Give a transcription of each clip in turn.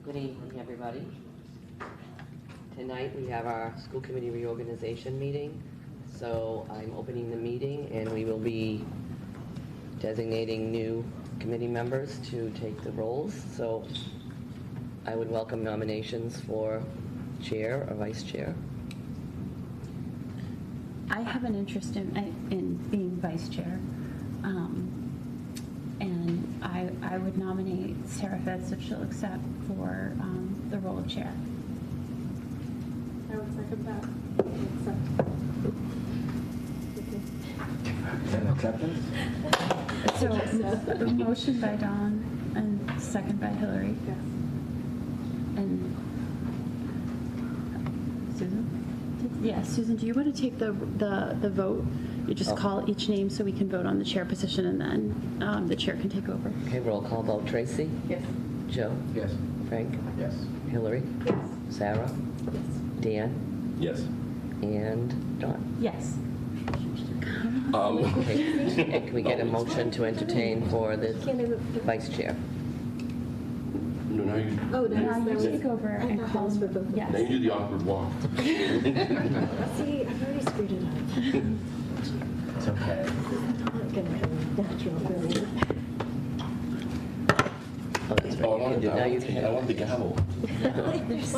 Good evening, everybody. Tonight we have our school committee reorganization meeting. So I'm opening the meeting and we will be designating new committee members to take the roles. So I would welcome nominations for chair or vice chair. I have an interest in being vice chair. And I would nominate Sarah Fetz if she'll accept for the role of chair. I would second that. Acceptance? So, a motion by Dawn and second by Hillary. Yes. And Susan? Yeah, Susan, do you want to take the vote? You just call each name so we can vote on the chair position, and then the chair can take over. Okay, roll call vote. Tracy? Yes. Joe? Yes. Frank? Yes. Hillary? Yes. Sarah? Yes. Dan? Yes. And Dawn? Yes. Okay. And can we get a motion to entertain for the vice chair? No, now you, Oh, Now you that take over and call for both. now you Yes. do the awkward walk. See, I've already screwed it up. It's okay. Not gonna go natural, really. Oh, that's right. Oh, I You can do- now you want, can- I want the gavel. There's I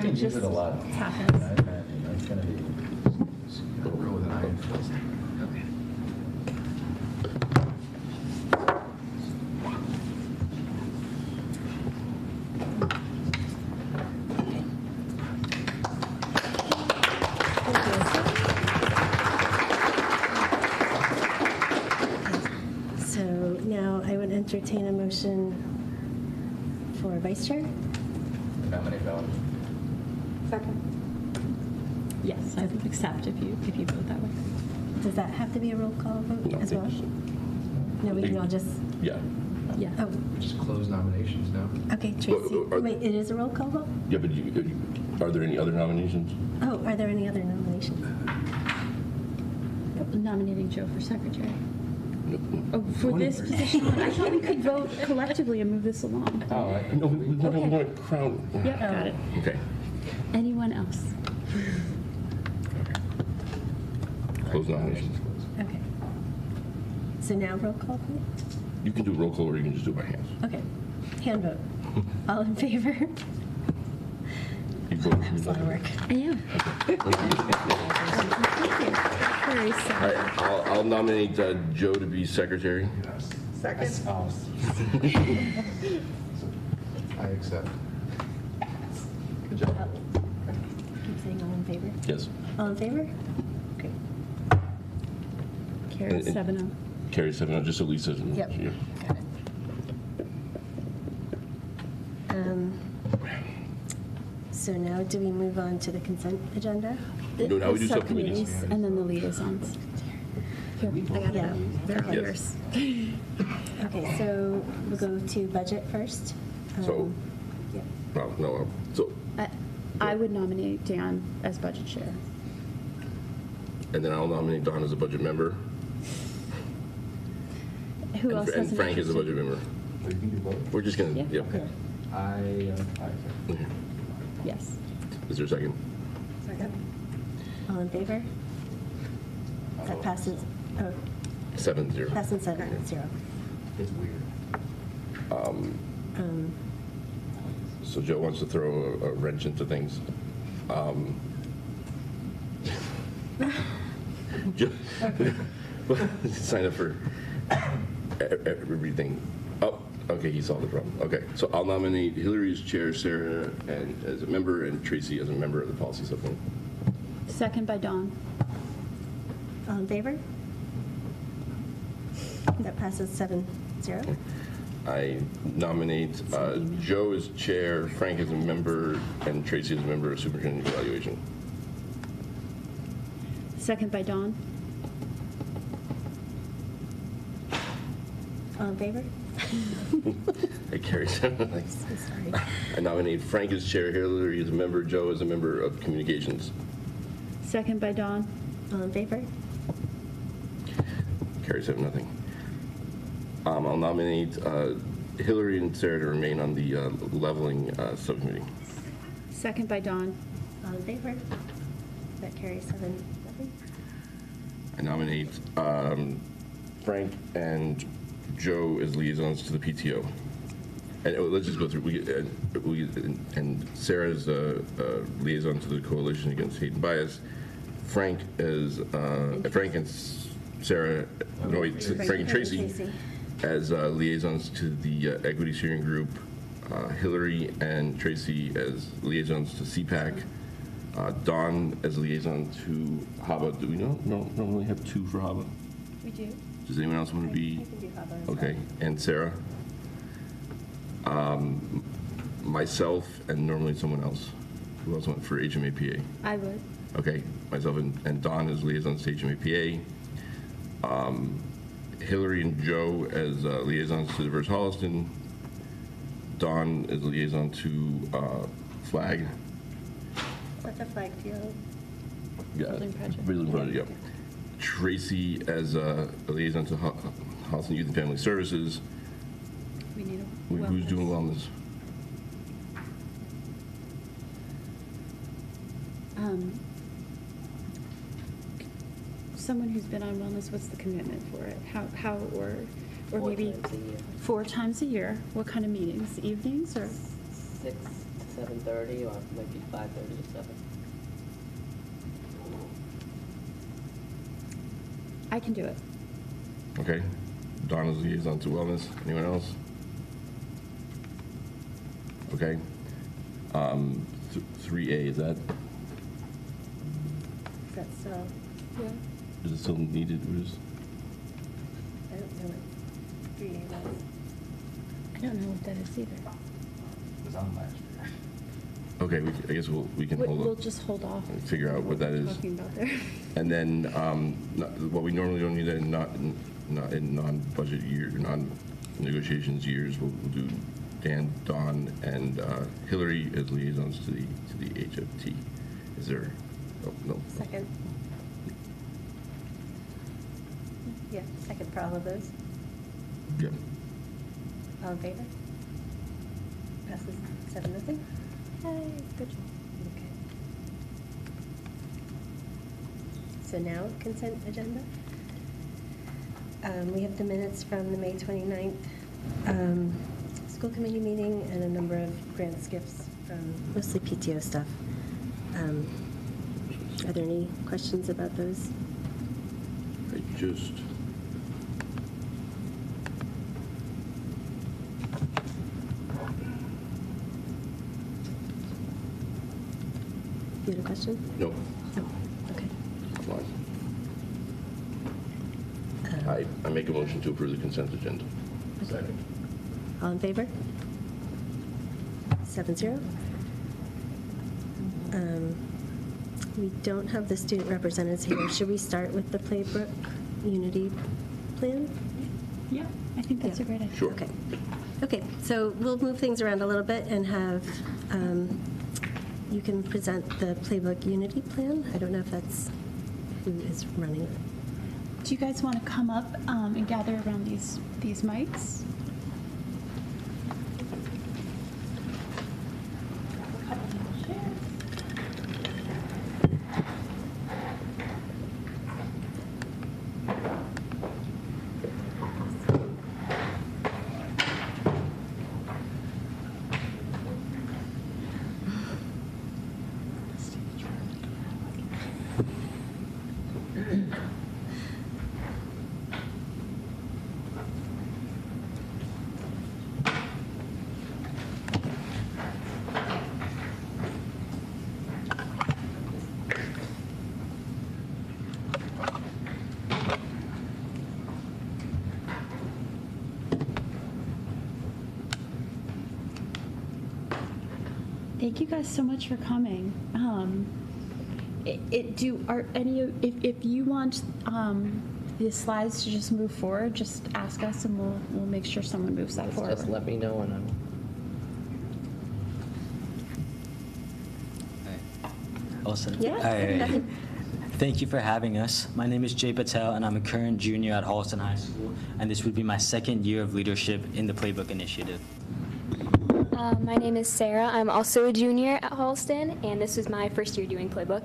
use it a lot. It's happening. I imagine it's going to be. Go with an iron fist. So now I would entertain a motion for vice chair. Nominate Valerie. Second. Yes, I would accept if you vote that way. Does that have to be a roll call vote No, as well? No, we can all just, Yeah. Yeah. oh, Just close nominations now. okay, Tracy. Are- Wait, it is a roll call vote? Yeah, but are there any other nominations? Oh, are there any other nominations? Nominating Joe for secretary. Oh, for this position? I thought we could vote collectively and move this along. Oh, right. No, we want to crown. Yep, got it. Okay. Anyone else? Close nominations. Okay. So now roll call vote? You can do roll call or you can just do it by hands. Okay. Hand vote. All in favor? You vote. That was a lot of work. I am. Very All sad. right, I'll nominate Joe to be secretary. Second. I accept. Good job. Keep saying all in favor. Yes. All in favor? Okay. Carrie, 7-0. Carrie 7, just so Lisa. Yep. Yeah. Got it. So now do we move on to the consent agenda? No, now we do The subcommittees. And then the liaisons. Here. I got Yeah. it. They're all Yes. yours. Okay, so we'll go to budget first. So, Yeah. no, so, I would nominate Dan as budget chair. and then I'll nominate Don as a budget member. Who else has And an Frank is a interest? budget member. So you can do both? We're just gonna, Yeah. yeah. Okay. I accept. Yes. Is there a second? Second. All in favor? That passes, oh, 7-0. passes 7-0. It's weird. So Joe wants to throw a wrench into things. Joe, sign up for everything. Oh, okay, he solved the problem. Okay, so I'll nominate Hillary as chair, Sarah as a member, and Tracy as a member of the policy subcommittee. Second by Dawn. All in favor? That passes 7-0. I nominate Joe as chair, Frank as a member, and Tracy as a member of superintendent evaluation. Second by Dawn. All in favor? It carries. So sorry. I nominate Frank as chair, Hillary as a member, Joe as a member of communications. Second by Dawn. All in favor? Carries 7-0. I'll nominate Hillary and Sarah to remain on the leveling subcommittee. Second by Dawn. All in favor? That carries 7-0. I nominate Frank and Joe as liaisons to the PTO. And let's just go through. And Sarah is a liaison to the Coalition Against Hate and Bias. Frank is Frank and Sarah. No, wait, Frank and Tracy as liaisons to the Equity Steering Group. Hillary and Tracy as liaisons to CPAC. Dawn as liaison to HABA. Do we normally have 2 for HABA? We do. Does anyone else want to be? I can do HABA as well. Okay, and Sarah? Myself and normally someone else. Who else went for HMAPA? I would. Okay, myself and Dawn as liaisons to HMAPA. Hillary and Joe as liaisons to Diverse Holliston. Dawn as liaison to FLAG. What's the flag field? Yeah, Building project. Building project, yeah. Tracy as a liaison to Holliston Youth and Family Services. We need a Who's doing wellness? Someone who's been on wellness, what's the commitment for it? How or 4 maybe times a year. 4 times a year? What kind of meetings? Evenings or? 6 to 7:30, or maybe 5:30 to 7. I can do it. Okay. Dawn is liaison to wellness. Anyone else? Okay. 3A, is that, That's so, Yeah. is it still needed? I don't know what 3A was. I don't know what that is either. It was on last year. Okay, I guess we can hold We'll up just hold off. and figure out what that is. Talking about there. And then, what we normally don't need that in non-budget year, non-negotiations years, we'll do Dan, Dawn, and Hillary as liaisons to the HFT. Is there? Oh, no. Second. Yeah, second for all of those. Yep. All in favor? Passes 7-0. Yay, good job. Okay. So now consent agenda. We have the minutes from the May 29th school committee meeting and a number of grants, gifts from mostly PTO stuff. Are there any questions about those? I just. You had a question? No. No. Okay. Fine. I make a motion to approve the consent agenda. Second. All in favor? 7-0. We don't have the student representatives here. Should we start with the Playbrook Unity Plan? Yeah, I think that's a Yeah. great idea. Sure. Okay. Okay, so we'll move things around a little bit and have, you can present the Playbook Unity Plan. I don't know if that's who is running it. Do you guys want to come up and gather around these mics? Thank you guys so much for coming. If you want the slides to just move forward, just ask us and we'll make sure someone moves that forward. Just let me know and I will. Awesome. Yeah, I, nothing. Thank you for having us. My name is Jay Patel, and I'm a current junior at Holliston High School, and this would be my second year of leadership in the Playbook Initiative. My name is Sarah. I'm also a junior at Holliston, and this is my first year doing Playbook.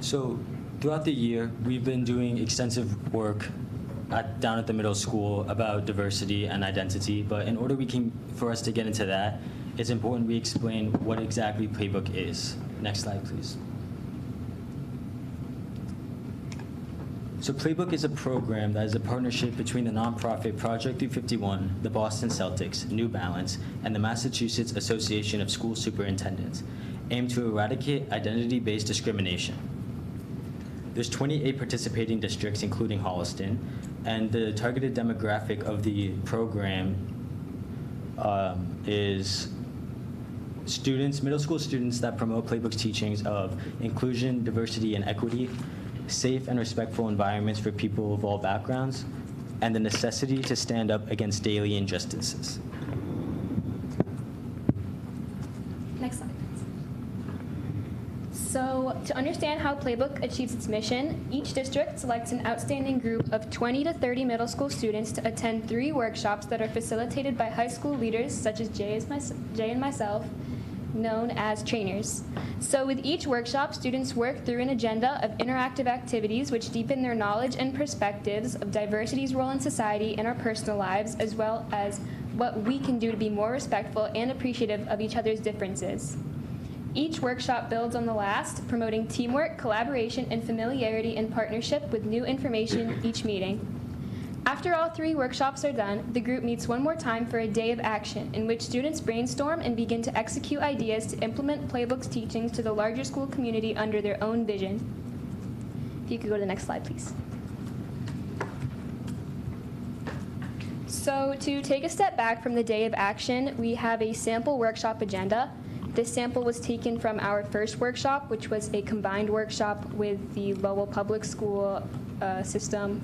So throughout the year, we've been doing extensive work down at the middle school about diversity and identity, but in order for us to get into that, it's important we explain what exactly Playbook is. Next slide, please. So Playbook is a program that is a partnership between the nonprofit Project 351, the Boston Celtics, New Balance, and the Massachusetts Association of School Superintendents, aimed to eradicate identity-based discrimination. There's 28 participating districts, including Holliston, and the targeted demographic of the program is students, middle school students that promote Playbook's teachings of inclusion, diversity, and equity, safe and respectful environments for people of all backgrounds, and the necessity to stand up against daily injustices. Next slide, please. So, to understand how Playbook achieves its mission, each district selects an outstanding group of 20 to 30 middle school students to attend 3 workshops that are facilitated by high school leaders such as Jay and myself, known as trainers. So with each workshop, students work through an agenda of interactive activities which deepen their knowledge and perspectives of diversity's role in society and our personal lives, as well as what we can do to be more respectful and appreciative of each other's differences. Each workshop builds on the last, promoting teamwork, collaboration, and familiarity in partnership with new information each meeting. After all 3 workshops are done, the group meets one more time for a day of action, in which students brainstorm and begin to execute ideas to implement Playbook's teachings to the larger school community under their own vision. If you could go to the next slide, please. So to take a step back from the day of action, we have a sample workshop agenda. This sample was taken from our first workshop, which was a combined workshop with the Lowell Public School system.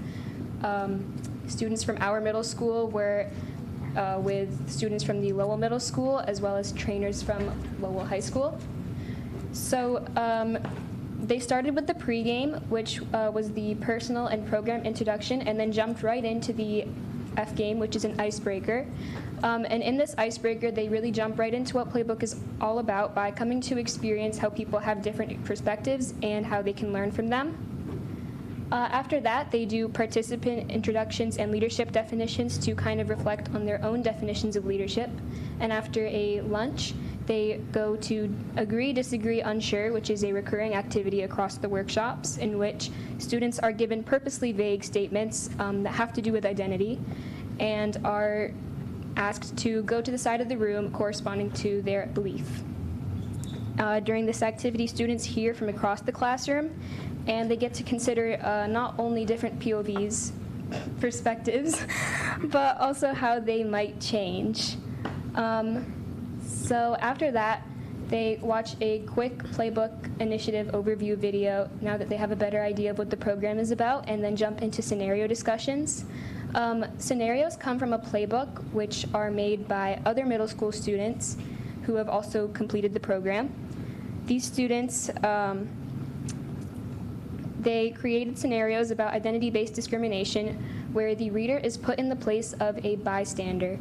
Students from our middle school were with students from the Lowell Middle School, as well as trainers from Lowell High School. So they started with the pregame, which was the personal and program introduction, and then jumped right into the F game, which is an icebreaker. And in this icebreaker, they really jump right into what Playbook is all about by coming to experience how people have different perspectives and how they can learn from them. After that, they do participant introductions and leadership definitions to kind of reflect on their own definitions of leadership. And after a lunch, they go to agree, disagree, unsure, which is a recurring activity across the workshops, in which students are given purposely vague statements that have to do with identity and are asked to go to the side of the room corresponding to their belief. During this activity, students hear from across the classroom, and they get to consider not only different POVs, perspectives, but also how they might change. So after that, they watch a quick Playbook Initiative overview video now that they have a better idea of what the program is about, and then jump into scenario discussions. Scenarios come from a playbook which are made by other middle school students who have also completed the program. These students, they created scenarios about identity-based discrimination where the reader is put in the place of a bystander.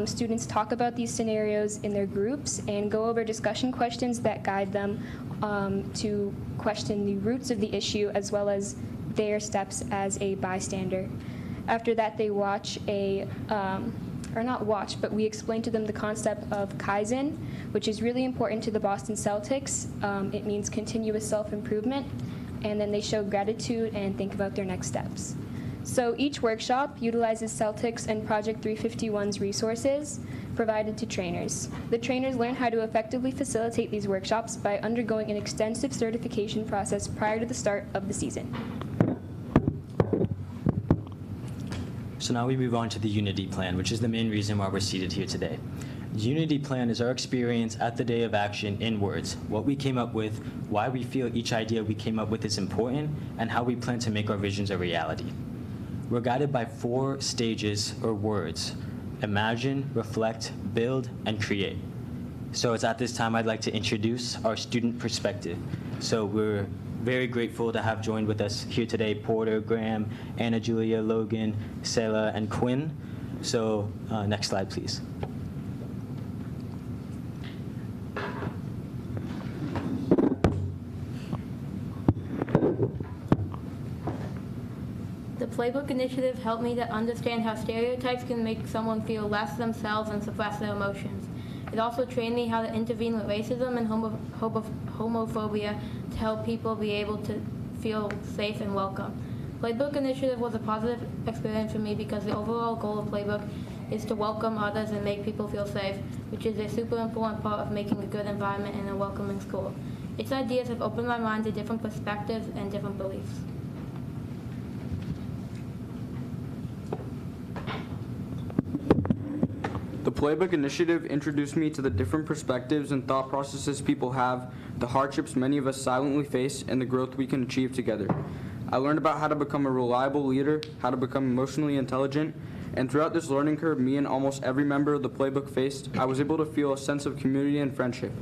Students talk about these scenarios in their groups and go over discussion questions that guide them to question the roots of the issue as well as their steps as a bystander. After that, they watch or not watch, but we explain to them the concept of Kaizen, which is really important to the Boston Celtics. It means continuous self-improvement, and then they show gratitude and think about their next steps. So each workshop utilizes Celtics and Project 351's resources provided to trainers. The trainers learn how to effectively facilitate these workshops by undergoing an extensive certification process prior to the start of the season. So now we move on to the Unity Plan, which is the main reason why we're seated here today. The Unity Plan is our experience at the day of action in words, what we came up with, why we feel each idea we came up with is important, and how we plan to make our visions a reality. We're guided by 4 stages or words: imagine, reflect, build, and create. So it's at this time I'd like to introduce our student perspective. So we're very grateful to have joined with us here today Porter, Graham, Anna Julia, Logan, Selah, and Quinn. So next slide, please. The Playbook Initiative helped me to understand how stereotypes can make someone feel less themselves and suppress their emotions. It also trained me how to intervene with racism and homophobia to help people be able to feel safe and welcome. Playbook Initiative was a positive experience for me because the overall goal of Playbook is to welcome others and make people feel safe, which is a super important part of making a good environment in a welcoming school. Its ideas have opened my mind to different perspectives and different beliefs. The Playbook Initiative introduced me to the different perspectives and thought processes people have, the hardships many of us silently face, and the growth we can achieve together. I learned about how to become a reliable leader, how to become emotionally intelligent, and throughout this learning curve me and almost every member of the Playbook faced, I was able to feel a sense of community and friendship.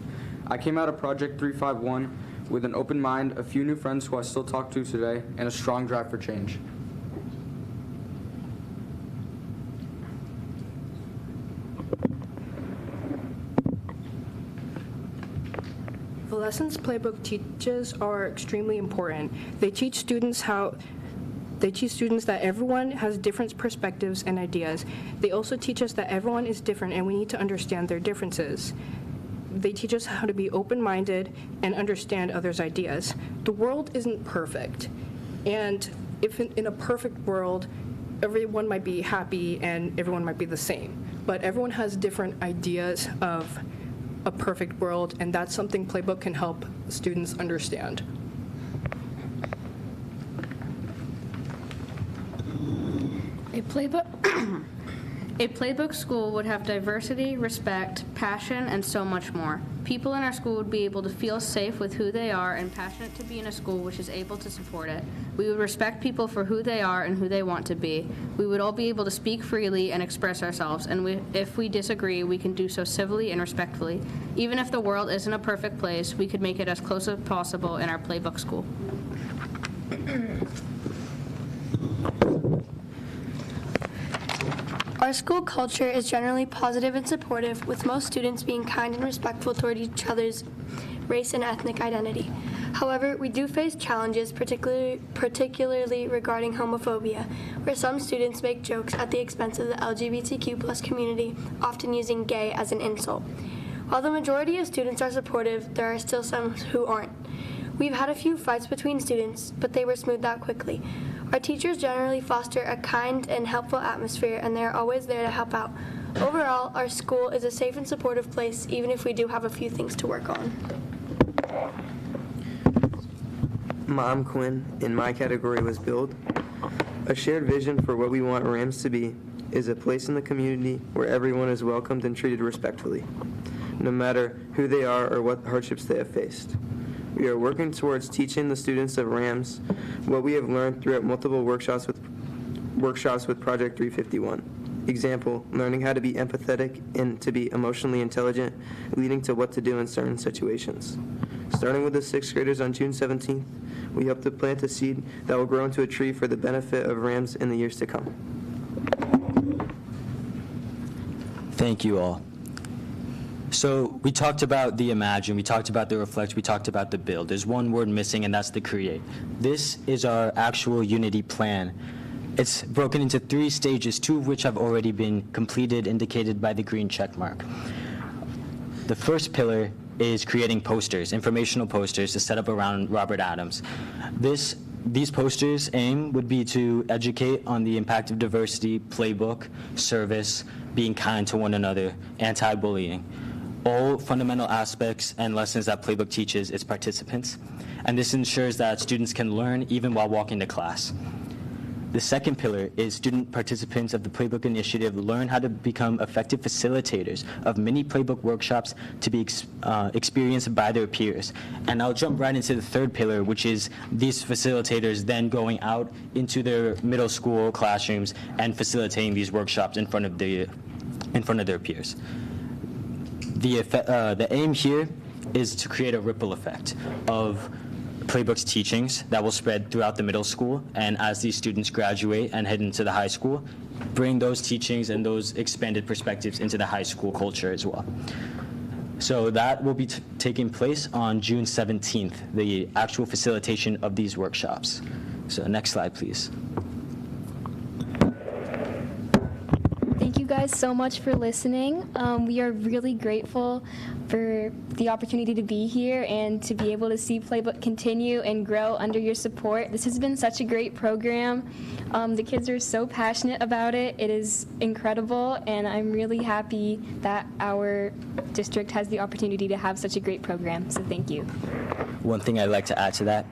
I came out of Project 351 with an open mind, a few new friends who I still talk to today, and a strong drive for change. The lessons Playbook teaches are extremely important. They teach students that everyone has different perspectives and ideas. They also teach us that everyone is different and we need to understand their differences. They teach us how to be open-minded and understand others' ideas. The world isn't perfect, and if in a perfect world, everyone might be happy and everyone might be the same, but everyone has different ideas of a perfect world, and that's something Playbook can help students understand. A Playbook school would have diversity, respect, passion, and so much more. People in our school would be able to feel safe with who they are and passionate to be in a school which is able to support it. We would respect people for who they are and who they want to be. We would all be able to speak freely and express ourselves, and if we disagree, we can do so civilly and respectfully. Even if the world isn't a perfect place, we could make it as close as possible in our Playbook school. Our school culture is generally positive and supportive, with most students being kind and respectful toward each other's race and ethnic identity. However, we do face challenges, particularly regarding homophobia, where some students make jokes at the expense of the LGBTQ+ community, often using gay as an insult. While the majority of students are supportive, there are still some who aren't. We've had a few fights between students, but they were smoothed out quickly. Our teachers generally foster a kind and helpful atmosphere, and they're always there to help out. Overall, our school is a safe and supportive place, even if we do have a few things to work on. I'm Quinn, and my category was build. A shared vision for what we want Rams to be is a place in the community where everyone is welcomed and treated respectfully, no matter who they are or what hardships they have faced. We are working towards teaching the students of Rams what we have learned throughout multiple workshops with Project 351. Example, learning how to be empathetic and to be emotionally intelligent, leading to what to do in certain situations. Starting with the 6th graders on June 17th, we hope to plant a seed that will grow into a tree for the benefit of Rams in the years to come. Thank you all. So we talked about the imagine, we talked about the reflect, we talked about the build. There's one word missing, and that's the create. This is our actual unity plan. It's broken into 3 stages, 2 of which have already been completed, indicated by the green check mark. The first pillar is creating posters, informational posters to set up around Robert Adams. These posters' aim would be to educate on the impact of diversity, playbook, service, being kind to one another, anti-bullying. All fundamental aspects and lessons that Playbook teaches its participants, and this ensures that students can learn even while walking to class. The second pillar is student participants of the Playbook Initiative learn how to become effective facilitators of mini Playbook workshops to be experienced by their peers. And I'll jump right into the third pillar, which is these facilitators then going out into their middle school classrooms and facilitating these workshops in front of their peers. The aim here is to create a ripple effect of Playbook's teachings that will spread throughout the middle school, and as these students graduate and head into the high school, bring those teachings and those expanded perspectives into the high school culture as well. So that will be taking place on June 17th, the actual facilitation of these workshops. So next slide, please. Thank you guys so much for listening. We are really grateful for the opportunity to be here and to be able to see Playbook continue and grow under your support. This has been such a great program. The kids are so passionate about it. It is incredible, and I'm really happy that our district has the opportunity to have such a great program. So thank you. One thing I'd like to add to that,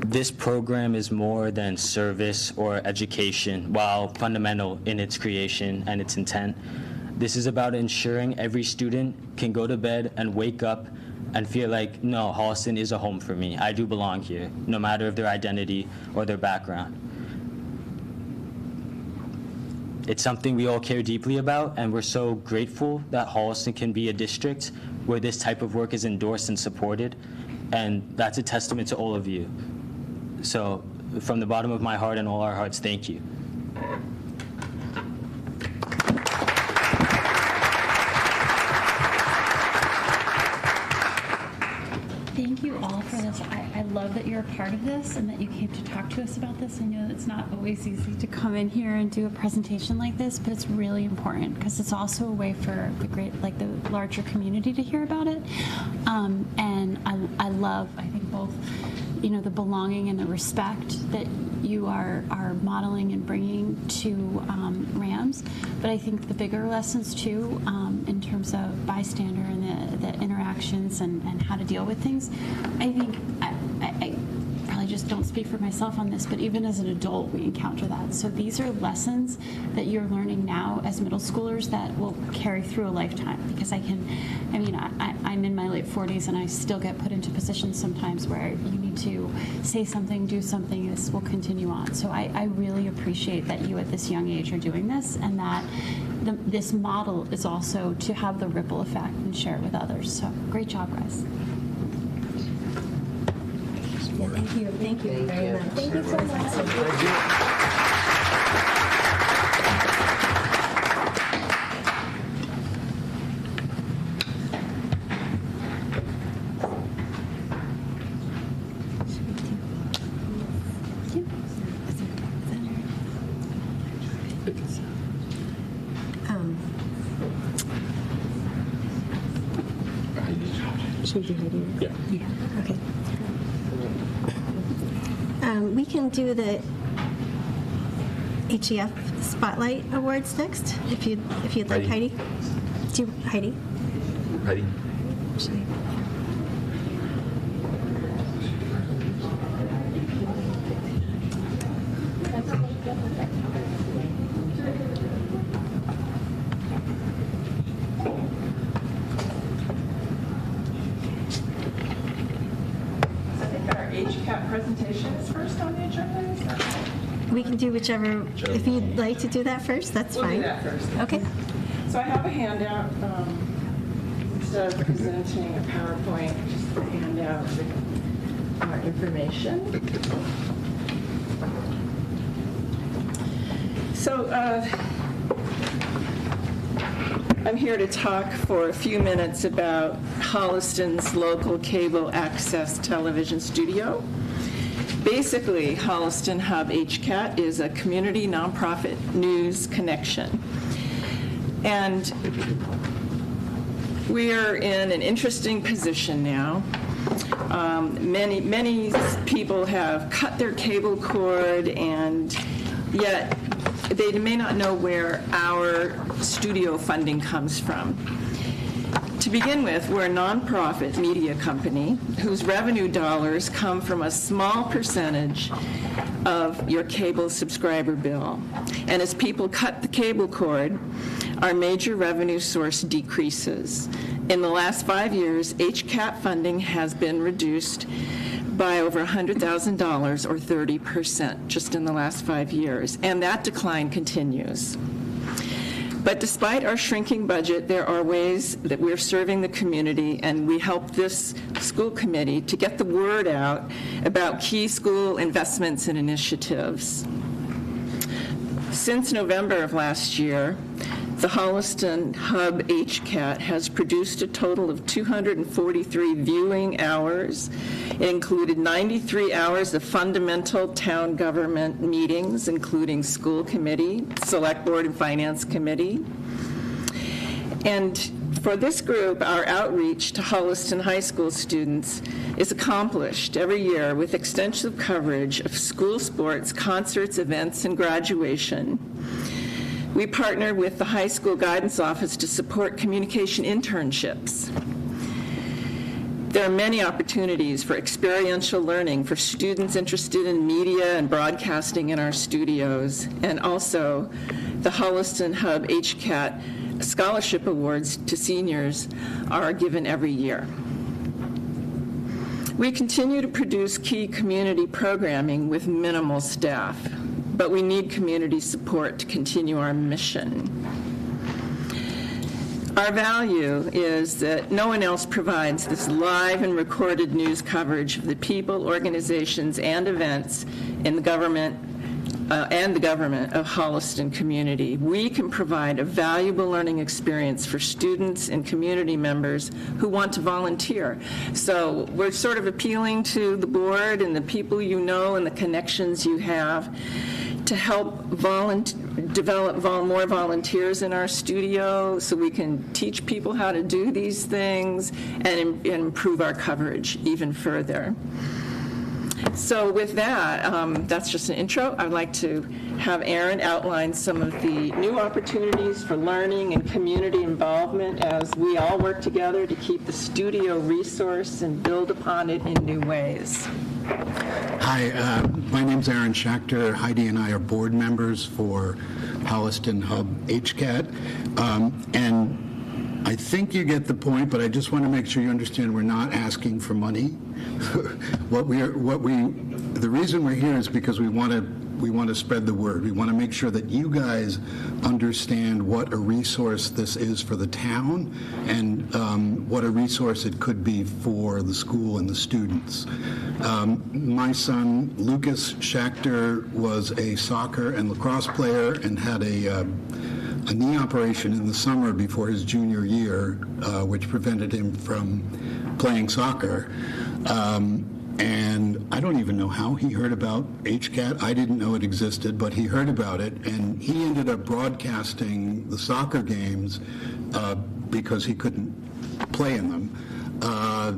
this program is more than service or education, while fundamental in its creation and its intent. This is about ensuring every student can go to bed and wake up and feel like, no, Holliston is a home for me. I do belong here, no matter of their identity or their background. It's something we all care deeply about, and we're so grateful that Holliston can be a district where this type of work is endorsed and supported, and that's a testament to all of you. So from the bottom of my heart and all our hearts, thank you. Thank you all for this. I love that you're a part of this and that you came to talk to us about this. I know it's not always easy to come in here and do a presentation like this, but it's really important because it's also a way for the larger community to hear about it. And I love, I think, both, the belonging and the respect that you are modeling and bringing to Rams, but I think the bigger lessons too, in terms of bystander and the interactions and how to deal with things. I think I probably just don't speak for myself on this, but even as an adult, we encounter that. So these are lessons that you're learning now as middle schoolers that will carry through a lifetime. Because I'm in my late 40s and I still get put into positions sometimes where you need to say something, do something. This will continue on. So I really appreciate that you at this young age are doing this, and that this model is also to have the ripple effect and share it with others. So great job, guys. Thank you. Thank you very much. Thank you so much. Should we do Heidi? Yeah. Okay. We can do the HEF Spotlight Awards next, if you'd like, Heidi. Do Heidi? Heidi? HCAP presentation is first on the agenda? Is that right? We can do whichever. If you'd like to do that first, that's fine. We'll do that first. Okay. So I have a handout. Instead of presenting a PowerPoint, just a handout with our information. So I'm here to talk for a few minutes about Holliston's local cable access television studio. Basically, Holliston Hub HCAT is a community nonprofit news connection. And we are in an interesting position now. Many people have cut their cable cord, and yet they may not know where our studio funding comes from. To begin with, we're a nonprofit media company whose revenue dollars come from a small percentage of your cable subscriber bill. And as people cut the cable cord, our major revenue source decreases. In the last 5 years, HCAT funding has been reduced by over $100,000 or 30% just in the last 5 years, and that decline continues. But despite our shrinking budget, there are ways that we're serving the community, and we help this school committee to get the word out about key school investments and initiatives. Since November of last year, the Holliston Hub HCAT has produced a total of 243 viewing hours. It included 93 hours of fundamental town government meetings, including school committee, select board, and finance committee. And for this group, our outreach to Holliston High School students is accomplished every year with extensive coverage of school sports, concerts, events, and graduation. We partner with the high school guidance office to support communication internships. There are many opportunities for experiential learning for students interested in media and broadcasting in our studios, and also the Holliston Hub HCAT scholarship awards to seniors are given every year. We continue to produce key community programming with minimal staff, but we need community support to continue our mission. Our value is that no one else provides this live and recorded news coverage of the people, organizations, and events in the government of Holliston community. We can provide a valuable learning experience for students and community members who want to volunteer. So we're sort of appealing to the board and the people you know and the connections you have to help develop more volunteers in our studio so we can teach people how to do these things and improve our coverage even further. So with that, that's just an intro. I'd like to have Aaron outline some of the new opportunities for learning and community involvement as we all work together to keep the studio resource and build upon it in new ways. Hi, my name's Aaron Schachter. Heidi and I are board members for Holliston Hub HCAT. And I think you get the point, but I just want to make sure you understand we're not asking for money. The reason we're here is because we want to spread the word. We want to make sure that you guys understand what a resource this is for the town and what a resource it could be for the school and the students. My son, Lucas Schachter, was a soccer and lacrosse player and had a knee operation in the summer before his junior year, which prevented him from playing soccer. And I don't even know how he heard about HCAT. I didn't know it existed, but he heard about it, and he ended up broadcasting the soccer games because he couldn't play in them.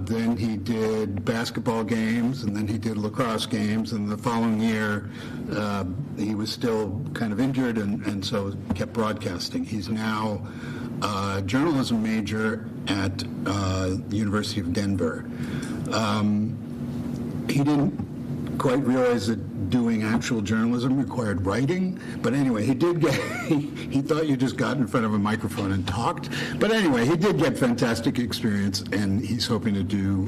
Then he did basketball games, and then he did lacrosse games, and the following year he was still kind of injured, and so kept broadcasting. He's now a journalism major at the University of Denver. He didn't quite realize that doing actual journalism required writing, but anyway, he did get, he thought you just got in front of a microphone and talked, but anyway, he did get fantastic experience, and he's hoping to do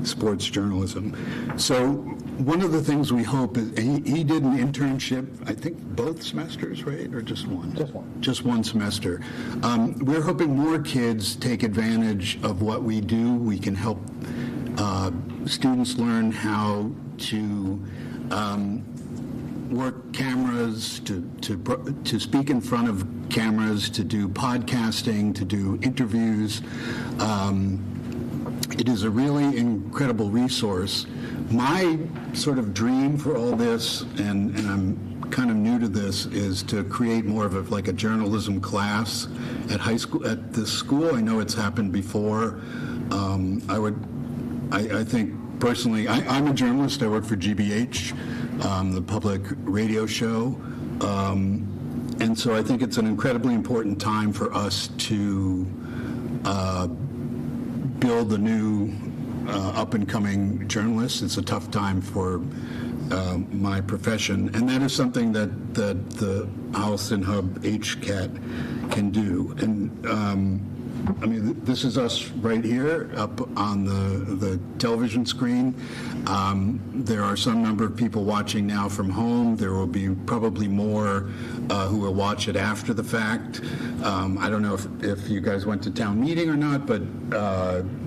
sports journalism. So one of the things we hope is, he did an internship, I think both semesters, right, or just one? Just one. Just one semester. We're hoping more kids take advantage of what we do. We can help students learn how to work cameras, to speak in front of cameras, to do podcasting, to do interviews. It is a really incredible resource. My sort of dream for all this, and I'm kind of new to this, is to create more of a journalism class at high school, at this school. I know it's happened before. I think personally, I'm a journalist. I work for GBH, the public radio show. And so I think it's an incredibly important time for us to build the new up-and-coming journalists. It's a tough time for my profession, and that is something that the Holliston Hub HCAT can do. And I mean, this is us right here up on the television screen. There are some number of people watching now from home. There will be probably more who will watch it after the fact. I don't know if you guys went to town meeting or not, but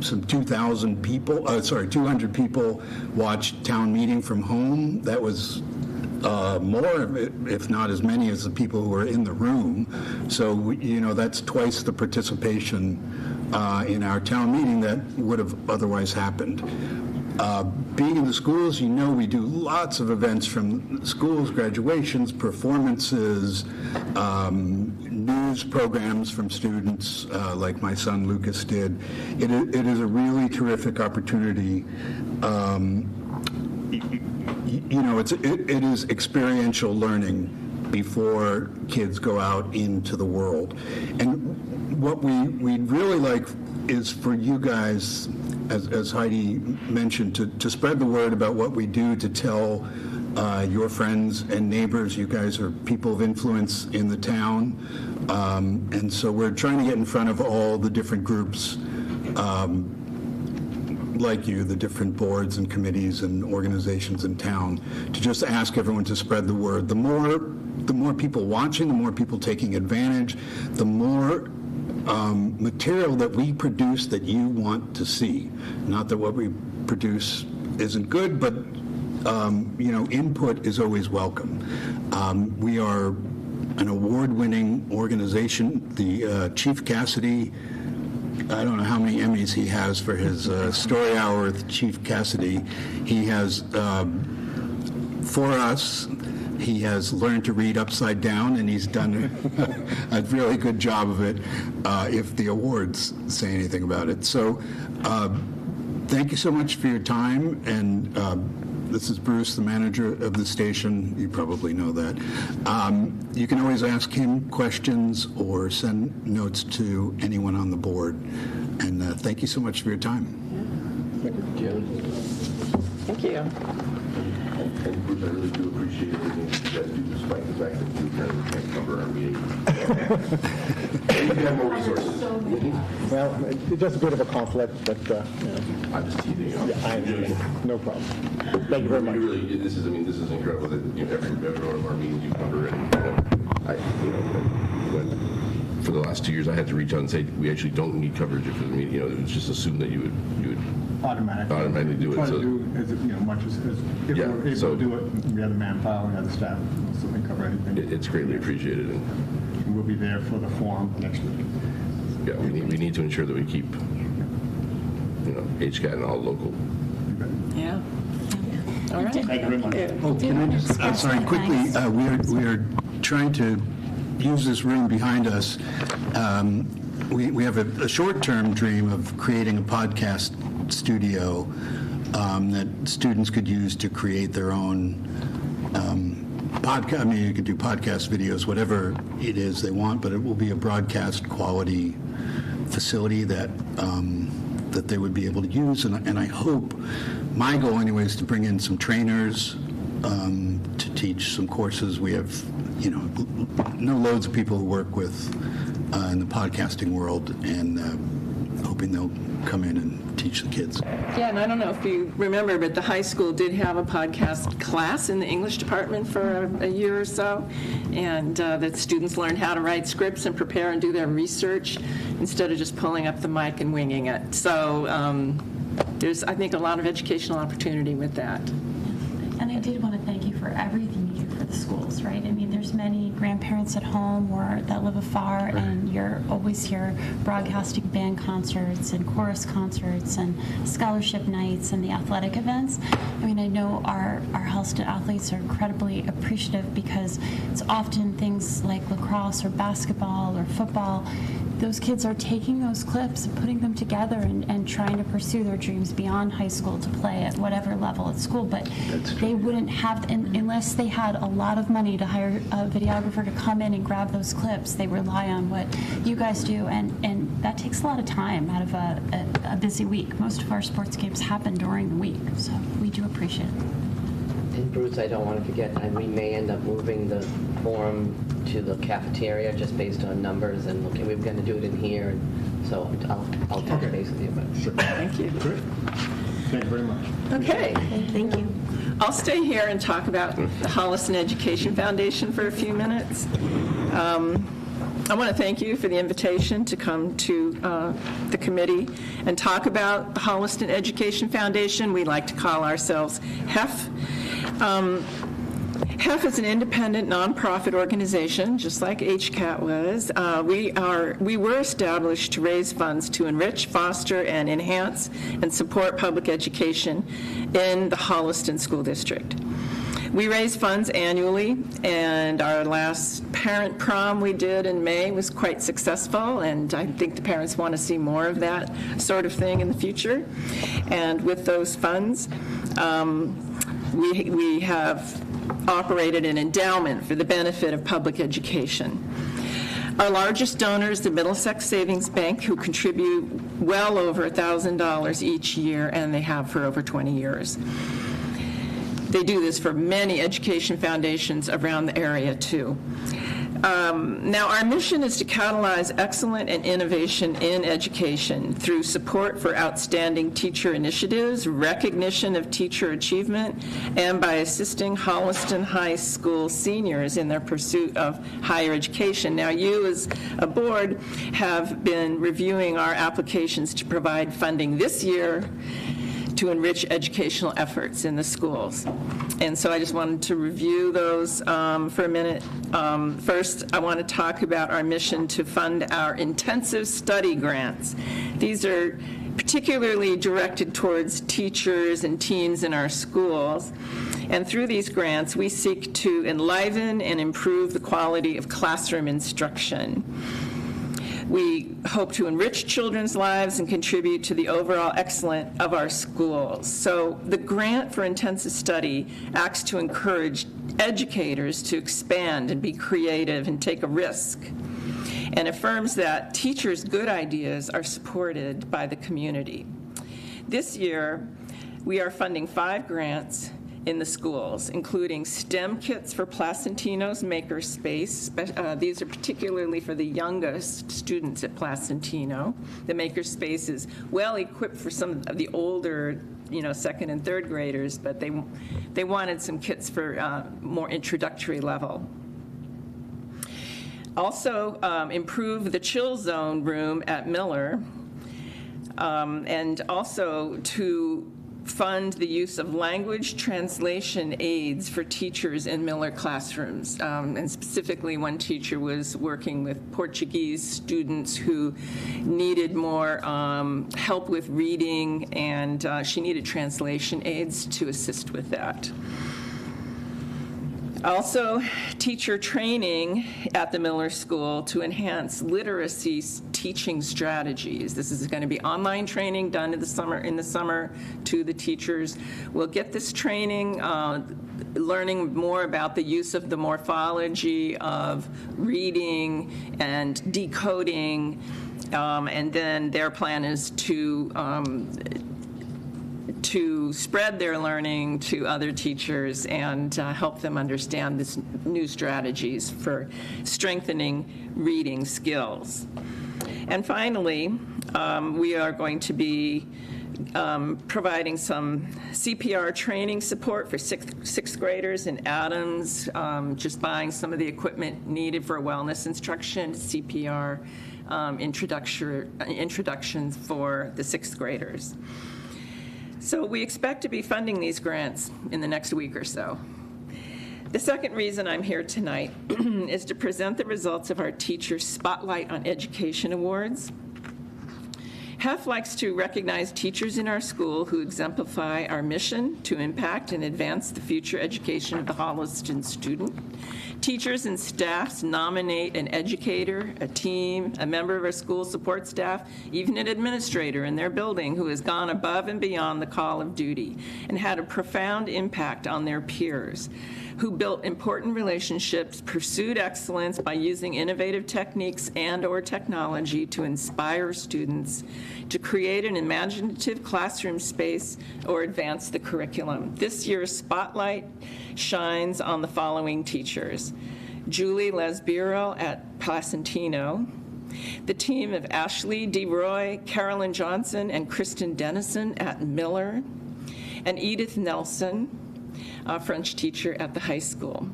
some 200 people watched town meeting from home. That was more, if not as many as the people who were in the room. So, that's twice the participation in our town meeting that would have otherwise happened. Being in the schools, we do lots of events from schools, graduations, performances, news programs from students, like my son Lucas did. It is a really terrific opportunity. It is experiential learning before kids go out into the world. And what we'd really like is for you guys, as Heidi mentioned, to spread the word about what we do, to tell your friends and neighbors. You guys are people of influence in the town. And so we're trying to get in front of all the different groups like you, the different boards and committees and organizations in town, to just ask everyone to spread the word. The more people watching, the more people taking advantage, the more material that we produce that you want to see. Not that what we produce isn't good, but input is always welcome. We are an award-winning organization. The Chief Cassidy, I don't know how many Emmys he has for his story hour with Chief Cassidy. He has, for us, he has learned to read upside down, and he's done a really good job of it, if the awards say anything about it. So thank you so much for your time, and this is Bruce, the manager of the station. You probably know that. You can always ask him questions or send notes to anyone on the board. And thank you so much for your time. Thank you. Thank you. And Bruce, I really do appreciate everything that you guys do, despite the fact that you apparently can't cover our meeting. You can have more resources. Well, it's just a bit of a conflict, but, I'm just teasing you. yeah, I understand. No problem. Thank you very much. Really, this is incredible that every one of our meetings you cover, and for the last 2 years I had to reach out and say we actually don't need coverage for the meeting. It was just assumed that you would automatically do it. Try So, to do as much as if Yeah, we're able so- to do it. We have the manpower, we have the staff, so we can cover anything. it's greatly appreciated, and We'll be there for the forum next week. yeah, we need to ensure that we keep HCAT and all local. Yeah. All right. Thank you very much. Oh, can I just, sorry, quickly, we are trying to use this room behind us. We have a short-term dream of creating a podcast studio that students could use to create their own podcast. I mean, you could do podcast videos, whatever it is they want, but it will be a broadcast quality facility that that they would be able to use. And I hope, my goal anyway, is to bring in some trainers to teach some courses. We have, know loads of people who work with in the podcasting world, and hoping they'll come in and teach the kids. Yeah, and I don't know if you remember, but the high school did have a podcast class in the English department for a year or so, and that students learned how to write scripts and prepare and do their research instead of just pulling up the mic and winging it. So there's, I think, a lot of educational opportunity with that. And I did want to thank you for everything you do for the schools, right? I mean, there's many grandparents at home that live afar, and you're always here broadcasting band concerts and chorus concerts and scholarship nights and the athletic events. I mean, I know our Holliston athletes are incredibly appreciative, because it's often things like lacrosse or basketball or football. Those kids are taking those clips and putting them together and trying to pursue their dreams beyond high school to play at whatever level at school. But they wouldn't have, unless they had a lot of money to hire a videographer to come in and grab those clips. They rely on what you guys do, and that takes a lot of time out of a busy week. Most of our sports games happen during the week, so we do appreciate it. And Bruce, I don't want to forget, we may end up moving the forum to the cafeteria just based on numbers and looking, we're going to do it in here, and so I'll touch base with you. But Sure. Thank you. Great. Thank you very much. Okay. Thank you. I'll stay here and talk about the Holliston Education Foundation for a few minutes. I want to thank you for the invitation to come to the committee and talk about the Holliston Education Foundation. We like to call ourselves HEF. HEF is an independent nonprofit organization, just like HCAT was. We were established to raise funds to enrich, foster, and enhance and support public education in the Holliston School District. We raise funds annually, and our last parent prom we did in May was quite successful, and I think the parents want to see more of that sort of thing in the future. And with those funds, we have operated an endowment for the benefit of public education. Our largest donor is the Middlesex Savings Bank, who contribute well over $1,000 each year, and they have for over 20 years. They do this for many education foundations around the area, too. Now, our mission is to catalyze excellence and innovation in education through support for outstanding teacher initiatives, recognition of teacher achievement, and by assisting Holliston High School seniors in their pursuit of higher education. Now, you as a board have been reviewing our applications to provide funding this year to enrich educational efforts in the schools. And so I just wanted to review those for a minute. First, I want to talk about our mission to fund our intensive study grants. These are particularly directed towards teachers and teens in our schools. And through these grants, we seek to enliven and improve the quality of classroom instruction. We hope to enrich children's lives and contribute to the overall excellence of our schools. So the grant for intensive study acts to encourage educators to expand and be creative and take a risk, and affirms that teachers' good ideas are supported by the community. This year, we are funding 5 grants in the schools, including STEM kits for Placentino's Makerspace. These are particularly for the youngest students at Placentino. The Makerspace is well equipped for some of the older, second and third graders, but they wanted some kits for more introductory level. Also, improve the chill zone room at Miller, and also to fund the use of language translation aids for teachers in Miller classrooms. And specifically, one teacher was working with Portuguese students who needed more help with reading, and she needed translation aids to assist with that. Also, teacher training at the Miller School to enhance literacy teaching strategies. This is going to be online training done in the summer to the teachers. We'll get this training, learning more about the use of the morphology of reading and decoding, and then their plan is to spread their learning to other teachers and help them understand these new strategies for strengthening reading skills. And finally, we are going to be providing some CPR training support for sixth graders in Adams, just buying some of the equipment needed for wellness instruction, CPR introductions for the sixth graders. So we expect to be funding these grants in the next week or so. The second reason I'm here tonight is to present the results of our Teacher Spotlight on Education Awards. HEF likes to recognize teachers in our school who exemplify our mission to impact and advance the future education of the Holliston student. Teachers and staffs nominate an educator, a team, a member of our school support staff, even an administrator in their building who has gone above and beyond the call of duty and had a profound impact on their peers, who built important relationships, pursued excellence by using innovative techniques and/or technology to inspire students to create an imaginative classroom space or advance the curriculum. This year's spotlight shines on the following teachers: Julie Lesbiro at Placentino, the team of Ashley DeRoy, Carolyn Johnson, and Kristen Dennison at Miller, and Edith Nelson, a French teacher at the high school.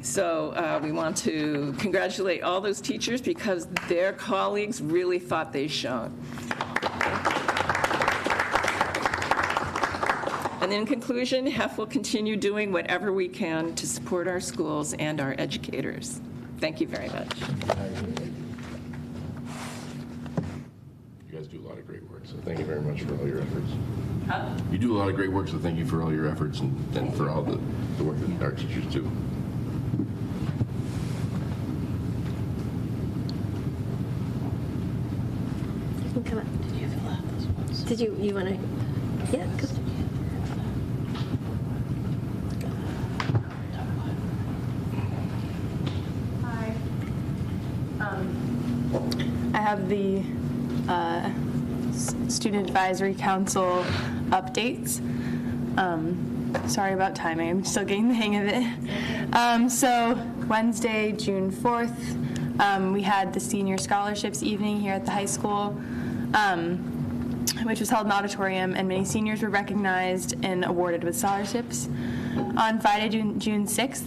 So we want to congratulate all those teachers because their colleagues really thought they shone. And in conclusion, HEF will continue doing whatever we can to support our schools and our educators. Thank you very much. You guys do a lot of great work, so thank you very much for all your efforts. You do a lot of great work, so thank you for all your efforts and for all the work that our teachers do. You can come up. Did you fill out those ones? Did you want to? Yeah, go. Hi. I have the Student Advisory Council updates. Sorry about timing, I'm still getting the hang of it. So Wednesday, June 4th, we had the Senior Scholarships Evening here at the high school, which was held in the auditorium, and many seniors were recognized and awarded with scholarships. On Friday, June 6th,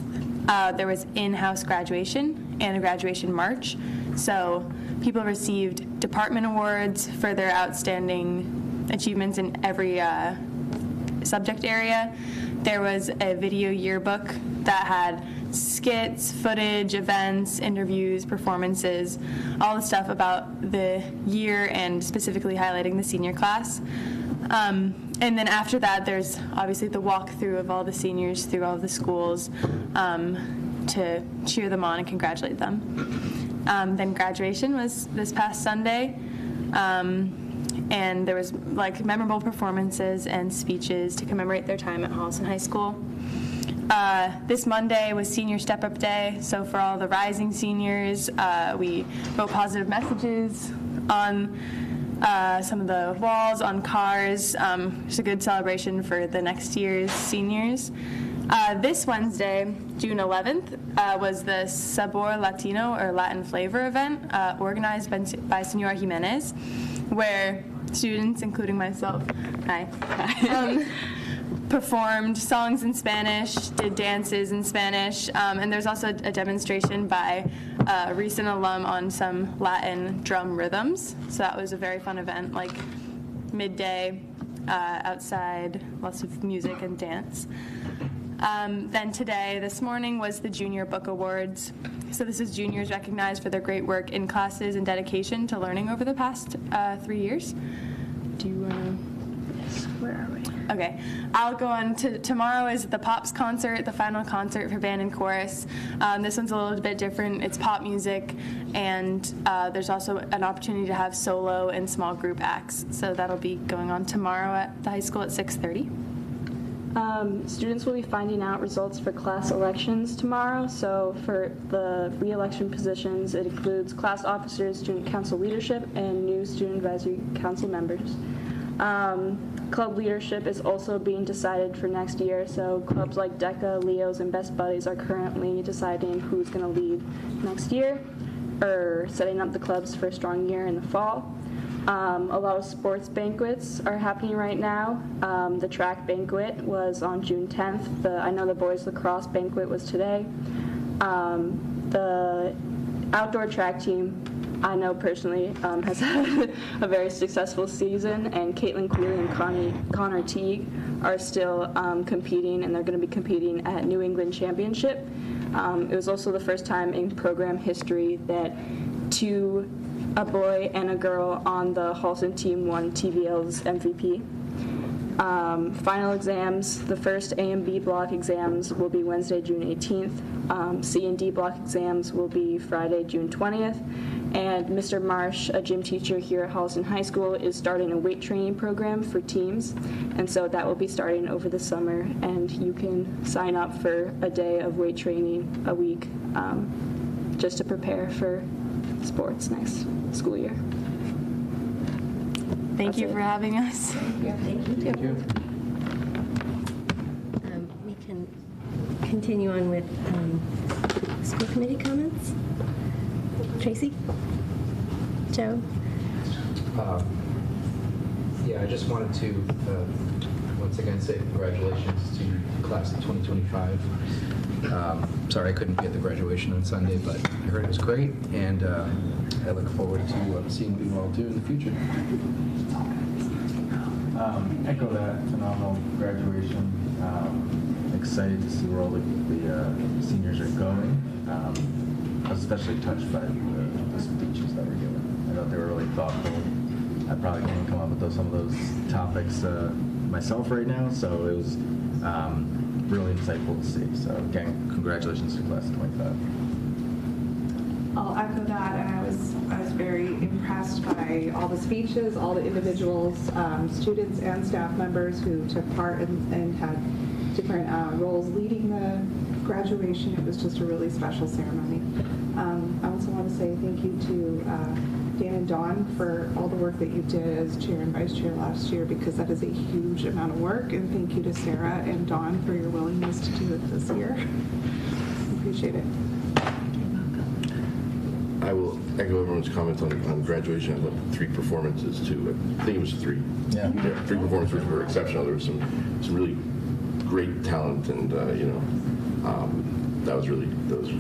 there was in-house graduation and a graduation march. So people received department awards for their outstanding achievements in every subject area. There was a video yearbook that had skits, footage, events, interviews, performances, all the stuff about the year and specifically highlighting the senior class. And then after that, there's obviously the walkthrough of all the seniors through all of the schools to cheer them on and congratulate them. Then graduation was this past Sunday. And there was like memorable performances and speeches to commemorate their time at Holliston High School. This Monday was Senior Step-Up Day, so for all the rising seniors, we wrote positive messages on some of the walls, on cars. It's a good celebration for the next year's seniors. This Wednesday, June 11th, was the Sabor Latino, or Latin Flavor event, organized by Senora Jimenez, where students, including myself, performed songs in Spanish, did dances in Spanish, and there's also a demonstration by a recent alum on some Latin drum rhythms. So that was a very fun event, like midday, outside, lots of music and dance. Then today, this morning, was the Junior Book Awards. So this is juniors recognized for their great work in classes and dedication to learning over the past 3 years. Do you want to? Yes, where are we? Okay, I'll go on to tomorrow is the Pops concert, the final concert for band and chorus. This one's a little bit different. It's pop music, and there's also an opportunity to have solo and small group acts. So that'll be going on tomorrow at the high school at 6:30. Students will be finding out results for class elections tomorrow. So for the re-election positions, it includes class officers, student council leadership, and new student advisory council members. Club leadership is also being decided for next year. So clubs like DECA, Leos, and Best Buddies are currently deciding who's going to lead next year, or setting up the clubs for a strong year in the fall. A lot of sports banquets are happening right now. The track banquet was on June 10th. I know the boys lacrosse banquet was today. The outdoor track team, I know personally, has had a very successful season, and Caitlin Query and Connor Teague are still competing, and they're going to be competing at New England Championship. It was also the first time in program history that a boy and a girl on the Holliston team won TVL's MVP. Final exams, the first A and B block exams will be Wednesday, June 18th. C and D block exams will be Friday, June 20th. And Mr. Marsh, a gym teacher here at Holliston High School, is starting a weight training program for teams. And so that will be starting over the summer, and you can sign up for a day of weight training a week just to prepare for sports next school year. Thank you for having us. Thank you. We can continue on with school committee comments. Tracy? Joe? Yeah, I just wanted to once again say congratulations to class of 2025. Sorry I couldn't be at the graduation on Sunday, but I heard it was great, and I look forward to seeing what you all do in the future. Echo that, phenomenal graduation. Excited to see where all the seniors are going. I was especially touched by the speeches that were given. I thought they were really thoughtful. I probably can't come up with some of those topics myself right now, so it was really insightful to see. So again, congratulations to class of 25. I'll echo that, and I was very impressed by all the speeches, all the individuals, students and staff members who took part and had different roles leading the graduation. It was just a really special ceremony. I also want to say thank you to Dan and Dawn for all the work that you did as chair and vice chair last year, because that is a huge amount of work. And thank you to Sarah and Dawn for your willingness to do it this year. Appreciate it. I will echo everyone's comments on graduation. I loved 3 performances too. I think it was 3. Yeah. 3 performances were exceptional. There was some really great talent, and that was really those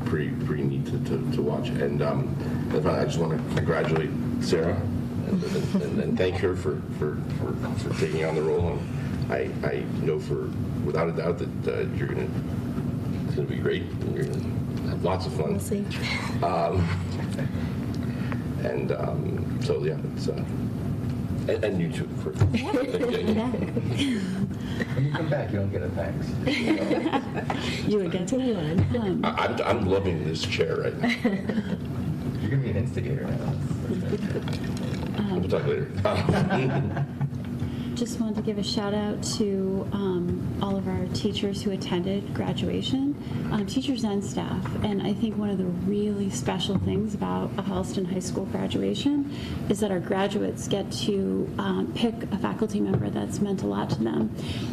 pretty neat to watch. And finally, I just want to congratulate Sarah and thank her for taking on the role. And I know without a doubt that it's going to be great. You're going to have lots of fun. We'll see. So yeah, it's and you too. When you come back, you don't get a thanks. You would continue on. I'm loving this chair right now. You're going to be an instigator now. We'll talk later. Just wanted to give a shout out to all of our teachers who attended graduation, teachers and staff. And I think one of the really special things about a Holliston High School graduation is that our graduates get to pick a faculty member that's meant a lot to them.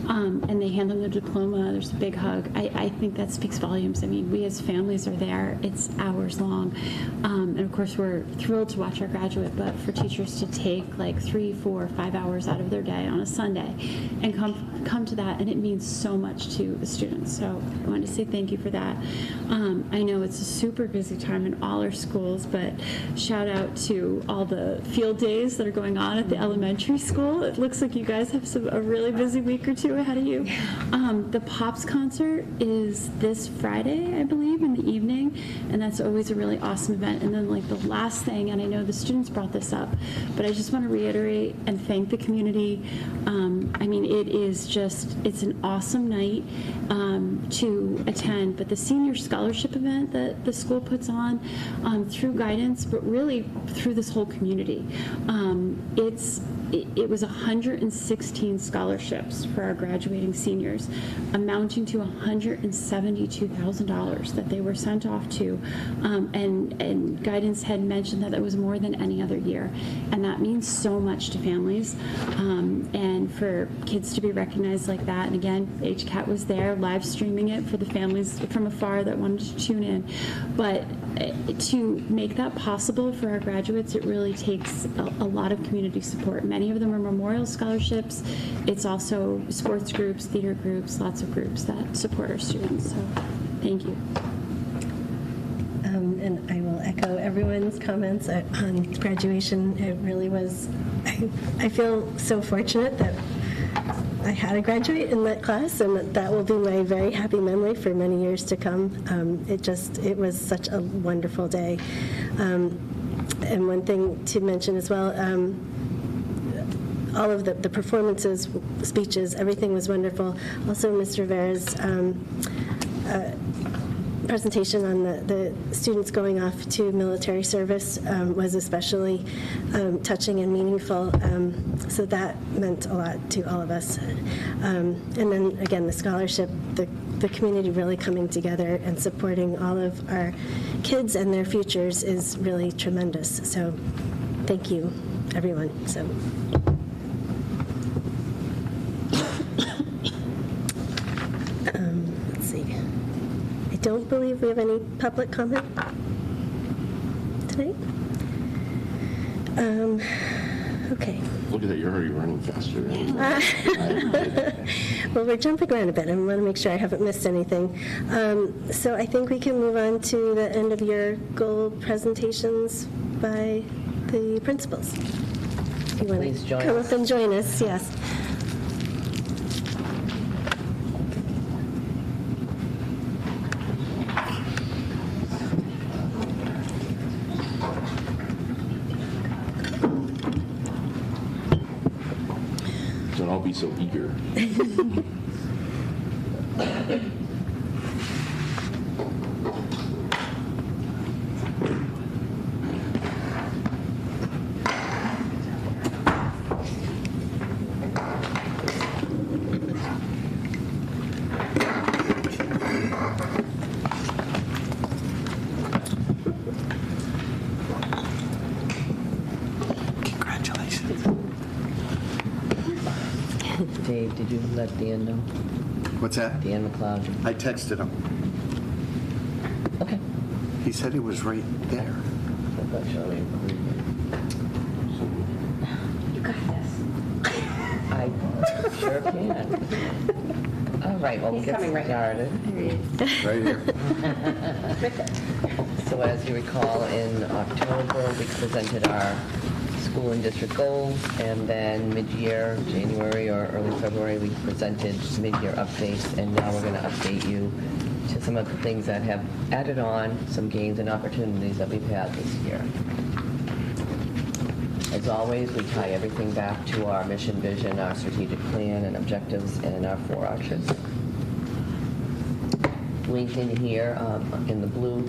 And they hand them their diploma. There's a big hug. I think that speaks volumes. I mean, we as families are there. It's hours long. And of course, we're thrilled to watch our graduate, but for teachers to take like 3, 4, 5 hours out of their day on a Sunday and come to that, and it means so much to the students. So I wanted to say thank you for that. I know it's a super busy time in all our schools, but shout out to all the field days that are going on at the elementary school. It looks like you guys have a really busy week or 2 ahead of you. The Pops concert is this Friday, I believe, in the evening, and that's always a really awesome event. And then like the last thing, and I know the students brought this up, but I just want to reiterate and thank the community. I mean, it's an awesome night to attend, but the senior scholarship event that the school puts on through guidance, but really through this whole community, it was 116 scholarships for our graduating seniors, amounting to $172,000 that they were sent off to, and guidance had mentioned that was more than any other year, and that means so much to families, and for kids to be recognized like that. And again, HCAT was there live streaming it for the families from afar that wanted to tune in, but to make that possible for our graduates, it really takes a lot of community support. Many of them are memorial scholarships. It's also sports groups, theater groups, lots of groups that support our students. So thank you. And I will echo everyone's comments on graduation. It really was, I feel so fortunate that I had a graduate in that class, and that will be my very happy memory for many years to come. It was such a wonderful day. And one thing to mention as well, all of the performances, speeches, everything was wonderful. Also, Ms. Rivera's presentation on the students going off to military service was especially touching and meaningful. So that meant a lot to all of us. And then again, the scholarship, the community really coming together and supporting all of our kids and their futures is really tremendous. So thank you, everyone. So. Let's see. I don't believe we have any public comment tonight. Okay. Look at that, you're already running faster. Well, we're jumping around a bit. I want to make sure I haven't missed anything. So I think we can move on to the end of your goal presentations by the principals. If you want Please to join come us. up and join us, yes. Don't all be so eager. Dave, did you let Dan know? What's that? Dan McLeod. I texted him. Okay. He said he was right there. You got this. I sure can. All right, well, we'll get started. Right here. So as you recall, in October, we presented our school and district goals, and then mid-year, January or early February, we presented mid-year updates, and now we're going to update you to some of the things that have added on some gains and opportunities that we've had this year. As always, we tie everything back to our mission, vision, our strategic plan and objectives, and our 4 arches. Linked in here in the blue,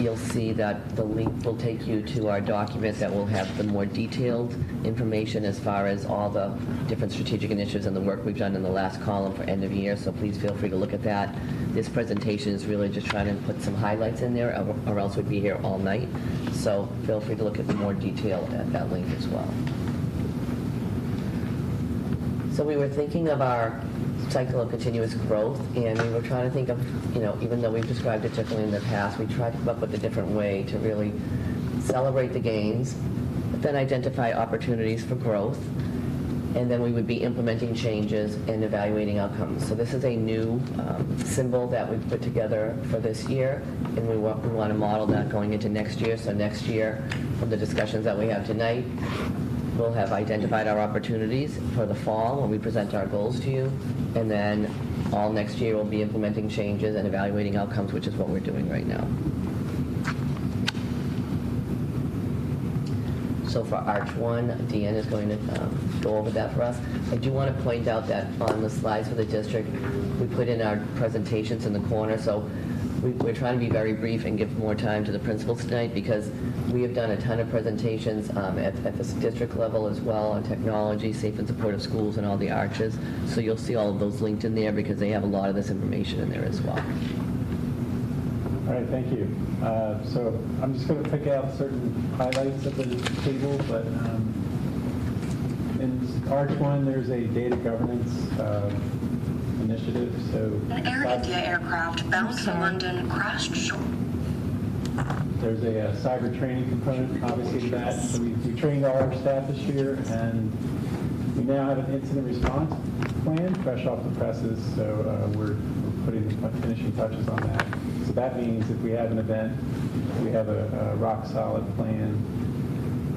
you'll see that the link will take you to our document that will have the more detailed information as far as all the different strategic initiatives and the work we've done in the last column for end of year, so please feel free to look at that. This presentation is really just trying to put some highlights in there, or else we'd be here all night, so feel free to look at the more detail at that link as well. So we were thinking of our cycle of continuous growth, and we were trying to think of, even though we've described it differently in the past, we tried to come up with a different way to really celebrate the gains, but then identify opportunities for growth, and then we would be implementing changes and evaluating outcomes. So this is a new symbol that we've put together for this year, and we want to model that going into next year. So next year, from the discussions that we have tonight, we'll have identified our opportunities for the fall when we present our goals to you, and then all next year we'll be implementing changes and evaluating outcomes, which is what we're doing right now. So for Arch 1, Deanne is going to go over that for us. I do want to point out that on the slides for the district, we put in our presentations in the corner, so we're trying to be very brief and give more time to the principals tonight, because we have done a ton of presentations at the district level as well on technology, safe and supportive schools, and all the arches. So you'll see all of those linked in there because they have a lot of this information in there as well. All right, thank you. So I'm just going to pick out certain highlights of the table, but in Arch 1, there's a data governance initiative. So an Air India aircraft bound to London crashed short. There's a cyber training component, obviously, to that. So we trained our staff this year, and we now have an incident response plan fresh off the presses. So we're finishing touches on that. So that means if we have an event, we have a rock solid plan.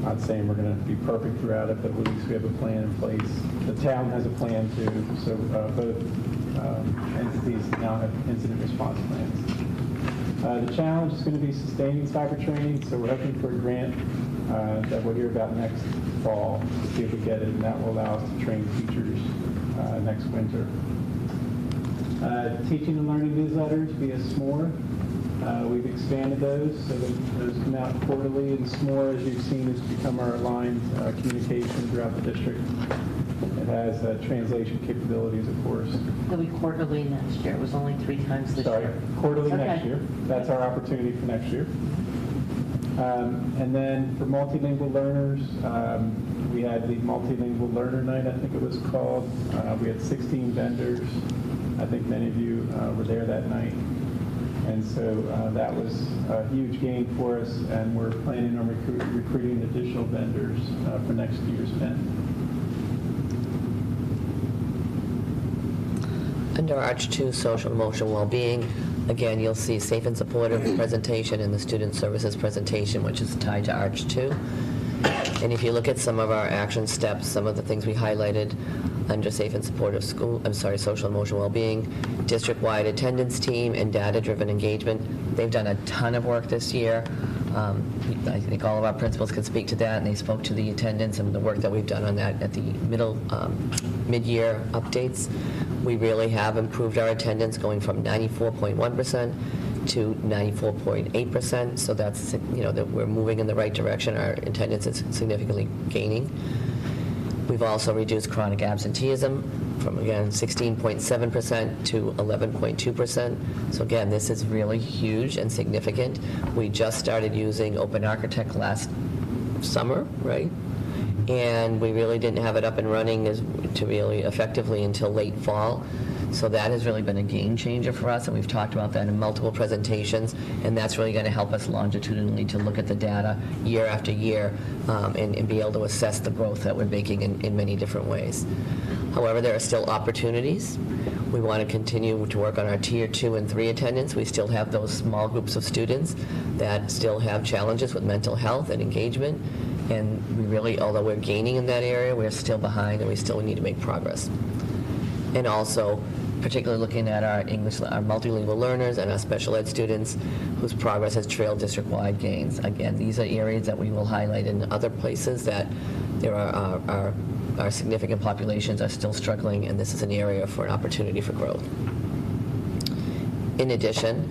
Not saying we're going to be perfect throughout it, but at least we have a plan in place. The town has a plan too. So both entities now have incident response plans. The challenge is going to be sustaining cyber training, so we're hoping for a grant that we'll hear about next fall to see if we get it, and that will allow us to train teachers next winter. Teaching and learning newsletters via SMORE. We've expanded those so that those come out quarterly, and SMORE, as you've seen, has become our aligned communication throughout the district. It has translation capabilities, of course. It'll be quarterly next year. It was only 3 times this year. Quarterly Okay. next year. That's our opportunity for next year. And then for multilingual learners, we had the Multilingual Learner Night, I think it was called. We had 16 vendors. I think many of you were there that night. And so that was a huge gain for us, and we're planning on recruiting additional vendors for next year's event. Under Arch 2, Social and Emotional Wellbeing, again, you'll see safe and supportive presentation and the Student Services presentation, which is tied to Arch 2. And if you look at some of our action steps, some of the things we highlighted under safe and supportive social and emotional well-being, district-wide attendance team, and data-driven engagement. They've done a ton of work this year. I think all of our principals can speak to that, and they spoke to the attendance and the work that we've done on that at the mid-year updates. We really have improved our attendance, going from 94.1% to 94.8%. So that's, that we're moving in the right direction. Our attendance is significantly gaining. We've also reduced chronic absenteeism from, again, 16.7% to 11.2%. So again, this is really huge and significant. We just started using Open Architect last summer, right? And we really didn't have it up and running to really effectively until late fall. So that has really been a game changer for us, and we've talked about that in multiple presentations, and that's really going to help us longitudinally to look at the data year after year and be able to assess the growth that we're making in many different ways. However, there are still opportunities. We want to continue to work on our Tier 2 and 3 attendance. We still have those small groups of students that still have challenges with mental health and engagement, and we really, although we're gaining in that area, we're still behind, and we still need to make progress. And also, particularly looking at our multilingual learners and our special ed students whose progress has trailed district-wide gains. Again, these are areas that we will highlight in other places that there are significant populations are still struggling, and this is an area for an opportunity for growth. In addition,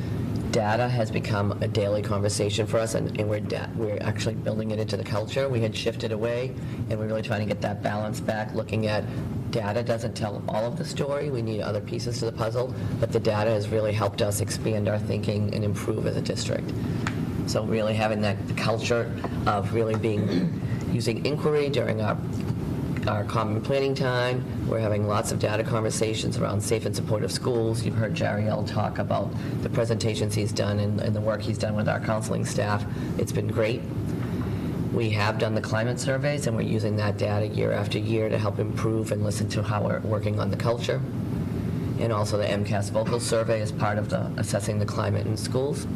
data has become a daily conversation for us, and we're actually building it into the culture. We had shifted away, and we're really trying to get that balance back, looking at data doesn't tell all of the story. We need other pieces to the puzzle, but the data has really helped us expand our thinking and improve as a district. So really having that culture of really using inquiry during our common planning time. We're having lots of data conversations around safe and supportive schools. You've heard Jariel talk about the presentations he's done and the work he's done with our counseling staff. It's been great. We have done the climate surveys, and we're using that data year after year to help improve and listen to how we're working on the culture. And also the MCAS vocal survey is part of the assessing the climate in schools.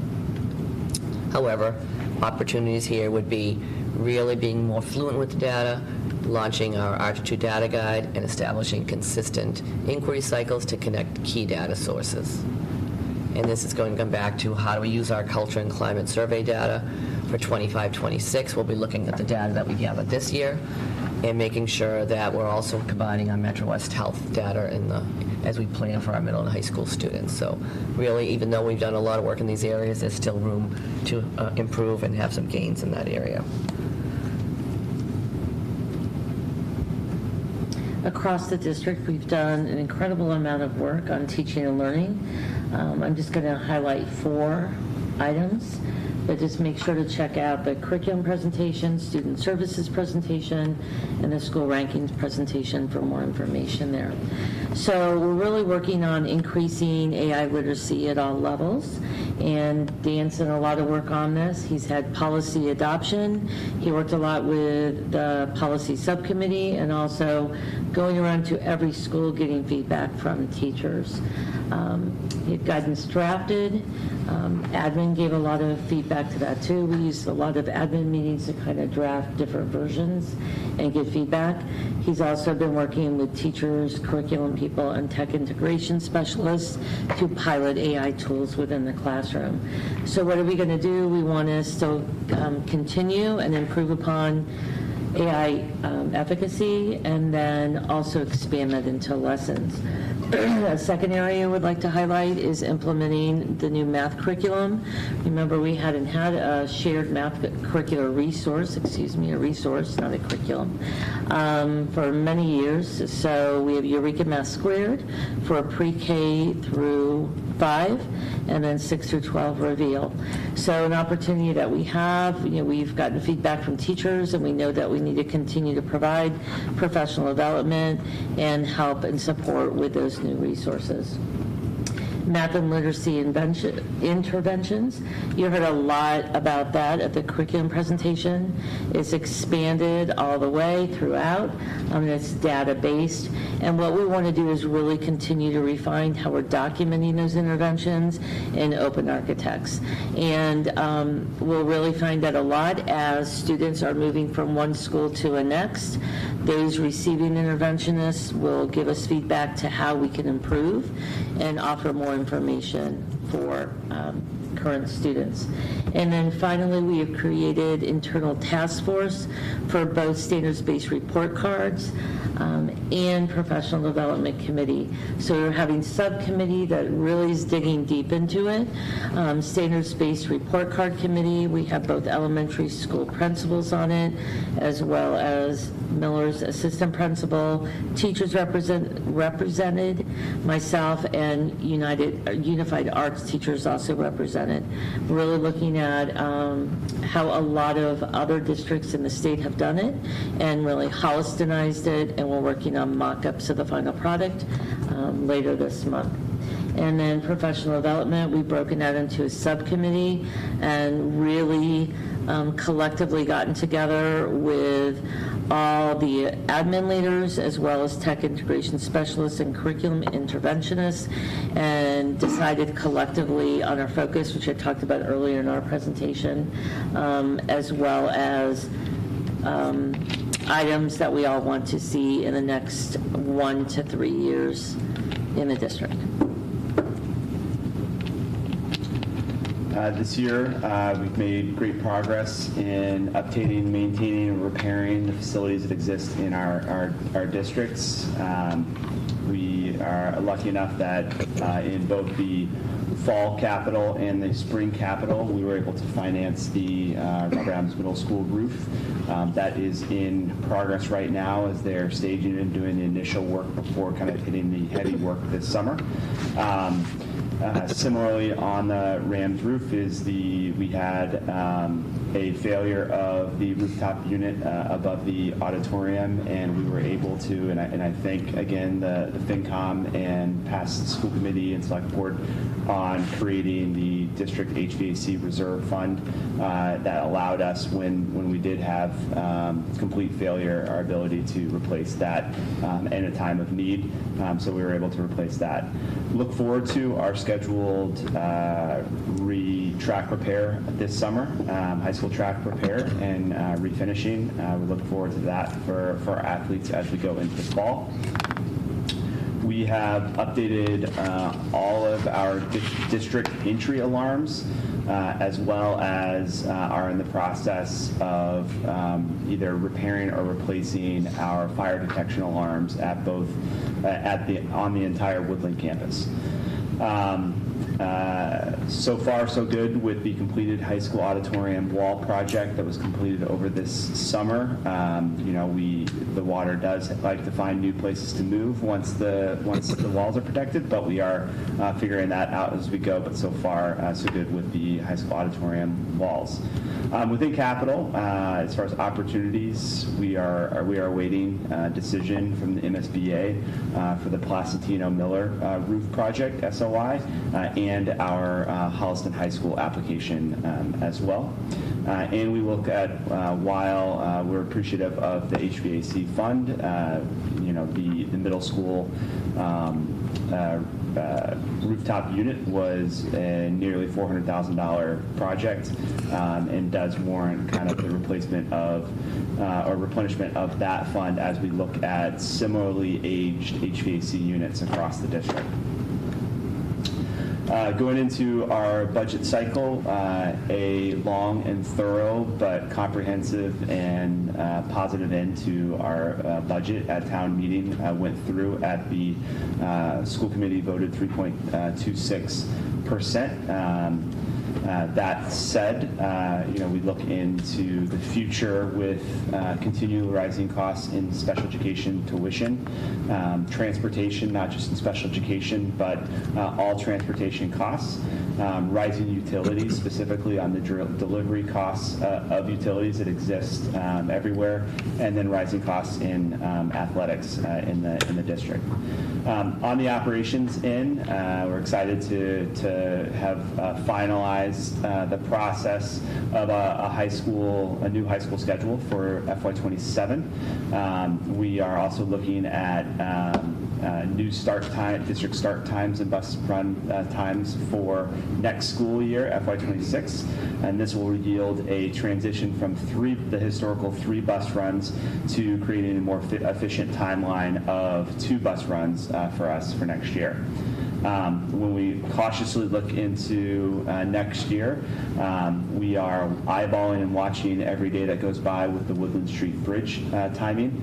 However, opportunities here would be really being more fluent with the data, launching our Arch 2 data guide, and establishing consistent inquiry cycles to connect key data sources. And this is going to come back to how do we use our culture and climate survey data. For 25-26, we'll be looking at the data that we gathered this year and making sure that we're also combining our Metro West Health data as we plan for our middle and high school students. So really, even though we've done a lot of work in these areas, there's still room to improve and have some gains in that area. Across the district, we've done an incredible amount of work on teaching and learning. I'm just going to highlight 4 items, but just make sure to check out the curriculum presentation, student services presentation, and the school rankings presentation for more information there. So we're really working on increasing AI literacy at all levels, and Dan's done a lot of work on this. He's had policy adoption. He worked a lot with the policy subcommittee and also going around to every school getting feedback from teachers. He had guidance drafted. Admin gave a lot of feedback to that too. We used a lot of admin meetings to kind of draft different versions and get feedback. He's also been working with teachers, curriculum people, and tech integration specialists to pilot AI tools within the classroom. So what are we going to do? We want to still continue and improve upon AI efficacy, and then also expand that into lessons. A second area I would like to highlight is implementing the new math curriculum. Remember, we hadn't had a shared math curricular resource, a resource, not a curriculum, for many years. So we have Eureka Math Squared for pre-K through 5, and then 6 through 12 Reveal. So an opportunity that we have, we've gotten feedback from teachers, and we know that we need to continue to provide professional development and help and support with those new resources. Math and literacy interventions. You heard a lot about that at the curriculum presentation. It's expanded all the way throughout. It's data-based. And what we want to do is really continue to refine how we're documenting those interventions in open architects. And we'll really find that a lot as students are moving from one school to a next. Those receiving interventionists will give us feedback to how we can improve and offer more information for current students. And then finally, we have created internal task force for both standards-based report cards and professional development committee. So we're having subcommittee that really is digging deep into it. Standards-based report card committee, we have both elementary school principals on it, as well as Miller's assistant principal, teachers represented, myself, and Unified Arts teachers also represented. Really looking at how a lot of other districts in the state have done it and really Hollistonized it, and we're working on mock-ups of the final product later this month. And then professional development, we've broken that into a subcommittee and really collectively gotten together with all the admin leaders as well as tech integration specialists and curriculum interventionists, and decided collectively on our focus, which I talked about earlier in our presentation, as well as items that we all want to see in the next 1 to 3 years in the district. This year, we've made great progress in updating, maintaining, and repairing the facilities that exist in our districts. We are lucky enough that in both the fall capital and the spring capital, we were able to finance the Robert Adams Middle School roof. That is in progress right now as they're staging and doing the initial work before kind of hitting the heavy work this summer. Similarly, on the Rams roof we had a failure of the rooftop unit above the auditorium, and we were able to, and I thank again the FinCom and past school committee and select board on creating the district HVAC reserve fund that allowed us, when we did have complete failure, our ability to replace that in a time of need. So we were able to replace that. Look forward to our scheduled track repair this summer, high school track repair and refinishing. We look forward to that for our athletes as we go into the fall. We have updated all of our district entry alarms, as well as are in the process of either repairing or replacing our fire detection alarms at both on the entire Woodland campus. So far, so good with the completed high school auditorium wall project that was completed over this summer. The water does like to find new places to move once the walls are protected, but we are figuring that out as we go. But so far, so good with the high school auditorium walls. Within capital, as far as opportunities, we are awaiting a decision from the MSBA for the Placentino Miller roof project, SOI, and our Holliston High School application as well. And we look at, while we're appreciative of the HVAC fund, the middle school rooftop unit was a nearly $400,000 project and does warrant kind of the replacement of or replenishment of that fund as we look at similarly aged HVAC units across the district. Going into our budget cycle, a long and thorough but comprehensive and positive end to our budget at town meeting went through. At the school committee voted 3.26%. That said, we look into the future with continual rising costs in special education tuition, transportation, not just in special education, but all transportation costs, rising utilities, specifically on the delivery costs of utilities that exist everywhere, and then rising costs in athletics in the district. On the operations end, we're excited to have finalized the process of a new high school schedule for FY27. We are also looking at new district start times and bus run times for next school year, FY26, and this will yield a transition from the historical 3 bus runs to creating a more efficient timeline of 2 bus runs for us for next year. When we cautiously look into next year, we are eyeballing and watching every day that goes by with the Woodland Street Bridge timing,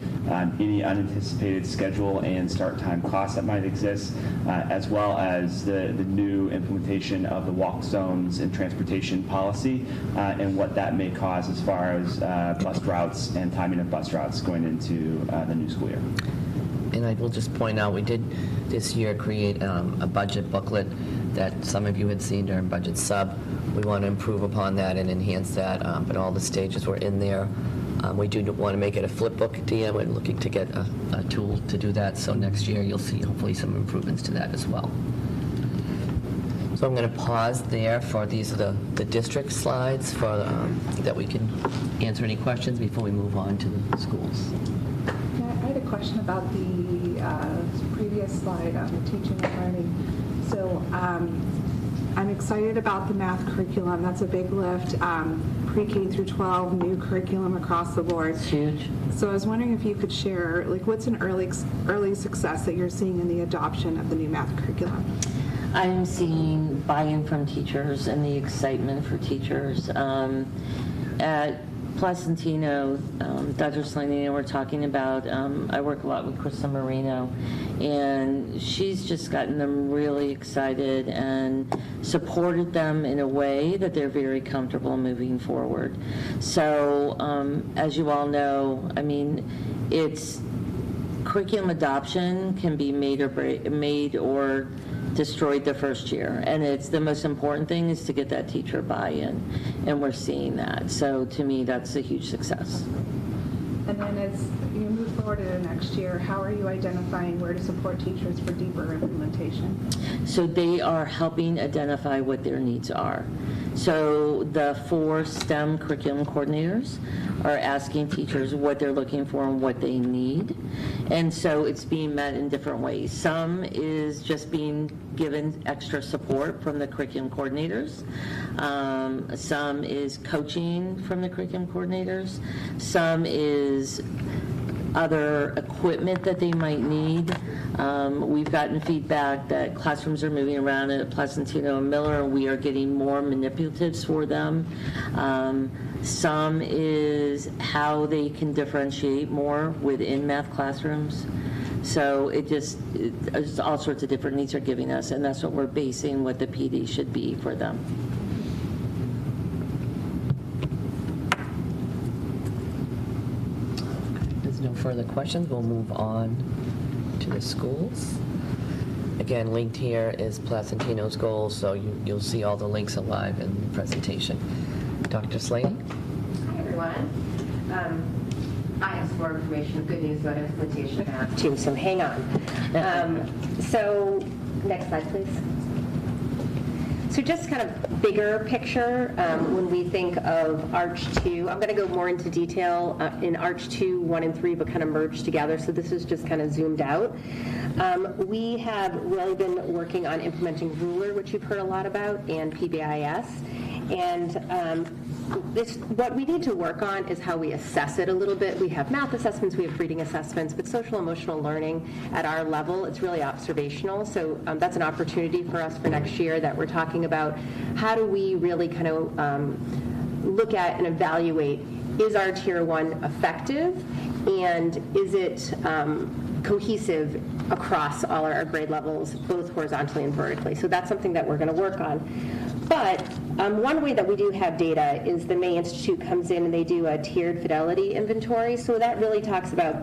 any unanticipated schedule and start time costs that might exist, as well as the new implementation of the walk zones and transportation policy and what that may cause as far as bus routes and timing of bus routes going into the new school year. And I will just point out, we did this year create a budget booklet that some of you had seen during Budget Sub. We want to improve upon that and enhance that, but all the stages were in there. We do want to make it a flip book, DM. We're looking to get a tool to do that, so next year you'll see hopefully some improvements to that as well. So I'm going to pause there for these are the district slides for that we can answer any questions before we move on to the schools. I had a question about the previous slide on the teaching and learning. So I'm excited about the math curriculum. That's a big lift. Pre-K through 12, new curriculum across the board. It's huge. So I was wondering if you could share, what's an early success that you're seeing in the adoption of the new math curriculum? I'm seeing buy-in from teachers and the excitement for teachers. At Placentino, Dr. Slaney and I were talking about, I work a lot with Krista Marino, and she's just gotten them really excited and supported them in a way that they're very comfortable moving forward. So, as you all know, I mean, it's curriculum adoption can be made or destroyed the first year, and it's the most important thing is to get that teacher buy-in, and we're seeing that. So to me, that's a huge success. And then as you move forward into next year, how are you identifying where to support teachers for deeper implementation? So they are helping identify what their needs are. So the 4 STEM curriculum coordinators are asking teachers what they're looking for and what they need. And so it's being met in different ways. Some is just being given extra support from the curriculum coordinators. Some is coaching from the curriculum coordinators. Some is other equipment that they might need. We've gotten feedback that classrooms are moving around at Placentino and Miller, and we are getting more manipulatives for them. Some is how they can differentiate more within math classrooms. So it's all sorts of different needs are giving us, and that's what we're basing what the PD should be for them. There's no further questions. We'll move on to the schools. Again, linked here is Placentino's goals, so you'll see all the links alive in the presentation. Dr. Slaney? Hi, everyone. I have some more information, good news about implementation of math too, so hang on. So next slide, please. So just kind of bigger picture, when we think of Arch 2, I'm going to go more into detail in Arch 2, 1, and 3, but kind of merged together. So this is just kind of zoomed out. We have really been working on implementing Ruler, which you've heard a lot about, and PBIS. And what we need to work on is how we assess it a little bit. We have math assessments, we have reading assessments, but social emotional learning at our level, it's really observational. So that's an opportunity for us for next year that we're talking about. How do we really kind of look at and evaluate, is our Tier 1 effective, and is it cohesive across all our grade levels, both horizontally and vertically? So that's something that we're going to work on. But one way that we do have data is the May Institute comes in and they do a tiered fidelity inventory. So that really talks about,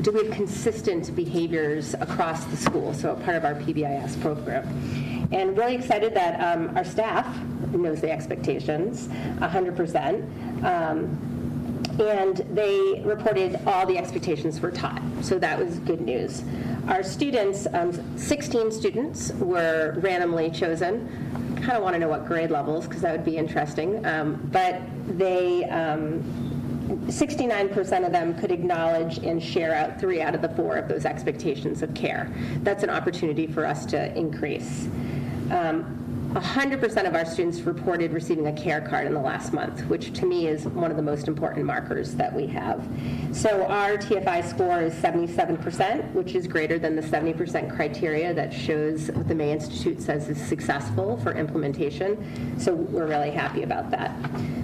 do we have consistent behaviors across the school? So part of our PBIS program. And really excited that our staff knows the expectations 100%. And they reported all the expectations were taught. So that was good news. Our students, 16 students were randomly chosen. Kind of want to know what grade levels, because that would be interesting. But they, 69% of them could acknowledge and share out 3 out of the 4 of those expectations of care. That's an opportunity for us to increase. 100% of our students reported receiving a care card in the last month, which to me is one of the most important markers that we have. So our TFI score is 77%, which is greater than the 70% criteria that shows what the May Institute says is successful for implementation. So we're really happy about that.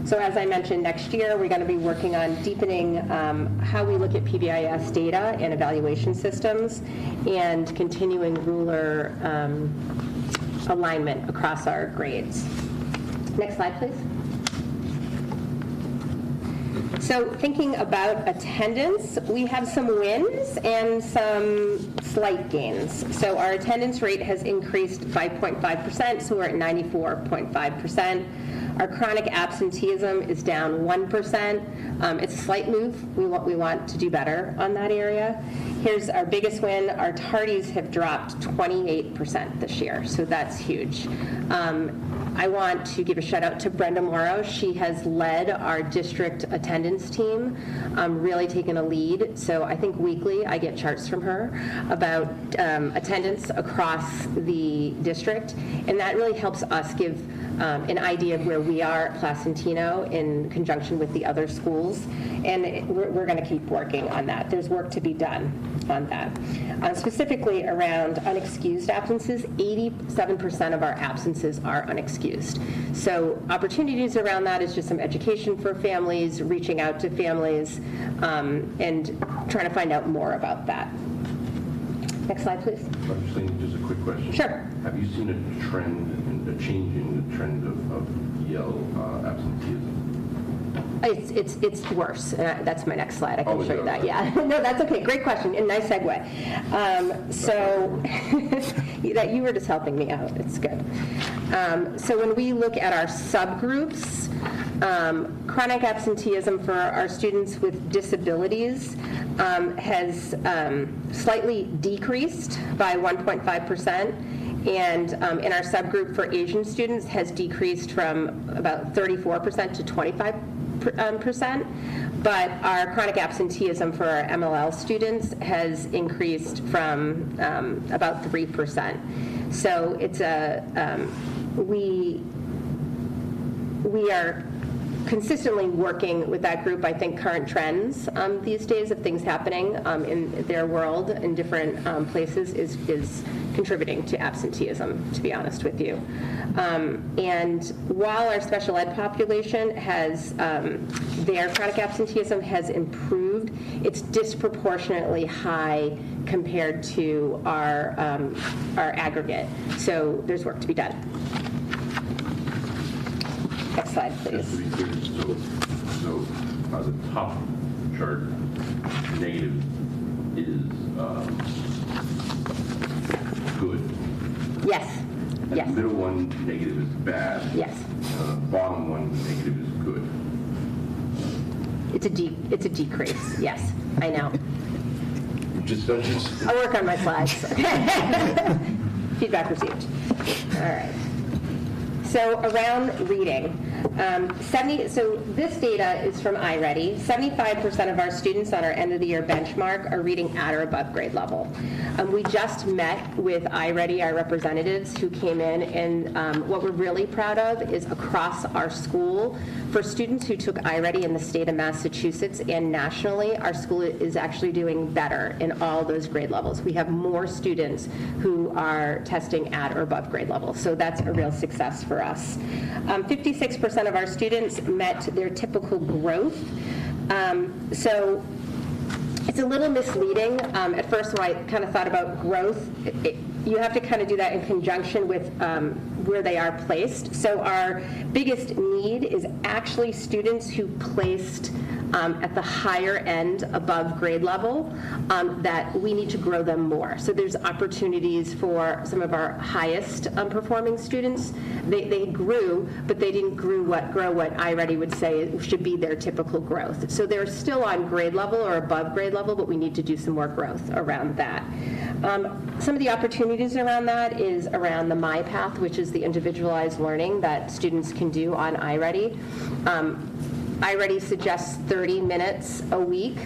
So as I mentioned, next year we're going to be working on deepening how we look at PBIS data and evaluation systems, and continuing ruler alignment across our grades. Next slide, please. So thinking about attendance, we have some wins and some slight gains. So our attendance rate has increased 5.5%, so we're at 94.5%. Our chronic absenteeism is down 1%. It's a slight move. We want to do better on that area. Here's our biggest win. Our tardies have dropped 28% this year, so that's huge. I want to give a shout out to Brenda Morrow. She has led our district attendance team, really taken a lead. So I think weekly I get charts from her about attendance across the district, and that really helps us give an idea of where we are at Placentino in conjunction with the other schools, and we're going to keep working on that. There's work to be done on that. Specifically around unexcused absences, 87% of our absences are unexcused. So opportunities around that is just some education for families, reaching out to families, and trying to find out more about that. Next slide, please. Just a quick question. Sure. Have you seen a trend, a change in the trend of EL absenteeism? It's worse. That's my next slide. I can show you that. Yeah. No, that's okay. Great question and nice segue. So that you were just helping me out. It's good. So when we look at our subgroups, chronic absenteeism for our students with disabilities has slightly decreased by 1.5%. And in our subgroup for Asian students has decreased from about 34% to 25%. But our chronic absenteeism for our MLL students has increased from about 3%. So it's we are consistently working with that group. I think current trends these days of things happening in their world in different places is contributing to absenteeism, to be honest with you. And while our special ed population has, their chronic absenteeism has improved, it's disproportionately high compared to our aggregate. So there's work to be done. Next slide, please. Just to be clear, so the top chart, negative, is good. Yes. And yes. the middle one, negative, is bad. Yes. Bottom one, negative, is good. It's a decrease. Yes, I know. Just I'll work on my slides. Feedback received. All right. So around reading, So this data is from iReady. 75% of our students on our end of the year benchmark are reading at or above grade level. We just met with iReady, our representatives who came in, and what we're really proud of is across our school, for students who took iReady in the state of Massachusetts and nationally, our school is actually doing better in all those grade levels. We have more students who are testing at or above grade level, so that's a real success for us. 56% of our students met their typical growth. So it's a little misleading. At first, when I kind of thought about growth, you have to kind of do that in conjunction with where they are placed. So our biggest need is actually students who placed at the higher end above grade level, that we need to grow them more. So there's opportunities for some of our highest performing students. They grew, but they didn't grow what iReady would say should be their typical growth. So they're still on grade level or above grade level, but we need to do some more growth around that. Some of the opportunities around that is around the MyPath, which is the individualized learning that students can do on iReady. iReady suggests 30 minutes a week.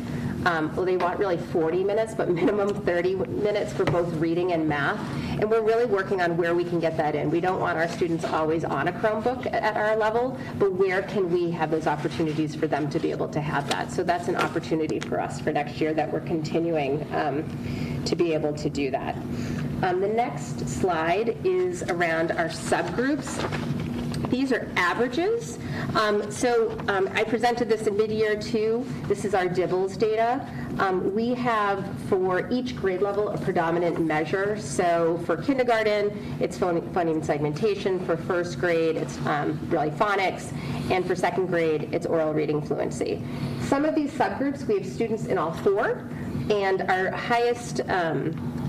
Well, they want really 40 minutes, but minimum 30 minutes for both reading and math. And we're really working on where we can get that in. We don't want our students always on a Chromebook at our level, but where can we have those opportunities for them to be able to have that? So that's an opportunity for us for next year that we're continuing to be able to do that. The next slide is around our subgroups. These are averages. I presented this in mid-year too. This is our DIBELS data. We have for each grade level a predominant measure. So for kindergarten, it's phoneme segmentation. For first grade, it's really phonics. And for second grade, it's oral reading fluency. Some of these subgroups, we have students in all four. And our highest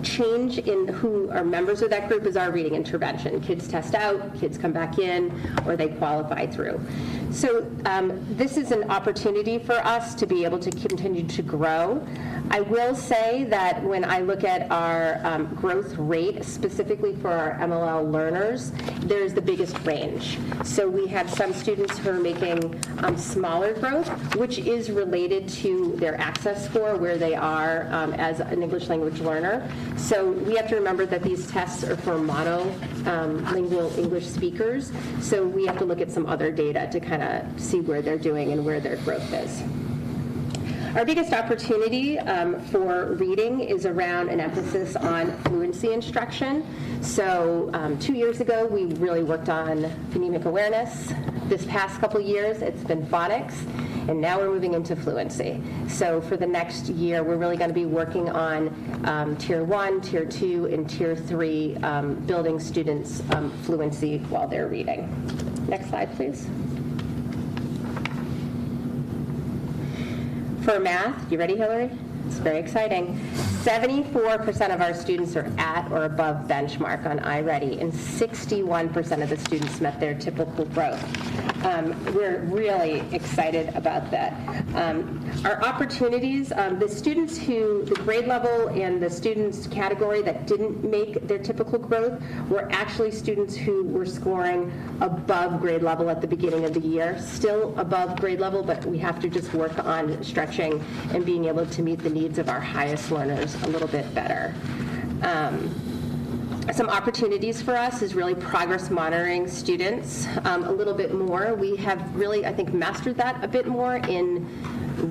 change in who are members of that group is our reading intervention. Kids test out, kids come back in, or they qualify through. So this is an opportunity for us to be able to continue to grow. I will say that when I look at our growth rate, specifically for our MLL learners, there's the biggest range. So we have some students who are making smaller growth, which is related to their access score, where they are as an English language learner. So we have to remember that these tests are for monolingual English speakers. So we have to look at some other data to kind of see where they're doing and where their growth is. Our biggest opportunity for reading is around an emphasis on fluency instruction. So 2 years ago, we really worked on phonemic awareness. This past couple years, it's been phonics, and now we're moving into fluency. So for the next year, we're really going to be working on Tier 1, Tier 2, and Tier 3, building students' fluency while they're reading. Next slide, please. For math, you ready, Hillary? It's very exciting. 74% of our students are at or above benchmark on iReady, and 61% of the students met their typical growth. We're really excited about that. Our opportunities, the grade level and the students category that didn't make their typical growth were actually students who were scoring above grade level at the beginning of the year. Still above grade level, but we have to just work on stretching and being able to meet the needs of our highest learners a little bit better. Some opportunities for us is really progress monitoring students a little bit more. We have really, I think, mastered that a bit more in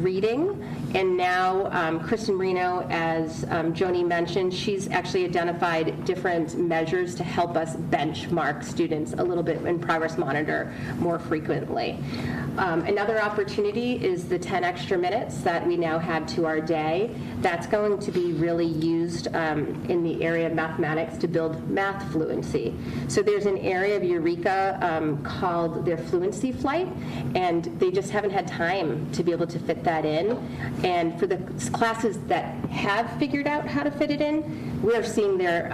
reading. And now Kristen Reno, as Joni mentioned, she's actually identified different measures to help us benchmark students a little bit and progress monitor more frequently. Another opportunity is the 10 extra minutes that we now have to our day. That's going to be really used in the area of mathematics to build math fluency. So there's an area of Eureka called their fluency flight, and they just haven't had time to be able to fit that in. And for the classes that have figured out how to fit it in, we're seeing their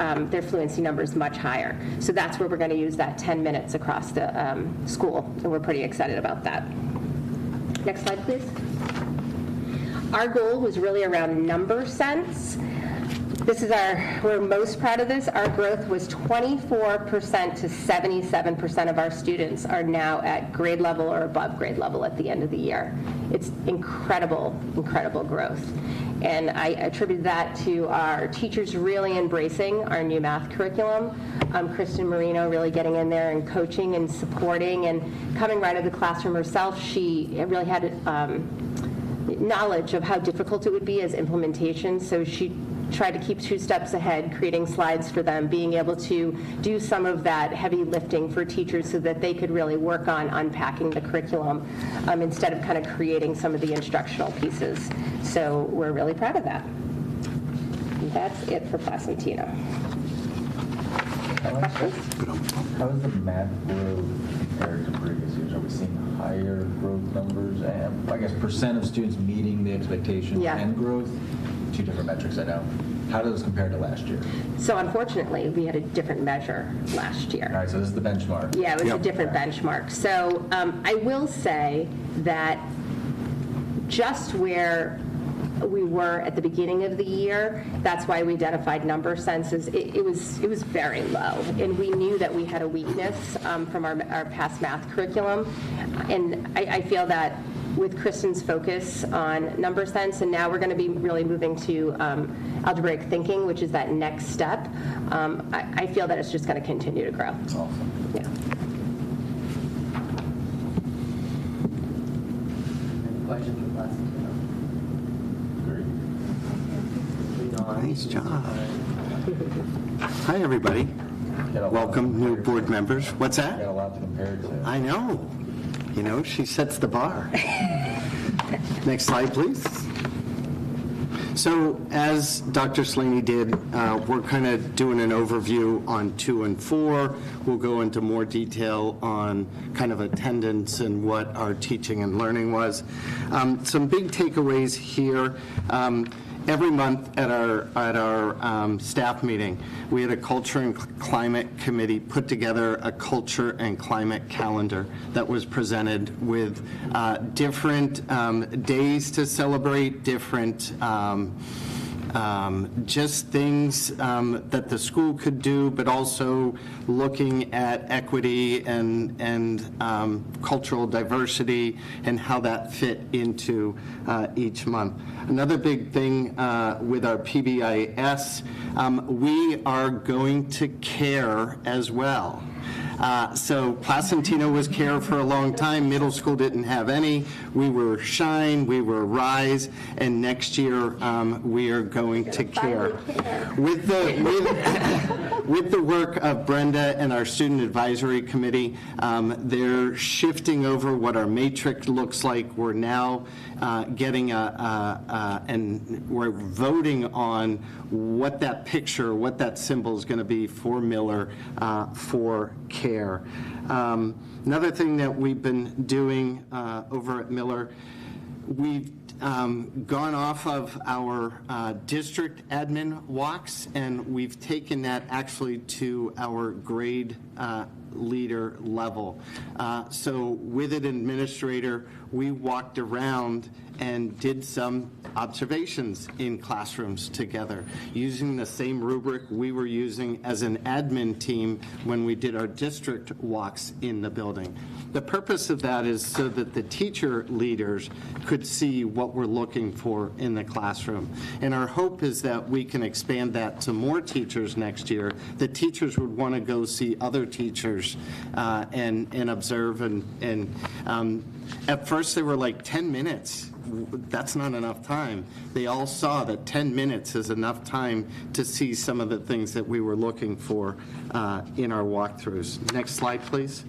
fluency numbers much higher. So that's where we're going to use that 10 minutes across the school, and we're pretty excited about that. Next slide, please. Our goal was really around number sense. This is we're most proud of this. Our growth was 24% to 77% of our students are now at grade level or above grade level at the end of the year. It's incredible, incredible growth. And I attribute that to our teachers really embracing our new math curriculum. Kristen Marino really getting in there and coaching and supporting and coming right out of the classroom herself. She really had knowledge of how difficult it would be as implementation, so she tried to keep 2 steps ahead, creating slides for them, being able to do some of that heavy lifting for teachers so that they could really work on unpacking the curriculum instead of kind of creating some of the instructional pieces. So we're really proud of that. And that's it for Placentino. How is the math growth compared to previous years? Are we seeing higher growth numbers? And I guess percent of students meeting the expectation and growth? 2 different metrics, I know. How do those compare to last year? So unfortunately, we had a different measure last year. All right, so this is the benchmark. Yeah, it was a different benchmark. So I will say that just where we were at the beginning of the year, that's why we identified number senses. It was very low, and we knew that we had a weakness from our past math curriculum. And I feel that with Kristen's focus on number sense, and now we're going to be really moving to algebraic thinking, which is that next step. I feel that it's just going to continue to grow. Awesome. Yeah. Any questions for Placentino? Great. Nice job. Hi, everybody. Welcome, new board members. What's that? Got a lot to compare it to. I know. You know, she sets the bar. Next slide, please. So as Dr. Slaney did, we're kind of doing an overview on 2 and 4. We'll go into more detail on kind of attendance and what our teaching and learning was. Some big takeaways here. Every month at our staff meeting, we had a culture and climate committee put together a culture and climate calendar that was presented with different days to celebrate, different just things that the school could do, but also looking at equity and cultural diversity and how that fit into each month. Another big thing with our PBIS, we are going to care as well. So Placentino was CARE for a long time. Middle school didn't have any. We were SHINE, we were RISE, and next year we are going to CARE. With the work of Brenda and our Student Advisory Committee, they're shifting over what our matrix looks like. We're now getting and we're voting on what that picture, what that symbol is going to be for Miller for CARE. Another thing that we've been doing over at Miller, we've gone off of our district admin walks, and we've taken that actually to our grade leader level. So with an administrator, we walked around and did some observations in classrooms together using the same rubric we were using as an admin team when we did our district walks in the building. The purpose of that is so that the teacher leaders could see what we're looking for in the classroom. And our hope is that we can expand that to more teachers next year. The teachers would want to go see other teachers and observe. And at first they were like 10 minutes. That's not enough time. They all saw that 10 minutes is enough time to see some of the things that we were looking for in our walkthroughs. Next slide, please.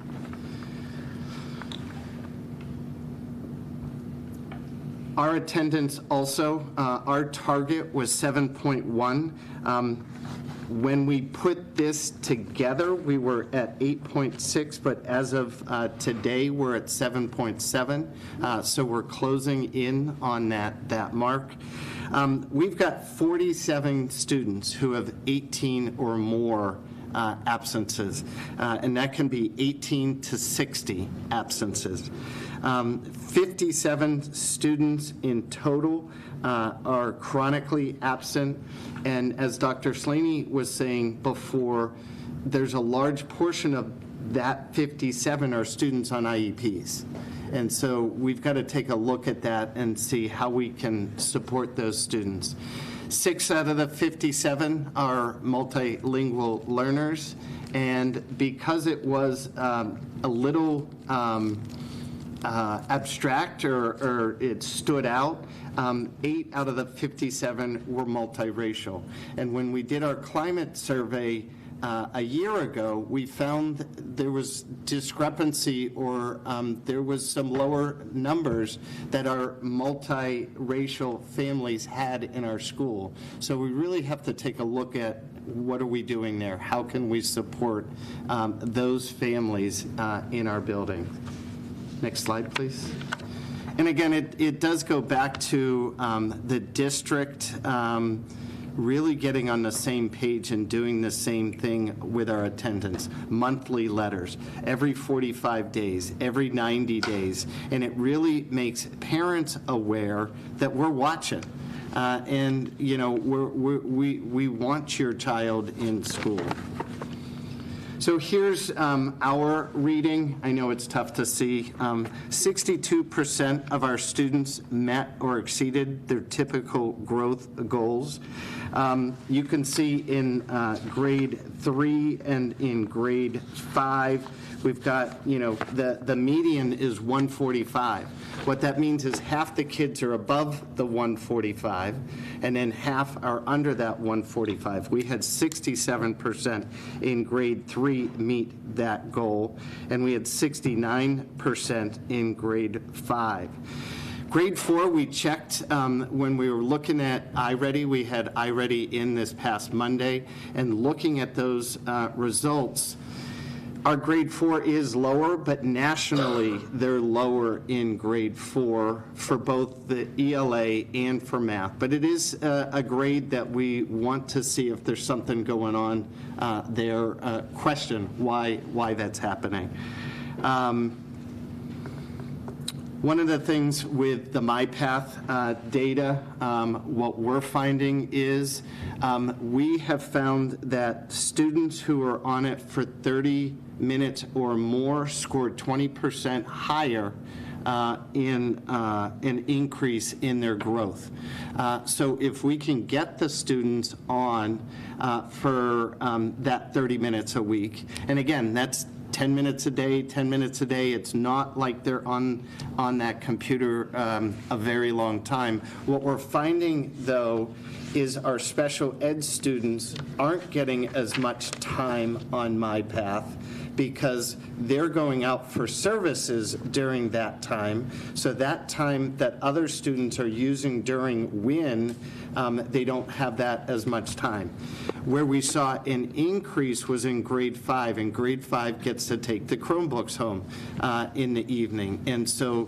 Our attendance also, our target was 7.1. When we put this together, we were at 8.6, but as of today, we're at 7.7. So we're closing in on that mark. We've got 47 students who have 18 or more absences, and that can be 18 to 60 absences. 57 students in total are chronically absent. And as Dr. Slaney was saying before, there's a large portion of that 57 are students on IEPs. And so we've got to take a look at that and see how we can support those students. 6 out of the 57 are multilingual learners, and because it was a little abstract or it stood out, 8 out of the 57 were multiracial. And when we did our climate survey a year ago, we found there was discrepancy, or there was some lower numbers that our multiracial families had in our school. So we really have to take a look at what are we doing there? How can we support those families in our building? Next slide, please. And again, it does go back to the district really getting on the same page and doing the same thing with our attendance. Monthly letters, every 45 days, every 90 days, and it really makes parents aware that we're watching. And, you know, we want your child in school. So here's our reading. I know it's tough to see. 62% of our students met or exceeded their typical growth goals. You can see in grade 3 and in grade 5, we've got, you know, the median is 145. What that means is half the kids are above the 145, and then half are under that 145. We had 67% in grade 3 meet that goal, and we had 69% in grade 5. Grade 4, we checked when we were looking at iReady. We had iReady in this past Monday, and looking at those results, our grade 4 is lower, but nationally they're lower in grade 4 for both the ELA and for math. But it is a grade that we want to see if there's something going on there. Question why that's happening. One of the things with the MyPath data, what we're finding is we have found that students who are on it for 30 minutes or more scored 20% higher in an increase in their growth. So if we can get the students on for that 30 minutes a week, and again, that's 10 minutes a day, 10 minutes a day. It's not like they're on that computer a very long time. What we're finding, though, is our special ed students aren't getting as much time on MyPath because they're going out for services during that time. So that time that other students are using during WIN, they don't have that as much time. Where we saw an increase was in grade 5, and grade 5 gets to take the Chromebooks home in the evening. And so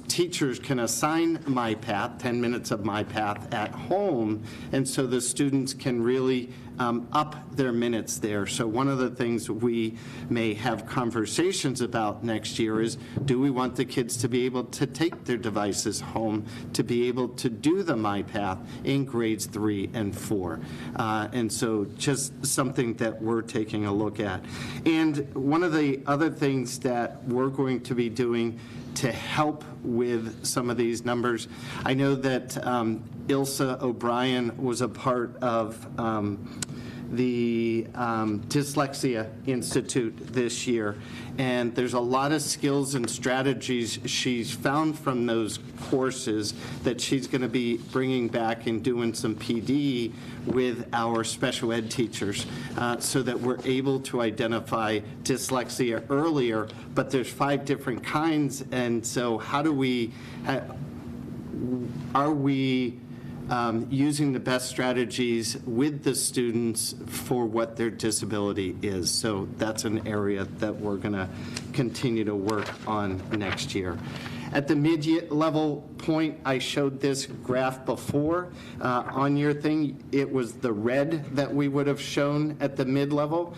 teachers can assign MyPath, 10 minutes of MyPath at home, and so the students can really up their minutes there. So one of the things we may have conversations about next year is, do we want the kids to be able to take their devices home to be able to do the MyPath in grades 3 and 4? And so just something that we're taking a look at. And one of the other things that we're going to be doing to help with some of these numbers, I know that Ilsa O'Brien was a part of the Dyslexia Institute this year, and there's a lot of skills and strategies she's found from those courses that she's going to be bringing back and doing some PD with our special ed teachers so that we're able to identify dyslexia earlier, but there's 5 different kinds, and so how do we, are we using the best strategies with the students for what their disability is? So that's an area that we're going to continue to work on next year. At the mid-level point, I showed this graph before. On your thing, it was the red that we would have shown at the mid-level.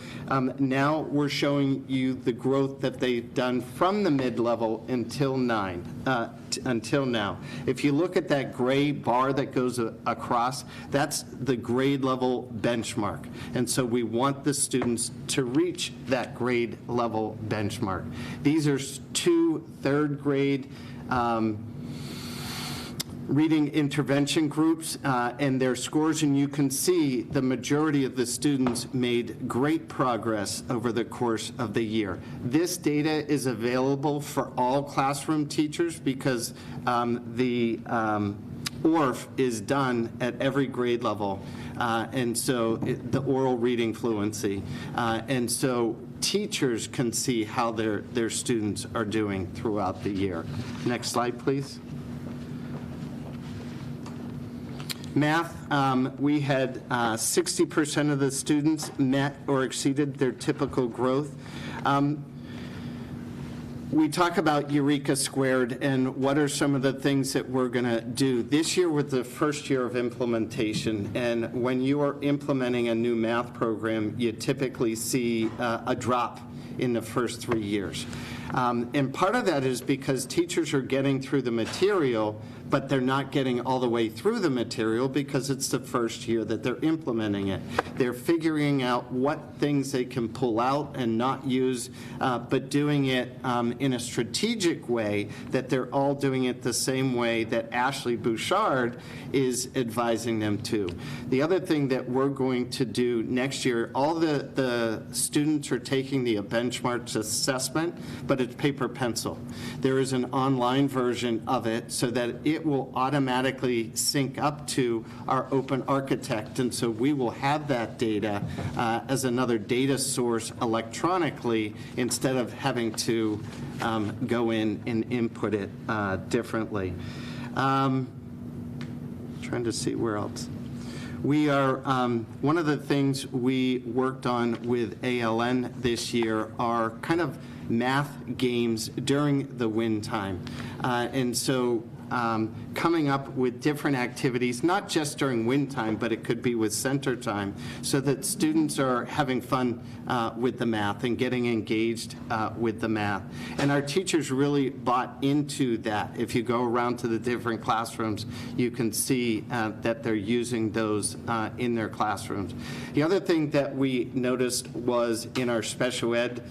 Now we're showing you the growth that they've done from the mid-level until until now. If you look at that gray bar that goes across, that's the grade level benchmark. And so we want the students to reach that grade level benchmark. These are 2 third grade reading intervention groups and their scores, and you can see the majority of the students made great progress over the course of the year. This data is available for all classroom teachers because the ORF is done at every grade level, and so the oral reading fluency. And so teachers can see how their students are doing throughout the year. Next slide, please. Math, we had 60% of the students met or exceeded their typical growth. We talk about Eureka Squared and what are some of the things that we're going to do. This year was the first year of implementation, and when you are implementing a new math program, you typically see a drop in the first 3 years. And part of that is because teachers are getting through the material, but they're not getting all the way through the material because it's the first year that they're implementing it. They're figuring out what things they can pull out and not use, but doing it in a strategic way that they're all doing it the same way that Ashley Bouchard is advising them to. The other thing that we're going to do next year, all the students are taking the benchmarks assessment, but it's paper pencil. There is an online version of it so that it will automatically sync up to our open architect, and so we will have that data as another data source electronically instead of having to go in and input it differently. Trying to see where else. We are, one of the things we worked on with ALN this year are kind of math games during the win time. And so coming up with different activities, not just during win time, but it could be with center time, so that students are having fun with the math and getting engaged with the math. And our teachers really bought into that. If you go around to the different classrooms, you can see that they're using those in their classrooms. The other thing that we noticed was in our special ed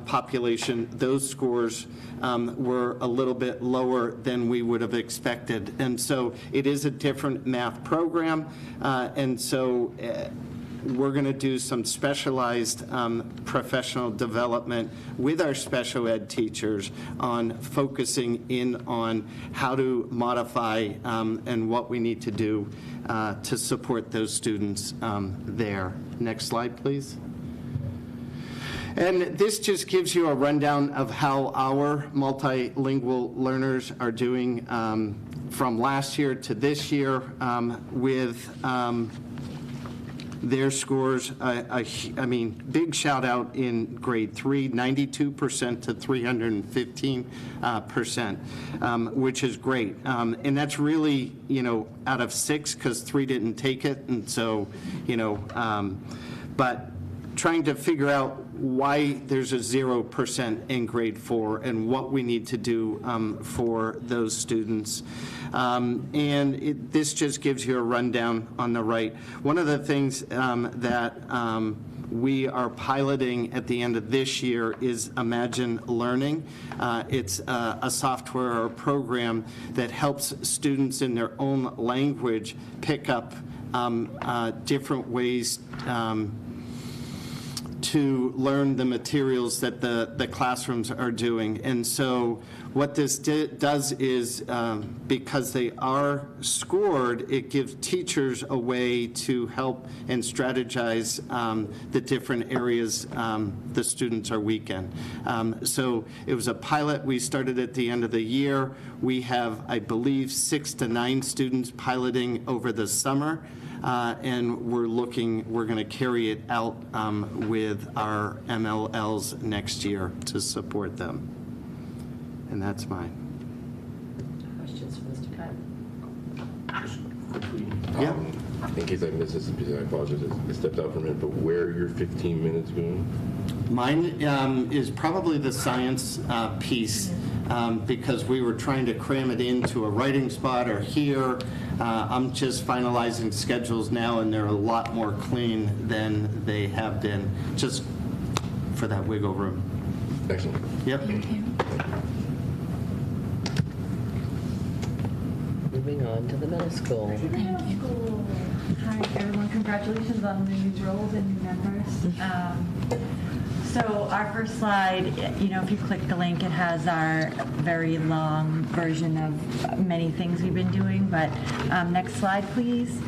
population, those scores were a little bit lower than we would have expected. And so it is a different math program. And so we're going to do some specialized professional development with our special ed teachers on focusing in on how to modify and what we need to do to support those students there. Next slide, please. And this just gives you a rundown of how our multilingual learners are doing from last year to this year with their scores. I mean, big shout out in grade 3, 92% to 315%, which is great. And that's really, out of 6 because 3 didn't take it. And so, but trying to figure out why there's a 0% in grade 4 and what we need to do for those students. This just gives you a rundown on the right. One of the things that we are piloting at the end of this year is Imagine Learning. It's a software or program that helps students in their own language pick up different ways to learn the materials that the classrooms are doing. And so what this does is, because they are scored, it gives teachers a way to help and strategize the different areas the students are weak in. So it was a pilot we started at the end of the year. We have, I believe, 6 to 9 students piloting over the summer. And we're going to carry it out with our MLLs next year to support them. And that's mine. Questions for Mr. Kyle. Yeah. In case I missed this, because I apologize, I stepped out for a minute, but where are your 15 minutes going? Mine is probably the science piece, because we were trying to cram it into a writing spot or here. I'm just finalizing schedules now, and they're a lot more clean than they have been, just for that wiggle room. Excellent. Yep. Moving on to the middle school. Hi, everyone. Congratulations on the new roles and new members. So our first slide, if you click the link, it has our very long version of many things we've been doing. But next slide, please.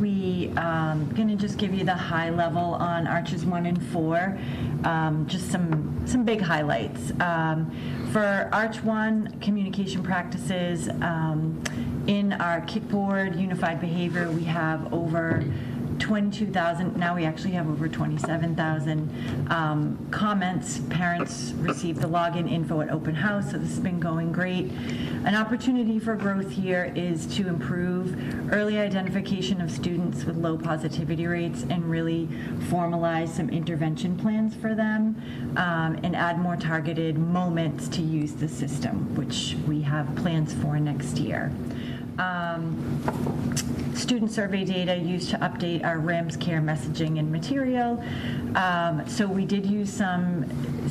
We going to just give you the high level on Arches 1 and 4, just some big highlights. For Arch 1, communication practices, in our Kickboard Unified Behavior, we have over 22,000, now we actually have over 27,000 comments. Parents received the login info at open house, so this has been going great. An opportunity for growth here is to improve early identification of students with low positivity rates and really formalize some intervention plans for them, and add more targeted moments to use the system, which we have plans for next year. Student survey data used to update our RIMS care messaging and material. So we did use some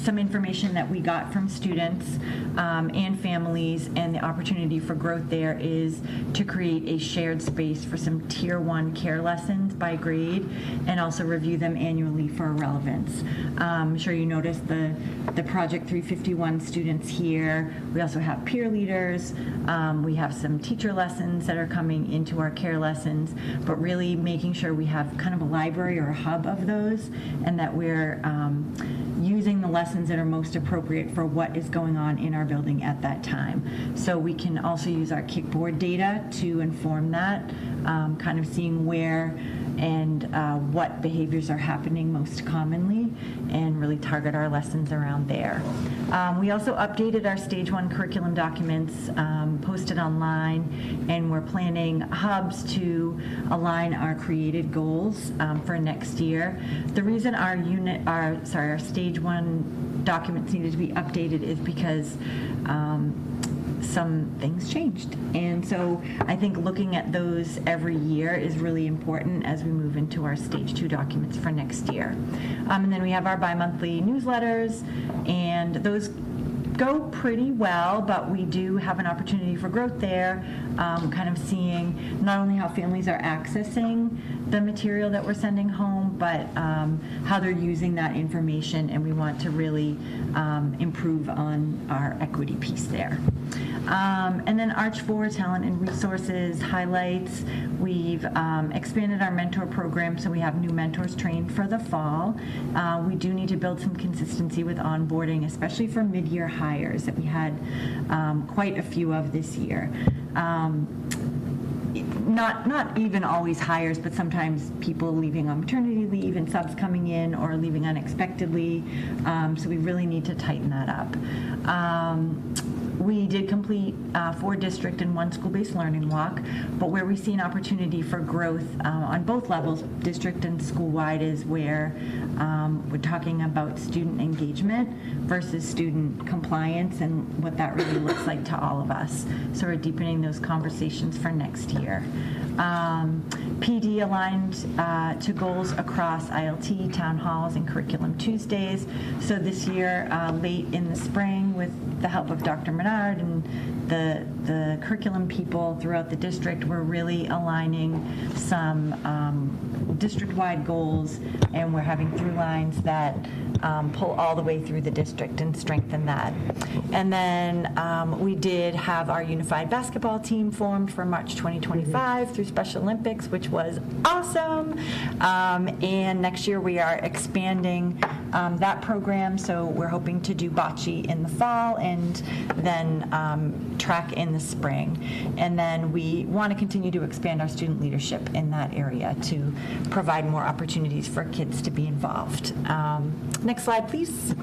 information that we got from students and families, and the opportunity for growth there is to create a shared space for some Tier 1 care lessons by grade, and also review them annually for relevance. I'm sure you noticed the Project 351 students here. We also have peer leaders. We have some teacher lessons that are coming into our care lessons, but really making sure we have kind of a library or a hub of those, and that we're using the lessons that are most appropriate for what is going on in our building at that time. So we can also use our Kickboard data to inform that, kind of seeing where and what behaviors are happening most commonly, and really target our lessons around there. We also updated our Stage 1 curriculum documents, posted online, and we're planning hubs to align our created goals for next year. The reason our Stage 1 documents needed to be updated is because some things changed. And so I think looking at those every year is really important as we move into our Stage 2 documents for next year. And then we have our bi-monthly newsletters, and those go pretty well, but we do have an opportunity for growth there, kind of seeing not only how families are accessing the material that we're sending home, but how they're using that information, and we want to really improve on our equity piece there. And then Arch 4, talent and resources highlights. We've expanded our mentor program, so we have new mentors trained for the fall. We do need to build some consistency with onboarding, especially for mid-year hires that we had quite a few of this year. Not even always hires, but sometimes people leaving on maternity leave and subs coming in, or leaving unexpectedly. So we really need to tighten that up. We did complete 4 district and 1 school-based learning walk, but where we see an opportunity for growth on both levels, district and school-wide, is where we're talking about student engagement versus student compliance, and what that really looks like to all of us. So we're deepening those conversations for next year. PD aligned to goals across ILT, town halls, and curriculum Tuesdays. So this year, late in the spring, with the help of Dr. Menard and the curriculum people throughout the district, we're really aligning some district-wide goals, and we're having through lines that pull all the way through the district and strengthen that. And then we did have our unified basketball team formed for March 2025 through Special Olympics, which was awesome. And next year we are expanding that program, so we're hoping to do bocce in the fall, and then track in the spring. And then we want to continue to expand our student leadership in that area to provide more opportunities for kids to be involved. Next slide, please.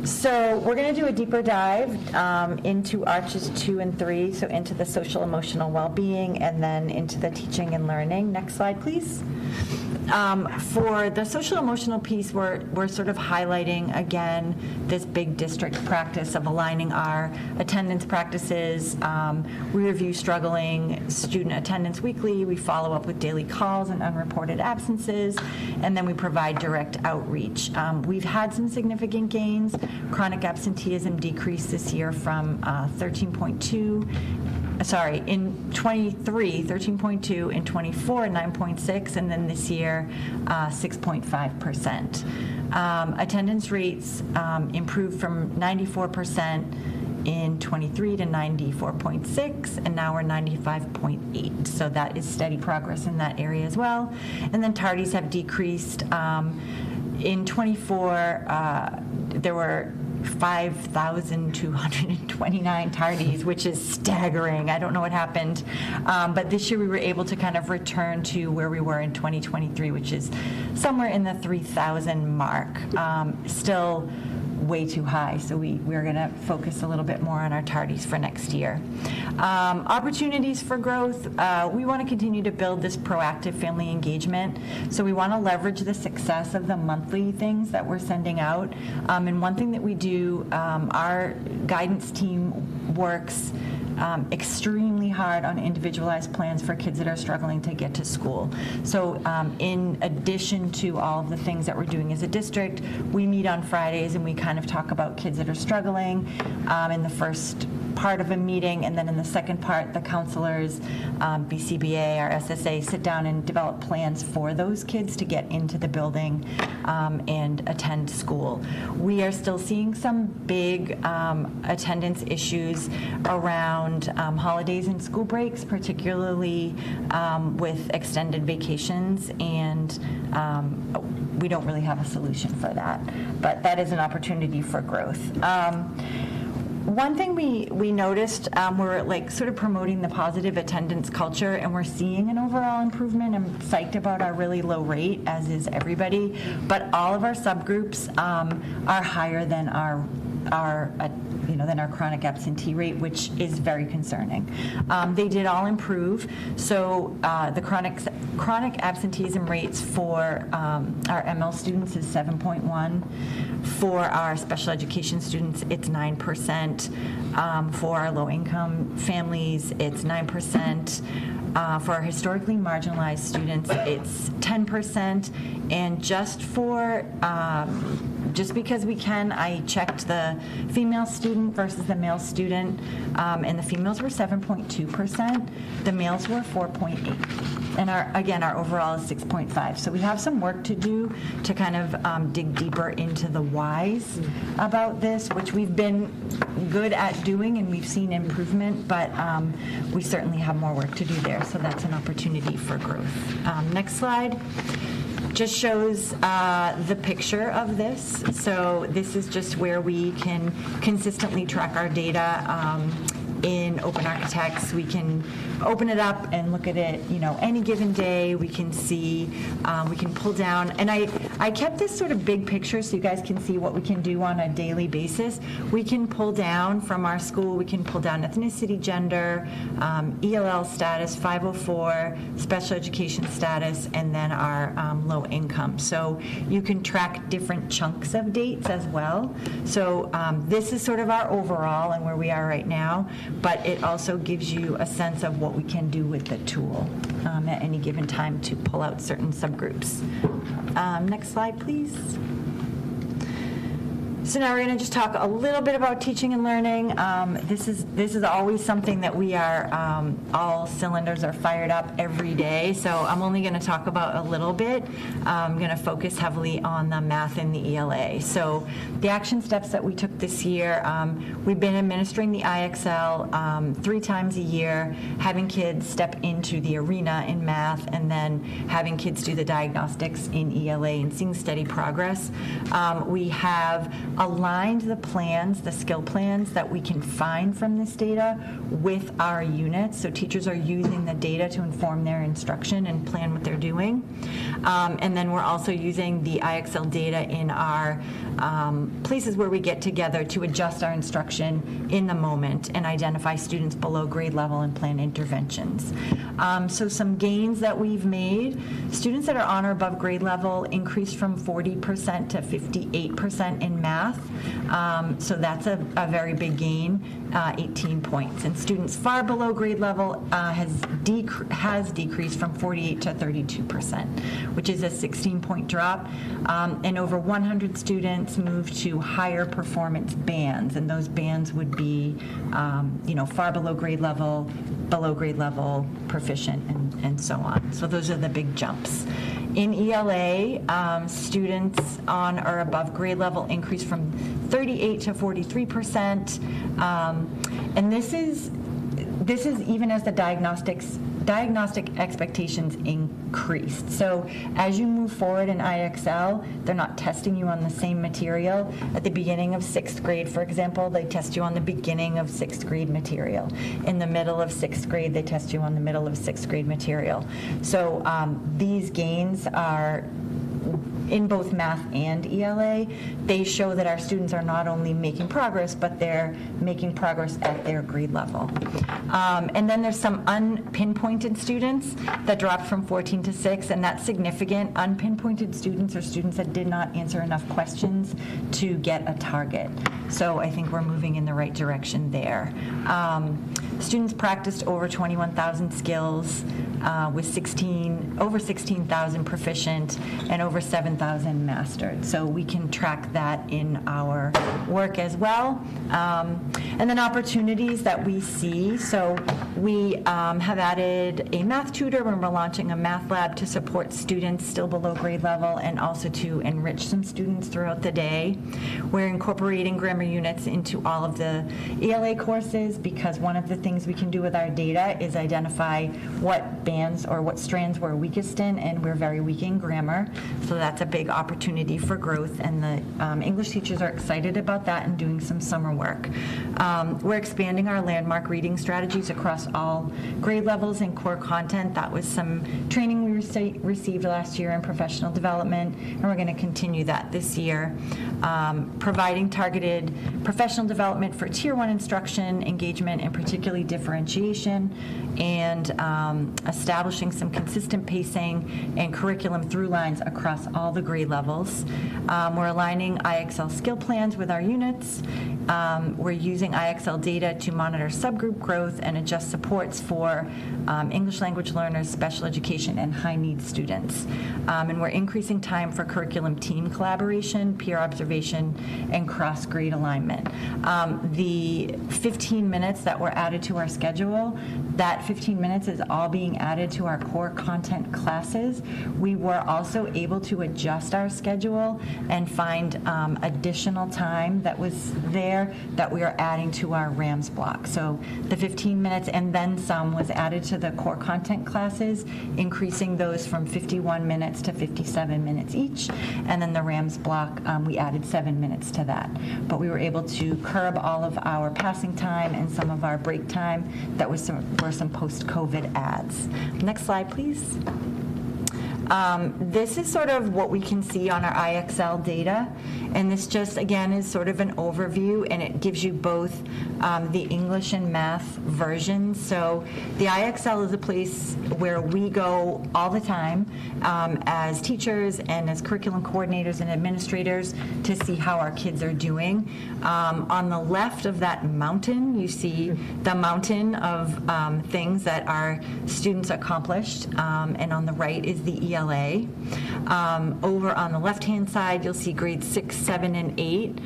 So we're going to do a deeper dive into Arches 2 and 3, so into the social emotional well-being and then into the teaching and learning. Next slide, please. For the social emotional piece, we're sort of highlighting, again, this big district practice of aligning our attendance practices. We review struggling student attendance weekly. We follow up with daily calls and unreported absences, and then we provide direct outreach. We've had some significant gains. Chronic absenteeism decreased this year from 13.2, in 23, 13.2, in 24, 9.6, and then this year, 6.5%. Attendance rates improved from 94% in 23 to 94.6, and now we're 95.8. So that is steady progress in that area as well. And then tardies have decreased. In 24, there were 5,229 tardies, which is staggering. I don't know what happened. But this year we were able to kind of return to where we were in 2023, which is somewhere in the 3,000 mark. Still way too high, so we're going to focus a little bit more on our tardies for next year. Opportunities for growth, we want to continue to build this proactive family engagement, so we want to leverage the success of the monthly things that we're sending out. And one thing that we do, our guidance team works extremely hard on individualized plans for kids that are struggling to get to school. So in addition to all of the things that we're doing as a district, we meet on Fridays and we kind of talk about kids that are struggling in the first part of a meeting, and then in the second part, the counselors, BCBA, our SSA, sit down and develop plans for those kids to get into the building and attend school. We are still seeing some big attendance issues around holidays and school breaks, particularly with extended vacations, and we don't really have a solution for that, but that is an opportunity for growth. One thing we noticed, we're like sort of promoting the positive attendance culture, and we're seeing an overall improvement. I'm psyched about our really low rate, as is everybody, but all of our subgroups are higher than our chronic absentee rate, which is very concerning. They did all improve. So the chronic absenteeism rates for our ML students is 7.1. For our special education students, it's 9%. For our low-income families, it's 9%. For our historically marginalized students, it's 10%. And just because we can, I checked the female student versus the male student, and the females were 7.2%, the males were 4.8%. And our overall is 6.5. So we have some work to do to kind of dig deeper into the whys about this, which we've been good at doing, and we've seen improvement, but we certainly have more work to do there. So that's an opportunity for growth. Next slide just shows the picture of this. So this is just where we can consistently track our data. In Open Architects, we can open it up and look at it, any given day. We can see, we can pull down, and I kept this sort of big picture so you guys can see what we can do on a daily basis. We can pull down from our school, we can pull down ethnicity, gender, ELL status, 504, special education status, and then our low income. So you can track different chunks of dates as well. So this is sort of our overall and where we are right now, but it also gives you a sense of what we can do with the tool at any given time to pull out certain subgroups. Next slide, please. So now we're going to just talk a little bit about teaching and learning. This is always something that we are, all cylinders are fired up every day, so I'm only going to talk about a little bit. I'm going to focus heavily on the math and the ELA. So the action steps that we took this year, we've been administering the IXL 3 times a year, having kids step into the arena in math, and then having kids do the diagnostics in ELA and seeing steady progress. We have aligned the plans, the skill plans that we can find from this data with our units, so teachers are using the data to inform their instruction and plan what they're doing. And then we're also using the IXL data in our places where we get together to adjust our instruction in the moment and identify students below grade level and plan interventions. So some gains that we've made, students that are on or above grade level increased from 40% to 58% in math. So that's a very big gain, 18 points. And students far below grade level has decreased from 48 to 32%, which is a 16-point drop. And over 100 students moved to higher performance bands, and those bands would be, far below grade level, proficient, and so on. So those are the big jumps. In ELA, students on or above grade level increased from 38 to 43%, and this is even as the diagnostic expectations increased. So as you move forward in IXL, they're not testing you on the same material. At the beginning of 6th grade, for example, they test you on the beginning of 6th grade material. In the middle of 6th grade, they test you on the middle of 6th grade material. So these gains are in both math and ELA. They show that our students are not only making progress, but they're making progress at their grade level. And then there's some unpinpointed students that dropped from 14 to 6, and that's significant. Unpinpointed students are students that did not answer enough questions to get a target. So I think we're moving in the right direction there. Students practiced over 21,000 skills with over 16,000 proficient and over 7,000 mastered. So we can track that in our work as well. And then opportunities that we see. So we have added a math tutor when we're launching a math lab to support students still below grade level and also to enrich some students throughout the day. We're incorporating grammar units into all of the ELA courses because one of the things we can do with our data is identify what bands or what strands we're weakest in, and we're very weak in grammar. So that's a big opportunity for growth, and the English teachers are excited about that and doing some summer work. We're expanding our landmark reading strategies across all grade levels and core content. That was some training we received last year in professional development, and we're going to continue that this year. Providing targeted professional development for Tier 1 instruction, engagement, and particularly differentiation, and establishing some consistent pacing and curriculum through lines across all the grade levels. We're aligning IXL skill plans with our units. We're using IXL data to monitor subgroup growth and adjust supports for English language learners, special education, and high-need students. And we're increasing time for curriculum team collaboration, peer observation, and cross-grade alignment. The 15 minutes that were added to our schedule, that 15 minutes is all being added to our core content classes. We were also able to adjust our schedule and find additional time that was there that we are adding to our RAMS block. So the 15 minutes and then some was added to the core content classes, increasing those from 51 minutes to 57 minutes each. And then the RAMS block, we added 7 minutes to that. But we were able to curb all of our passing time and some of our break time that were some post-COVID ads. Next slide, please. This is sort of what we can see on our IXL data, and this just, again, is sort of an overview, and it gives you both the English and math versions. So the IXL is a place where we go all the time as teachers and as curriculum coordinators and administrators to see how our kids are doing. On the left of that mountain, you see the mountain of things that our students accomplished, and on the right is the ELA. Over on the left-hand side, you'll see grades 6, 7, and 8.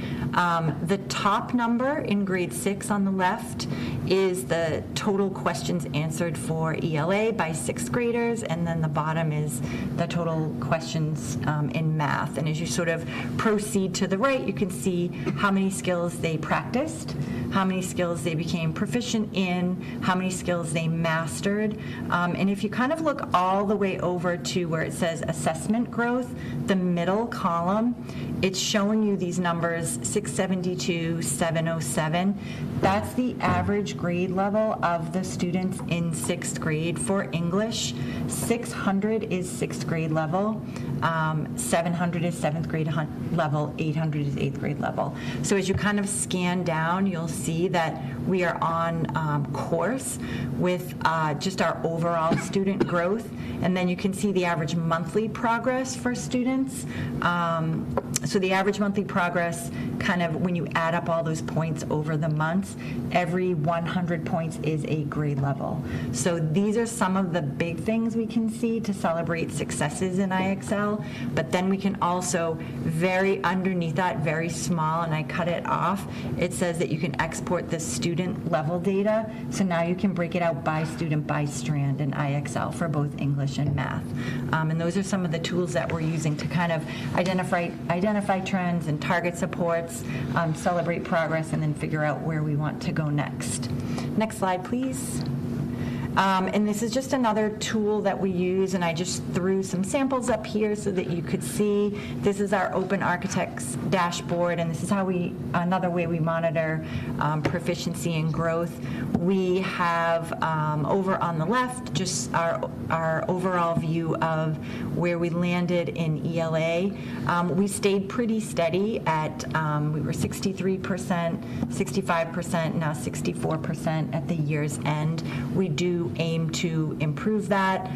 The top number in grade 6 on the left is the total questions answered for ELA by 6th graders, and then the bottom is the total questions in math. And as you sort of proceed to the right, you can see how many skills they practiced, how many skills they became proficient in, how many skills they mastered. And if you kind of look all the way over to where it says assessment growth, the middle column it's showing you these numbers, 672, 707. That's the average grade level of the students in 6th grade for English. 600 is 6th grade level, 700 is 7th grade level, 800 is 8th grade level. So as you kind of scan down, you'll see that we are on course with just our overall student growth. And then you can see the average monthly progress for students. So the average monthly progress, kind of when you add up all those points over the months, every 100 points is a grade level. So these are some of the big things we can see to celebrate successes in IXL, but then we can also, very underneath that, very small, and I cut it off, it says that you can export the student level data. So now you can break it out by student, by strand in IXL for both English and math. And those are some of the tools that we're using to kind of identify trends and target supports, celebrate progress, and then figure out where we want to go next. Next slide, please. And this is just another tool that we use, and I just threw some samples up here so that you could see. This is our Open Architects dashboard, and this is how another way we monitor proficiency and growth. We have over on the left just our overall view of where we landed in ELA. We stayed pretty steady at, we were 63%, 65%, now 64% at the year's end. We do aim to improve that.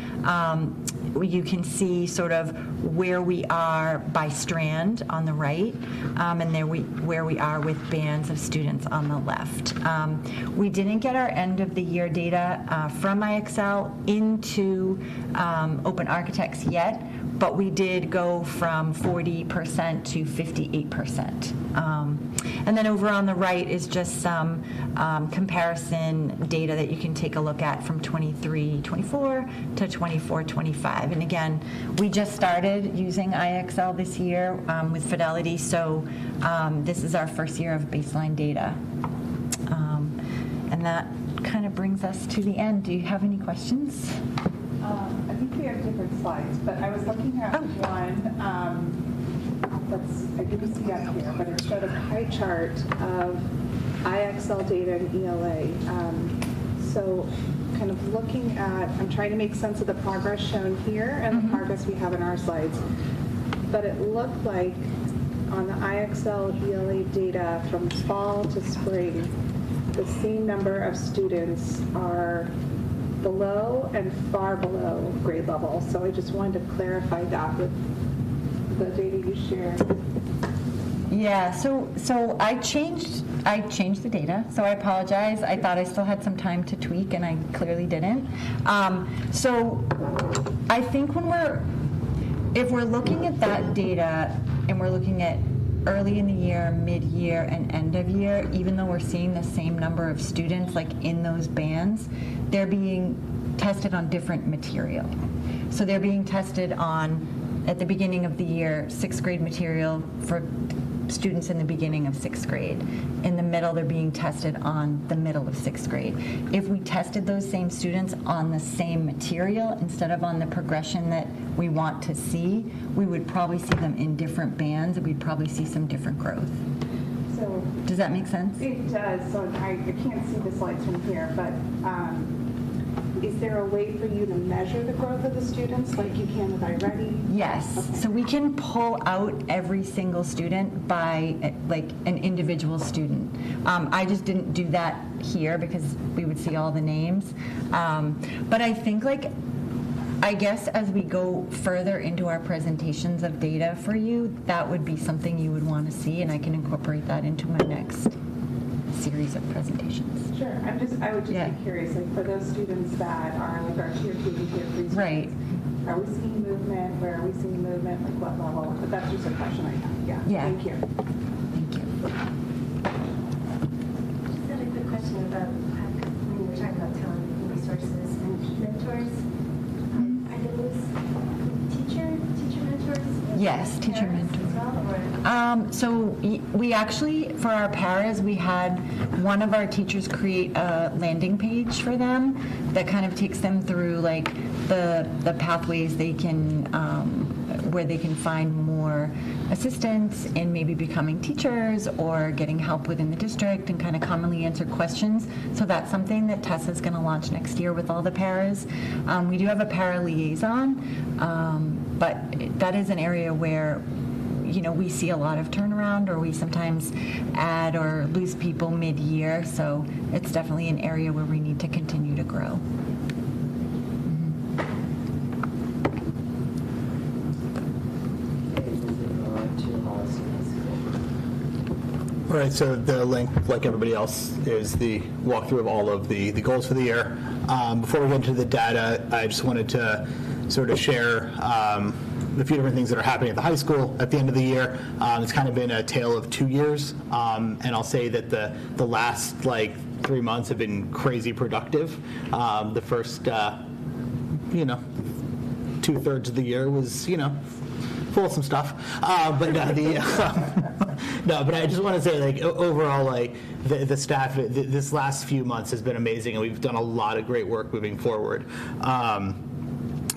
You can see sort of where we are by strand on the right, and where we are with bands of students on the left. We didn't get our end of the year data from IXL into Open Architects yet, but we did go from 40% to 58%. And then over on the right is just some comparison data that you can take a look at from 23-24 to 24-25. And again, we just started using IXL this year with Fidelity, so this is our first year of baseline data. And that kind of brings us to the end. Do you have any questions? I think we have different slides, but I was looking at one I didn't see up here, but it showed a pie chart of IXL data and ELA. So kind of looking at, I'm trying to make sense of the progress shown here and the progress we have in our slides. But it looked like on the IXL ELA data from fall to spring, the same number of students are below and far below grade level. So I just wanted to clarify that with the data you shared. Yeah, so I changed the data, so I apologize. I thought I still had some time to tweak, and I clearly didn't. So I think if we're looking at that data and we're looking at early in the year, mid-year, and end of year, even though we're seeing the same number of students like in those bands, they're being tested on different material. So they're being tested on, at the beginning of the year, 6th grade material for students in the beginning of 6th grade. In the middle, they're being tested on the middle of 6th grade. If we tested those same students on the same material instead of on the progression that we want to see, we would probably see them in different bands, and we'd probably see some different growth. So does that make sense? It does. So I can't see the slides from here, but is there a way for you to measure the growth of the students like you can with iReady? Yes. Okay. So we can pull out every single student by like an individual student. I just didn't do that here because we would see all the names. But I think I guess as we go further into our presentations of data for you, that would be something you would want to see, and I can incorporate that into my next series of presentations. Sure. I would just be curious, like for those students that are like our tier 2 and tier 3 students, right? Are we seeing movement? Where are we seeing movement? Like what level? But that's just a question I have. Yeah. Thank you. Thank you. Just had a quick question about when you were talking about talent and resources and mentors. Are those teacher mentors? Yes, teacher mentors. Well, so we actually, for our paras, we had one of our teachers create a landing page for them that kind of takes them through like the pathways they can where they can find more assistance in maybe becoming teachers or getting help within the district and kind of commonly answered questions. So that's something that Tessa's going to launch next year with all the paras. We do have a para liaison, but that is an area where we see a lot of turnaround, or we sometimes add or lose people mid-year. So it's definitely an area where we need to continue to grow. All right, so the link, like everybody else, is the walkthrough of all of the goals for the year. Before we get into the data, I just wanted to sort of share a few different things that are happening at the high school at the end of the year. It's kind of been a tale of 2 years, and I'll say that the last 3 months have been crazy productive. The first, 2/3 of the year was, full of some stuff, but no, but I just want to say, overall, the staff, this last few months has been amazing, and we've done a lot of great work moving forward.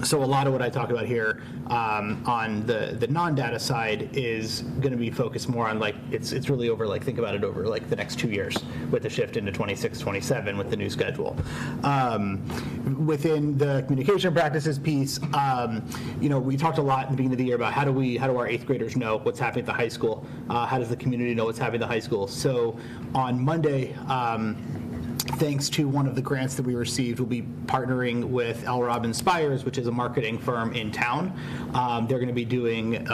So a lot of what I talk about here on the non-data side is going to be focused more on it's really over think about it over the next 2 years with the shift into 26, 27 with the new schedule. Within the communication practices piece, we talked a lot in the beginning of the year about how do our 8th graders know what's happening at the high school? How does the community know what's happening at the high school? So on Monday, thanks to one of the grants that we received, we'll be partnering with L. Robbins Spires, which is a marketing firm in town. They're going to be doing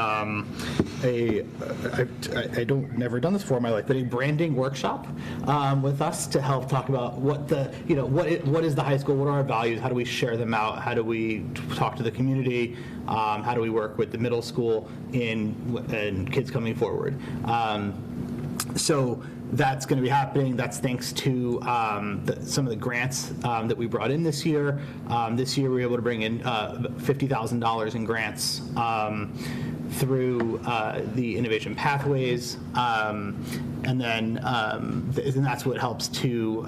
never done this before in my life, but a branding workshop with us to help talk about what is the high school, what are our values, how do we share them out, how do we talk to the community, how do we work with the middle school and kids coming forward. So that's going to be happening. That's thanks to some of the grants that we brought in this year. This year we were able to bring in $50,000 in grants through the Innovation Pathways. And that's what helps to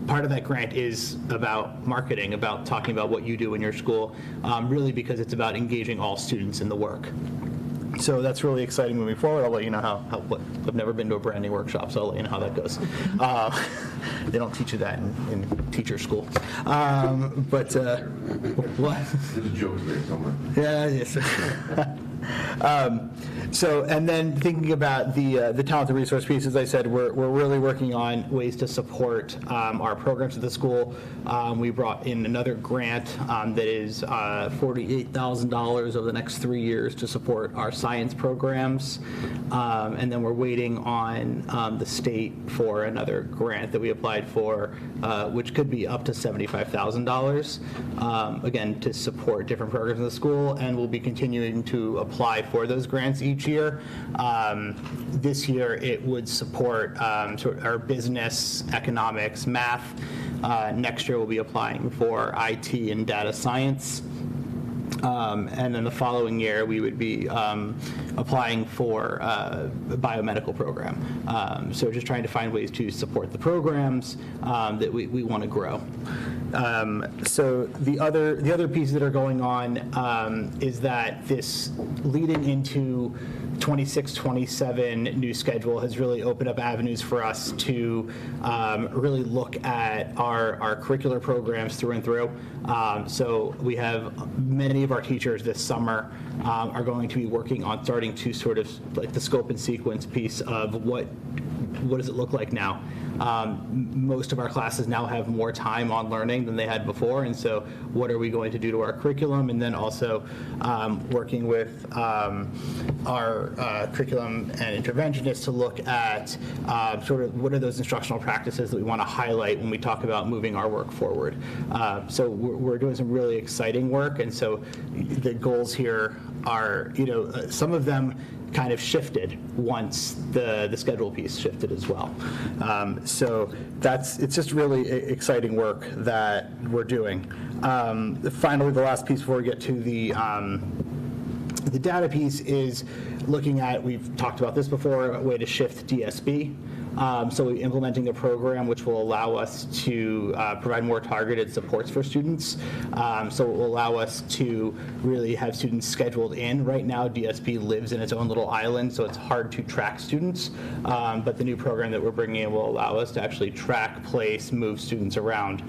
part of that grant is about marketing, about talking about what you do in your school, really because it's about engaging all students in the work. So that's really exciting moving forward. I'll let you know how I've never been to a branding workshop, so I'll let you know how that goes. They don't teach you that in teacher school. But what? There's a joke there somewhere. Yeah, yes. So, and then thinking about the talent and resource piece, as I said, we're really working on ways to support our programs at the school. We brought in another grant that is $48,000 over the next 3 years to support our science programs. And then we're waiting on the state for another grant that we applied for, which could be up to $75,000, again, to support different programs in the school. And we'll be continuing to apply for those grants each year. This year it would support sort of our business, economics, math. Next year we'll be applying for IT and data science. And then the following year we would be applying for a biomedical program. So just trying to find ways to support the programs that we want to grow. So the other pieces that are going on is that this leading into 26-27 new schedule has really opened up avenues for us to really look at our curricular programs through and through. So we have many of our teachers this summer are going to be working on starting to sort of like the scope and sequence piece of what does it look like now. Most of our classes now have more time on learning than they had before, and so what are we going to do to our curriculum? And then also working with our curriculum and interventionists to look at sort of what are those instructional practices that we want to highlight when we talk about moving our work forward. So we're doing some really exciting work, and so the goals here are, some of them kind of shifted once the schedule piece shifted as well. So it's just really exciting work that we're doing. Finally, the last piece before we get to the data piece is looking at, we've talked about this before, a way to shift DSB. So we're implementing a program which will allow us to provide more targeted supports for students. So it will allow us to really have students scheduled in. Right now, DSP lives in its own little island, so it's hard to track students. But the new program that we're bringing in will allow us to actually track, place, move students around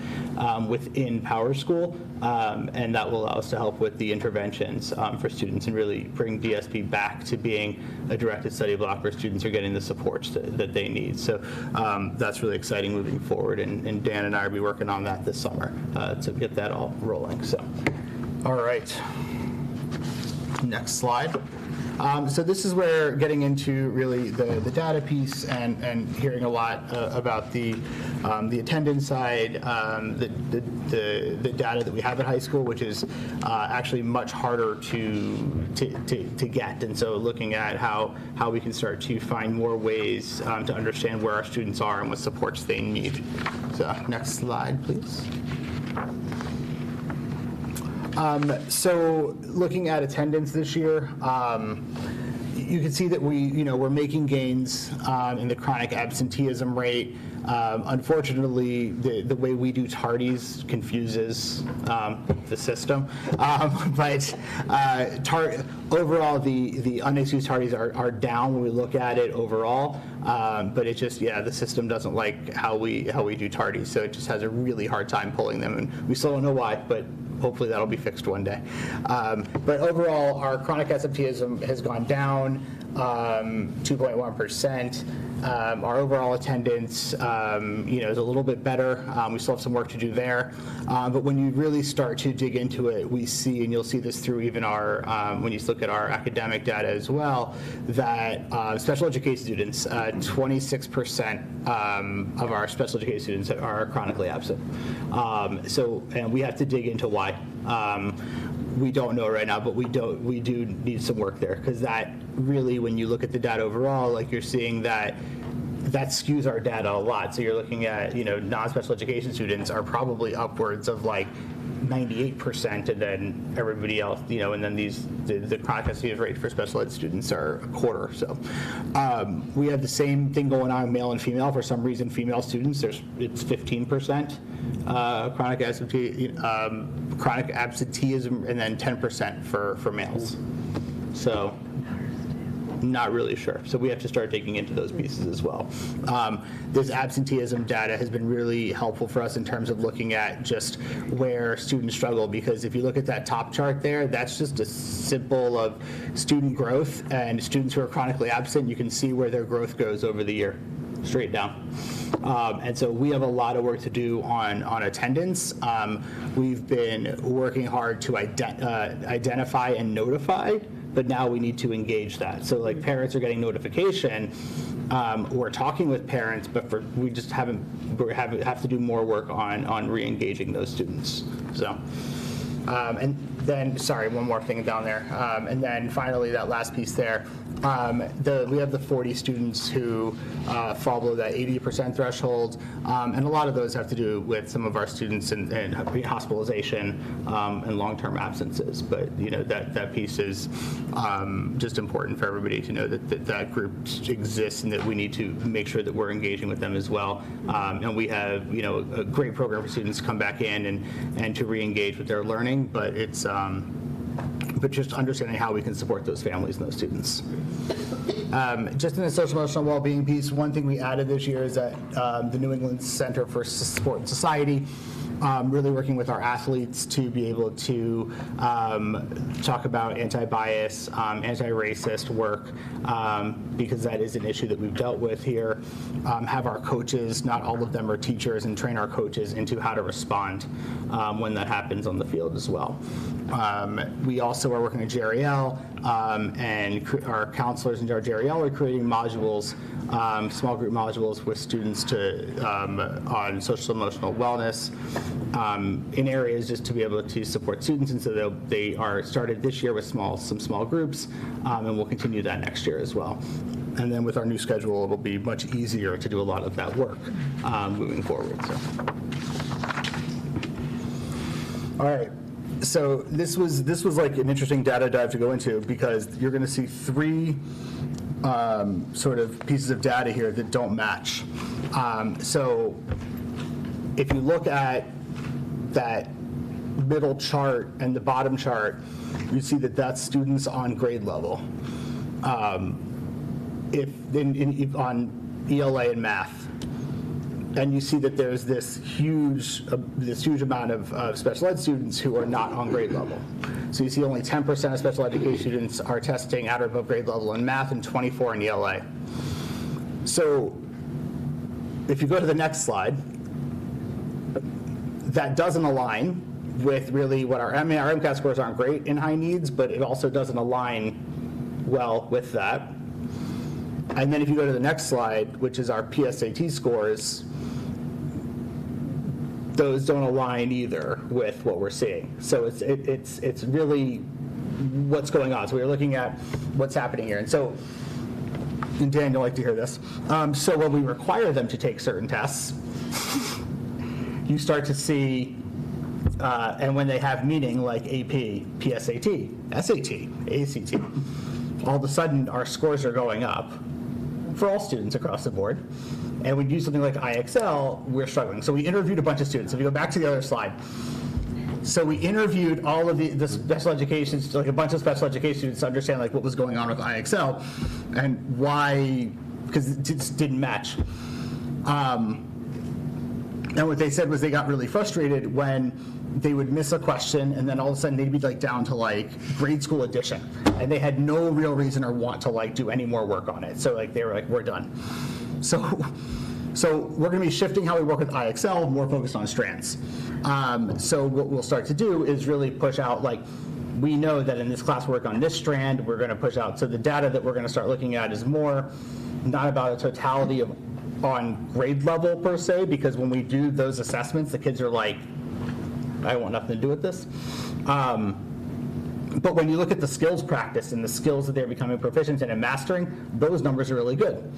within Power School, and that will allow us to help with the interventions for students and really bring DSP back to being a directed study block where students are getting the supports that they need. So that's really exciting moving forward, and Dan and I will be working on that this summer to get that all rolling. So, all right. Next slide. So this is where getting into really the data piece and hearing a lot about the attendance side, the data that we have at high school, which is actually much harder to get. And so looking at how we can start to find more ways to understand where our students are and what supports they need. So next slide, please. So looking at attendance this year, you can see that we're making gains in the chronic absenteeism rate. Unfortunately, the way we do tardies confuses the system. But overall, the unexcused tardies are down when we look at it overall. But it just, the system doesn't like how we do tardies, so it just has a really hard time pulling them, and we still don't know why, but hopefully that'll be fixed one day. But overall, our chronic absenteeism has gone down 2.1%. Our overall attendance, is a little bit better. We still have some work to do there. But when you really start to dig into it, we see, and you'll see this through even our, when you look at our academic data as well, that special education students, 26% of our special education students are chronically absent. And we have to dig into why. We don't know right now, but we do need some work there, because that really, when you look at the data overall, like you're seeing that skews our data a lot. So you're looking at, non-special education students are probably upwards of like 98%, and then everybody else, and then the chronic absenteeism rate for special ed students are a quarter. So we have the same thing going on, male and female. For some reason, female students, it's 15% chronic absenteeism, and then 10% for males. So not really sure. So we have to start digging into those pieces as well. This absenteeism data has been really helpful for us in terms of looking at just where students struggle, because if you look at that top chart there, that's just a symbol of student growth, and students who are chronically absent, you can see where their growth goes over the year, straight down. And so we have a lot of work to do on attendance. We've been working hard to identify and notify, but now we need to engage that. So like parents are getting notification, we're talking with parents, but we just have to do more work on re-engaging those students. So, and then, sorry, one more thing down there. And then finally, that last piece there, we have the 40 students who fall below that 80% threshold, and a lot of those have to do with some of our students in hospitalization and long-term absences. But that piece is just important for everybody to know that group exists, and that we need to make sure that we're engaging with them as well. And we have a great program for students to come back in and to re-engage with their learning, but it's but just understanding how we can support those families and those students. Just in the social emotional well-being piece, one thing we added this year is that the New England Center for Sport and Society, really working with our athletes to be able to talk about anti-bias, anti-racist work, because that is an issue that we've dealt with here. Have our coaches, not all of them are teachers, and train our coaches into how to respond when that happens on the field as well. We also are working with JRL, and our counselors in our JRL are creating modules, small group modules with students on social emotional wellness in areas just to be able to support students. And so they are started this year with some small groups, and we'll continue that next year as well. And then with our new schedule, it'll be much easier to do a lot of that work moving forward. So, all right. So this was like an interesting data dive to go into, because you're going to see three sort of pieces of data here that don't match. So if you look at that middle chart and the bottom chart, you see that that's students on grade level. On ELA and math, and you see that there's this huge amount of special ed students who are not on grade level. So you see only 10% of special education students are testing at or above grade level in math and 24 in ELA. So if you go to the next slide, that doesn't align with really what our MCAS scores aren't great in high needs, but it also doesn't align well with that. And then if you go to the next slide, which is our PSAT scores, those don't align either with what we're seeing. So it's really what's going on. So we're looking at what's happening here. And Dan, you'll like to hear this. So when we require them to take certain tests, you start to see, and when they have meaning like AP, PSAT, SAT, ACT, all of a sudden our scores are going up for all students across the board. And when you do something like IXL, we're struggling. So we interviewed a bunch of students. If you go back to the other slide, so we interviewed all of the special education, like a bunch of special education students to understand like what was going on with IXL and why, because it just didn't match. And what they said was they got really frustrated when they would miss a question and then all of a sudden they'd be like down to like grade school addition and they had no real reason or want to like do any more work on it. So like they were like, we're done. So we're going to be shifting how we work with IXL, more focused on strands. So what we'll start to do is really push out, like, we know that in this class work on this strand, we're going to push out. So the data that we're going to start looking at is more not about a totality of on grade level per se, because when we do those assessments, the kids are like, I want nothing to do with this. But when you look at the skills practice and the skills that they're becoming proficient in and mastering, those numbers are really good.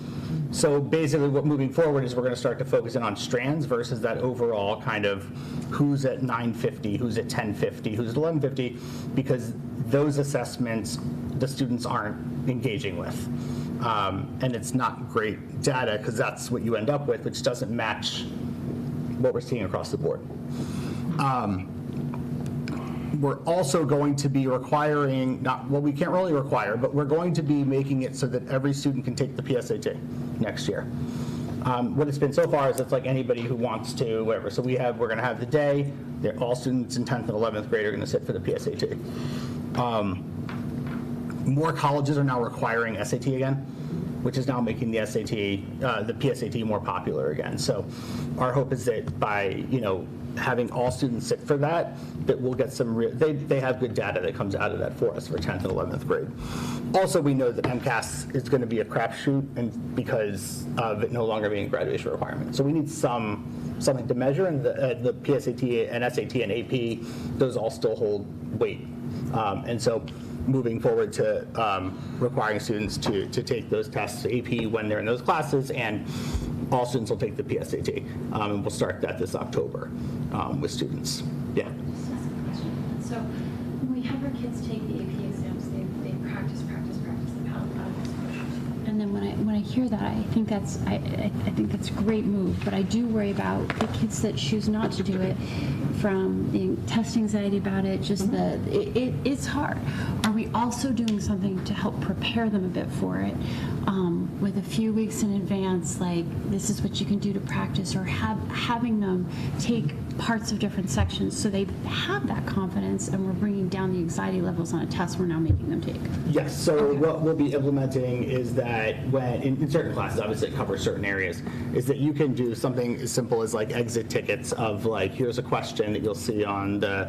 So basically what moving forward is we're going to start to focus in on strands versus that overall kind of who's at 950, who's at 1050, who's at 1150, because those assessments the students aren't engaging with. And it's not great data because that's what you end up with, which doesn't match what we're seeing across the board. We're also going to be requiring, we can't really require, but we're going to be making it so that every student can take the PSAT next year. What it's been so far is it's like anybody who wants to, whatever. So we're going to have the day, all students in 10th and 11th grade are going to sit for the PSAT. More colleges are now requiring SAT again, which is now making the PSAT more popular again. So our hope is that by, having all students sit for that we'll get some they have good data that comes out of that for us for 10th and 11th grade. Also, we know that MCAS is going to be a crapshoot and because of it no longer being a graduation requirement. So we need something to measure, and the PSAT and SAT and AP, those all still hold weight. And so moving forward to requiring students to take those tests, AP when they're in those classes, and all students will take the PSAT. And we'll start that this October with students. Yeah. So when we have our kids take the AP exams, they practice, they've had a lot of exposure. And then when I hear that, I think that's a great move. But I do worry about the kids that choose not to do it, from the test anxiety about it. Just it's hard. Are we also doing something to help prepare them a bit for it, with a few weeks in advance, like this is what you can do to practice, or having them take parts of different sections so they have that confidence, and we're bringing down the anxiety levels on a test we're now making them take? Yes, so what we'll be implementing is that when, in certain classes, obviously it covers certain areas, is that you can do something as simple as like exit tickets of like, here's a question that you'll see on the,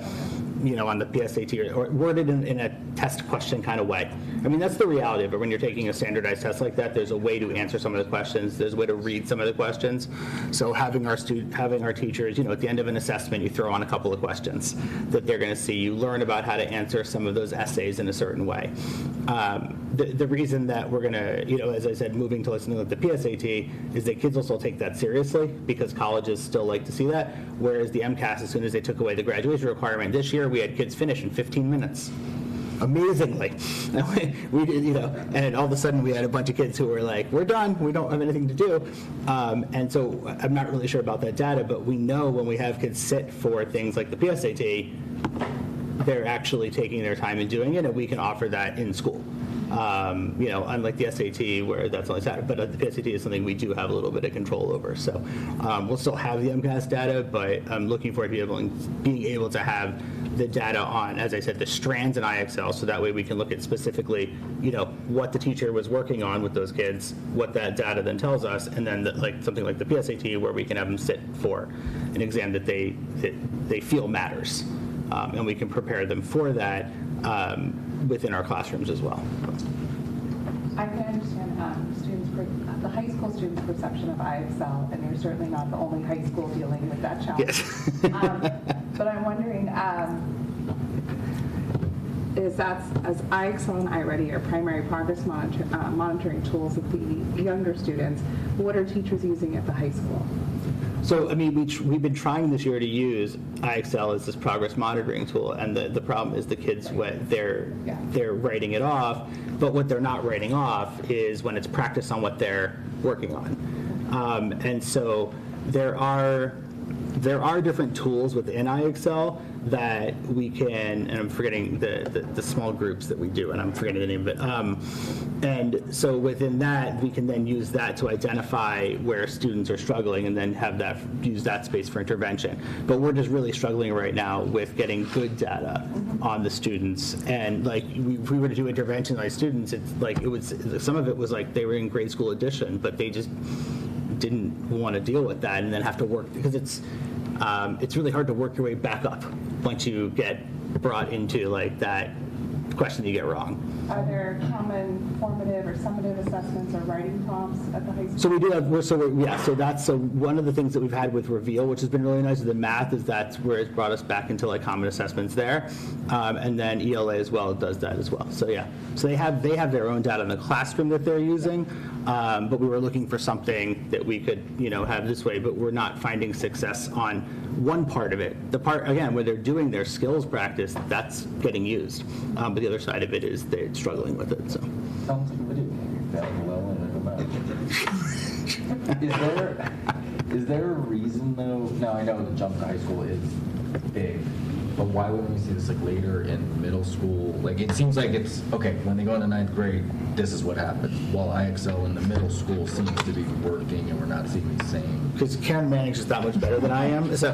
on the PSAT, or worded in a test question kind of way. I mean, that's the reality of it. When you're taking a standardized test like that, there's a way to answer some of the questions. There's a way to read some of the questions. So having our teachers, at the end of an assessment, you throw on a couple of questions that they're going to see. You learn about how to answer some of those essays in a certain way. The reason that we're going to, as I said, moving to listening with the PSAT is that kids will still take that seriously because colleges still like to see that. Whereas the MCAS, as soon as they took away the graduation requirement this year, we had kids finish in 15 minutes. amazingly. We did, and all of a sudden we had a bunch of kids who were like, we're done, we don't have anything to do. And so I'm not really sure about that data, but we know when we have kids sit for things like the PSAT, they're actually taking their time and doing it, and we can offer that in school. Unlike the SAT where that's only data, but the PSAT is something we do have a little bit of control over. So we'll still have the MCAS data, but I'm looking forward to being able to have the data on, as I said, the strands in IXL, so that way we can look at specifically, what the teacher was working on with those kids, what that data then tells us, and then something like the PSAT where we can have them sit for an exam that they feel matters, and we can prepare them for that within our classrooms as well. I can understand the high school students' perception of IXL, and you're certainly not the only high school dealing with that challenge. Yes. But I'm wondering, as IXL and iReady are primary progress monitoring tools of the younger students, what are teachers using at the high school? So, we've been trying this year to use IXL as this progress monitoring tool, and the problem is the kids, they're writing it off, but what they're not writing off is when it's practice on what they're working on. And so there are different tools within IXL that we can, and I'm forgetting the small groups that we do, and I'm forgetting the name of it. And so within that, we can then use that to identify where students are struggling and then use that space for intervention. But we're just really struggling right now with getting good data on the students. And if we were to do intervention on students, some of it was like they were in grade school addition, but they just didn't want to deal with that and then have to work, because it's really hard to work your way back up once you get brought into that question you get wrong. Are there common formative or summative assessments or writing prompts at the high school? So we do have, so one of the things that we've had with Reveal, which has been really nice, is the math, that's where it's brought us back into common assessments there. And then ELA as well does that as well. So yeah, so they have their own data in the classroom that they're using, but we were looking for something that we could, have this way, but we're not finding success on one part of it. The part, again, where they're doing their skills practice, that's getting used. But the other side of it is they're struggling with it, so. Sounds like a video game. You're failing well and Is there a reason though? Now I know the jump to high school is big, but why wouldn't we see this later in middle school? It seems like it's okay when they go into 9th grade. This is what happens. While IXL in the middle school seems to be working, and we're not seeing the same. Because Karen manages that much better than I am. So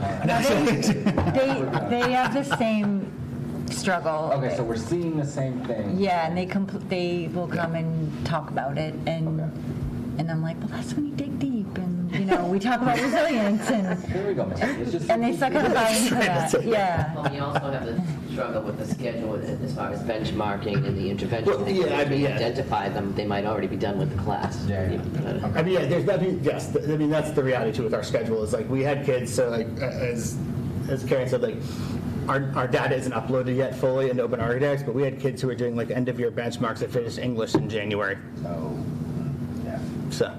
They have the same struggle. Okay, so we're seeing the same thing. Yeah, and they will come and talk about it, and I'm like, well, that's when you dig deep, and we talk about resilience, and here we go, and they suck on buy into that. Yeah. Well, we also have the struggle with the schedule as far as benchmarking and the intervention. Well, yeah, we identify them, they might already be done with the class. Yes. That's the reality too with our schedule. Is we had kids, so as Karen said, our data isn't uploaded yet fully into Open Architects, but we had kids who were doing end of year benchmarks that finished English in January. Oh, yeah. So.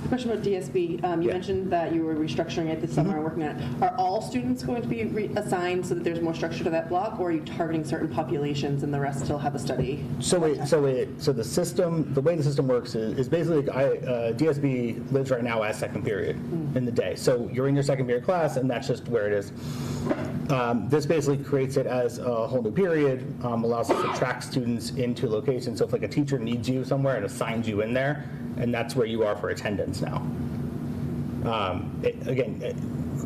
Question about DSB. You mentioned that you were restructuring it this summer and working on it. Are all students going to be assigned so that there's more structure to that block, or are you targeting certain populations and the rest still have a study? So the system, the way the system works is basically DSB lives right now as second period in the day. So you're in your second period class, and that's just where it is. This basically creates it as a whole new period, allows us to track students into locations. So if a teacher needs you somewhere and assigns you in there, and that's where you are for attendance now.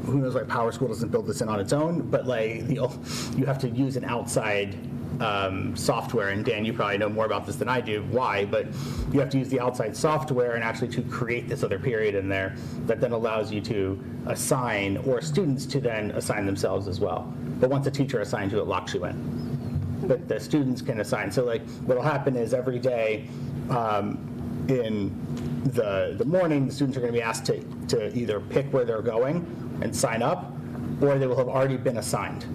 Who knows why Power School doesn't build this in on its own, but you have to use an outside software, and Dan, you probably know more about this than I do, why, but you have to use the outside software and actually to create this other period in there that then allows you to assign, or students to then assign themselves as well. But once a teacher assigns you, it locks you in. But the students can assign. So what'll happen is every day in the morning, the students are going to be asked to either pick where they're going and sign up, or they will have already been assigned.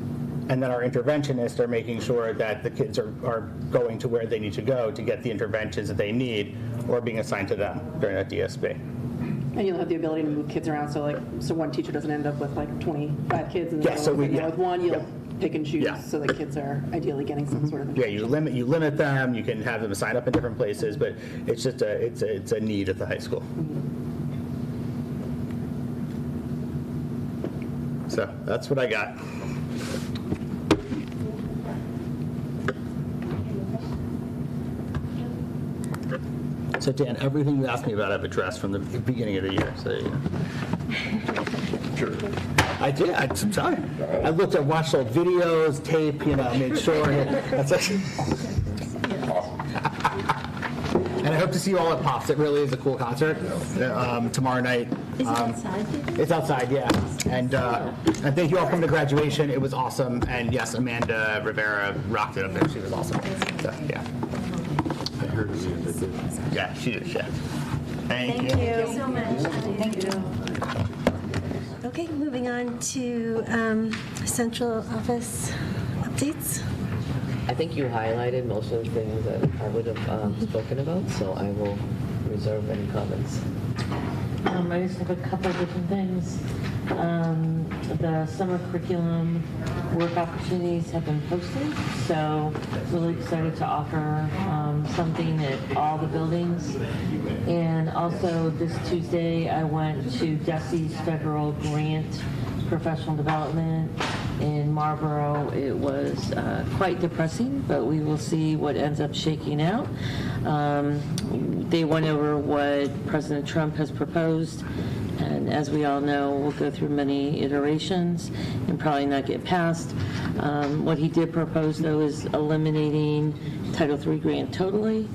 And then our interventionists are making sure that the kids are going to where they need to go to get the interventions that they need, or being assigned to them during that DSB. And you'll have the ability to move kids around, so one teacher doesn't end up with 25 kids, and then with one, pick and choose, Yeah. so that kids are ideally getting some sort of. Yeah, you limit them. You can have them sign up in different places, but it's just it's a need at the high school. So that's what I got. So Dan, everything you asked me about, I've addressed from the beginning of the year. So Sure. I did. I'm sorry. I watched old videos, tape. Made sure. That's it. And I hope to see you all at Pops. It really is a cool concert tomorrow night. Is it outside? It's outside, yeah. And thank you all for coming to graduation. It was awesome. And yes, Amanda Rivera rocked it up there. She was awesome. So, yeah. I heard you. Yeah, she did. Yeah. Thank you so much. Thank you. Okay, moving on to central office updates. I think you highlighted most of the things that I would have spoken about, so I will reserve any comments. I just have a couple different things. The summer curriculum work opportunities have been posted, so really excited to offer something at all the buildings. And also this Tuesday, I went to DESE's federal grant professional development in Marlboro. It was quite depressing, but we will see what ends up shaking out. They went over what President Trump has proposed, and as we all know, we'll go through many iterations and probably not get passed. What he did propose, though, is eliminating Title III grant totally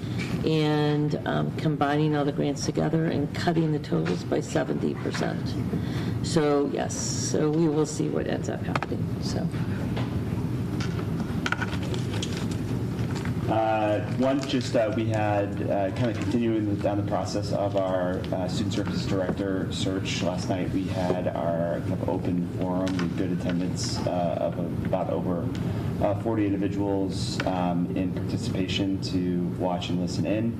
and combining all the grants together and cutting the totals by 70%. So yes, so we will see what ends up happening. So. We had kind of continuing down the process of our student services director search. Last night we had our kind of open forum with good attendance of about over 40 individuals in participation to watch and listen in.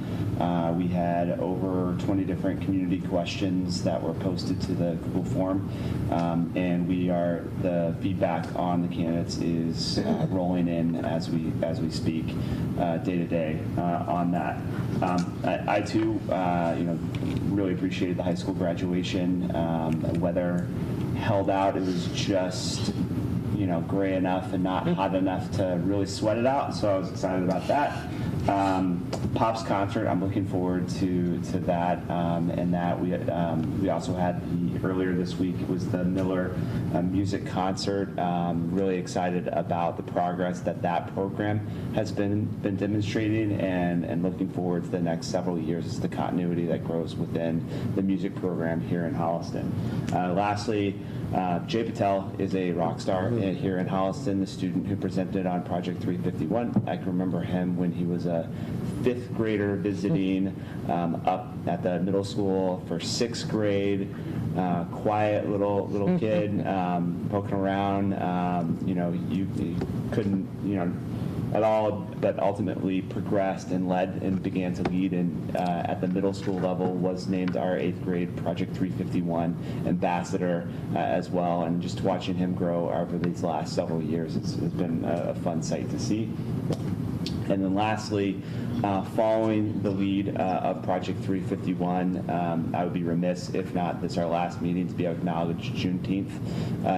We had over 20 different community questions that were posted to the Google form, and the feedback on the candidates is rolling in as we speak, day to day on that. I too, really appreciated the high school graduation. The weather held out. It was just gray enough and not hot enough to really sweat it out, so I was excited about that. Pop's concert, I'm looking forward to that, and that we also had earlier this week, it was the Miller music concert. Really excited about the progress that program has been demonstrating, and looking forward to the next several years as the continuity that grows within the music program here in Holliston. Lastly, Jay Patel is a rock star here in Holliston, the student who presented on Project 351. I can remember him when he was a 5th grader visiting up at the middle school for 6th grade. Quiet little kid, poking around. You couldn't, at all, but ultimately progressed and led and began to lead, and at the middle school level was named our 8th grade Project 351 ambassador as well. And just watching him grow over these last several years, it's been a fun sight to see. And then lastly, following the lead of Project 351, I would be remiss if not this our last meeting to be acknowledged Juneteenth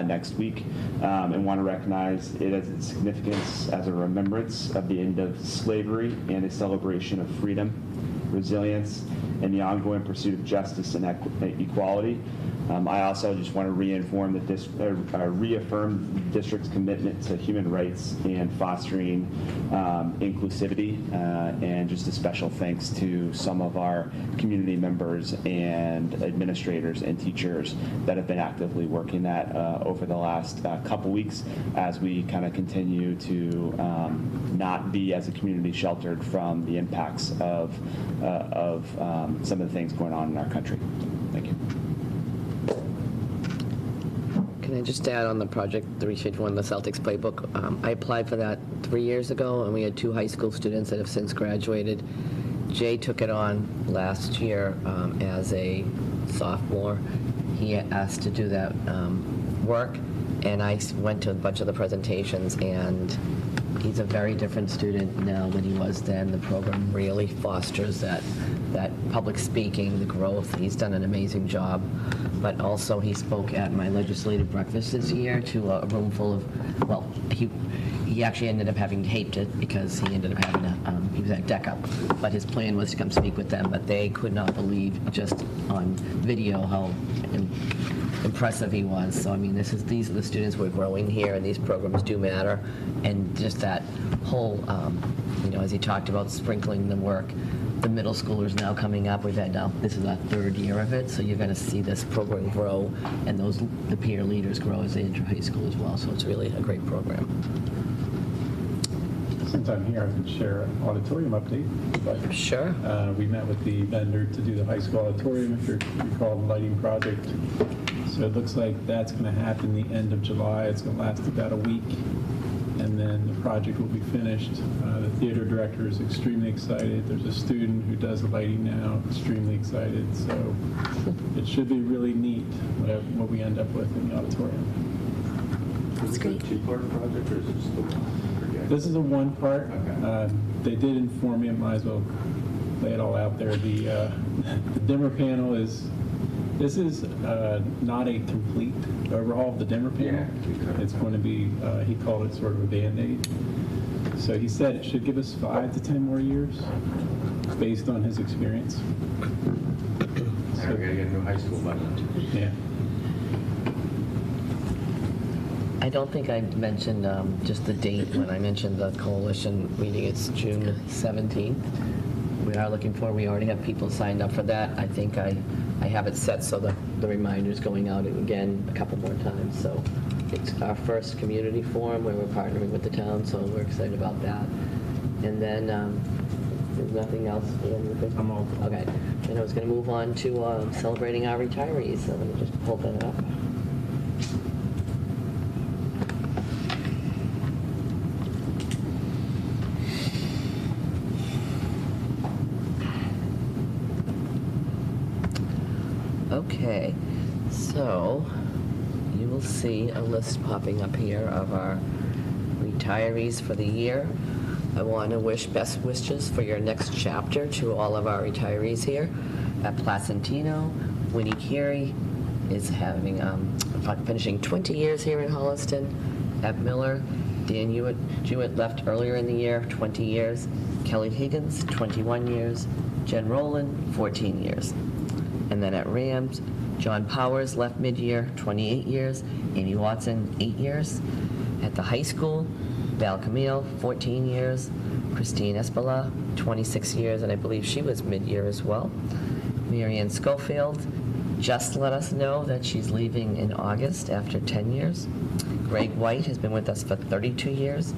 next week, and want to recognize it as its significance as a remembrance of the end of slavery and a celebration of freedom, resilience, and the ongoing pursuit of justice and equality. I also just want to reaffirm the district's commitment to human rights and fostering inclusivity, and just a special thanks to some of our community members and administrators and teachers that have been actively working that over the last couple weeks as we kind of continue to not be as a community sheltered from the impacts of some of the things going on in our country. Thank you. Can I just add on the Project 351, the Celtics playbook? I applied for that 3 years ago, and we had 2 high school students that have since graduated. Jay took it on last year as a sophomore. He asked to do that work, And I went to a bunch of the presentations, and he's a very different student now than he was then. The program really fosters that public speaking, the growth. He's done an amazing job. But also he spoke at my legislative breakfast this year to a room full of, well, he actually ended up having taped it because he ended up having he was at DECA. But his plan was to come speak with them, but they could not believe just on video how impressive he was. So, I mean, these are the students we're growing here, and these programs do matter. And just that whole, as he talked about sprinkling the work, the middle schoolers now coming up. We've had this is our third year of it, so you're going to see this program grow, and the peer leaders grow as they enter high school as well. So it's really a great program. Since I'm here, I can share an auditorium update. But, sure. We met with the vendor to do the high school auditorium, if you recall the lighting project. So it looks like that's going to happen the end of July. It's going to last about a week, and then the project will be finished. The theater director is extremely excited. There's a student who does the lighting now, extremely excited. So it should be really neat what we end up with in the auditorium. That's great. Is it a two-part project, or is this the one? This is a one part. Okay. They did inform me, I might as well lay it all out there. The dimmer panel this is not a complete overhaul of the dimmer panel. Yeah. It's going to be, he called it sort of a Band-Aid. So he said it should give us 5 to 10 more years based on his experience. So we're going to get a new high school budget. Yeah. I don't think I mentioned just the date when I mentioned the coalition meeting. It's June 17th. We are looking for, we already have people signed up for that. I think I have it set so the reminder's going out again a couple more times. So it's our first community forum where we're partnering with the town, so we're excited about that. And then there's nothing else. I'm all good. Okay. And I was going to move on to celebrating our retirees. So let me just pull that up. Okay, so you will see a list popping up here of our retirees for the year. I want to wish best wishes for your next chapter to all of our retirees here. At Placentino, Winnie Carey is having finishing 20 years here in Holliston. At Miller, Dan Jewett left earlier in the year, 20 years. Kelly Higgins, 21 years. Jen Rowland, 14 years. And then at Rams, John Powers left mid-year, 28 years. Amy Watson, 8 years. At the high school, Val Camille, 14 years. Christine Espala, 26 years, and I believe she was mid-year as well. Marianne Schofield just let us know that she's leaving in August after 10 years. Greg White has been with us for 32 years.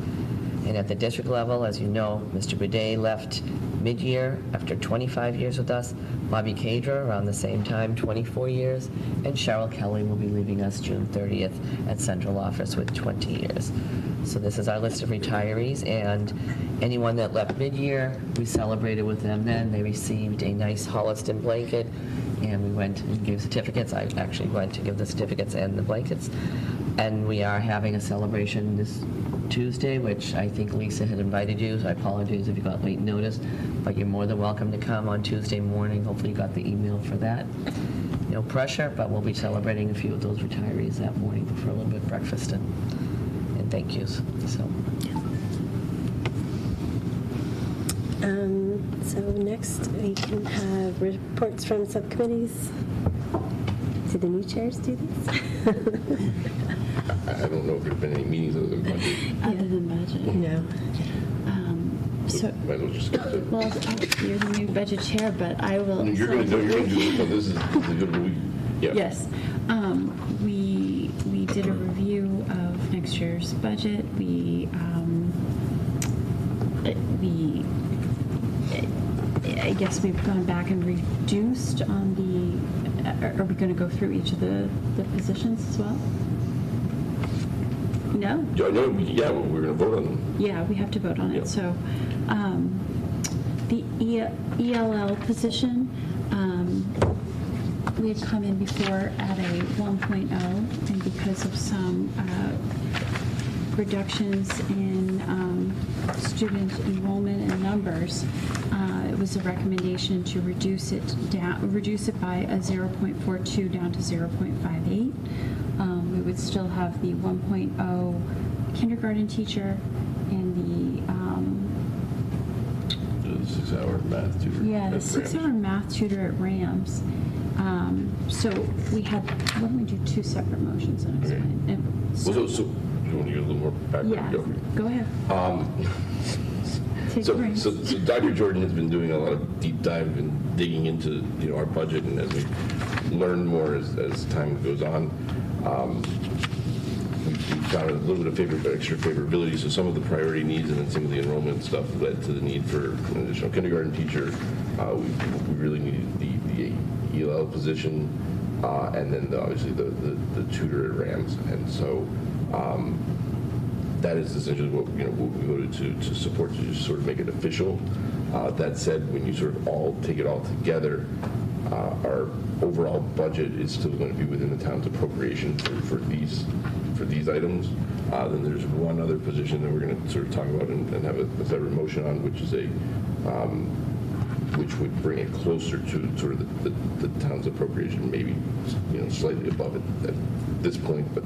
And at the district level, as you know, Mr. Bidet left mid-year after 25 years with us. Bobby Cadra around the same time, 24 years. And Cheryl Kelly will be leaving us June 30th at central office with 20 years. So this is our list of retirees, and anyone that left mid-year, we celebrated with them then. They received a nice Holliston blanket, and we went and gave certificates. I actually went to give the certificates and the blankets. And we are having a celebration this Tuesday, which I think Lisa had invited you, so I apologize if you got late notice, but you're more than welcome to come on Tuesday morning. Hopefully you got the email for that. No pressure, but we'll be celebrating a few of those retirees that morning for a little bit of breakfast and thank yous. So next we can have reports from subcommittees. Do the new chairs do this? I don't know if there have been any meetings other than budget. Other than budget. No. So, might as well just skip it. well, you're the new budget chair, but I will. You're going to do this one. This is good. Yeah. Yes. We did a review of next year's budget. I guess we've gone back and reduced on the. Are we going to go through each of the positions as well? No? Yeah, well, we're going to vote on them. Yeah, we have to vote on it. So the ELL position, we had come in before at a 1.0, and because of some reductions in student enrollment and numbers, it was a recommendation to reduce it by a 0.42 down to 0.58. We would still have the 1.0 kindergarten teacher and the 6-hour math tutor. yeah, the 6-hour math tutor at Rams. So we had, why don't we do two separate motions and explain? Okay. So do you want to get a little more background? Yeah, go ahead. Take So, the reins. so Dr. Jordan has been doing a lot of deep dive and digging into our budget, and as we learn more as time goes on, we've found a little bit of extra favorability. So some of the priority needs and then some of the enrollment stuff led to the need for an additional kindergarten teacher. We really needed the ELL position, and then obviously the tutor at Rams, and so. That is essentially what we voted to support, to just sort of make it official. That said, when you sort of take it all together, our overall budget is still going to be within the town's appropriation for these items. Then there's one other position that we're going to sort of talk about and have a separate motion on, which is which would bring it closer to sort of the town's appropriation, maybe slightly above it at this point, but.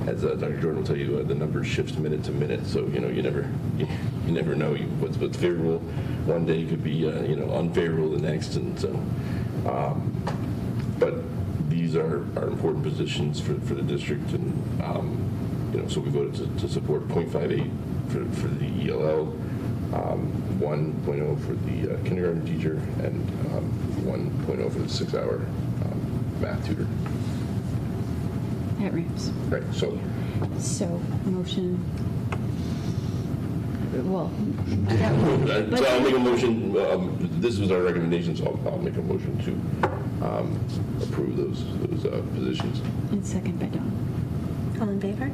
As Dr. Jordan will tell you, the number shifts minute to minute, so you never know what's favorable one day could be unfavorable the next, and so. But these are important positions for the district, and so we voted to support 0.58 for the ELL, 1.0 for the kindergarten teacher, and 1.0 for the 6-hour math tutor. At Rams. Right, so motion, well. So I'll make a motion, this was our recommendation, so I'll make a motion to approve those positions. And second by Dawn. All in favor?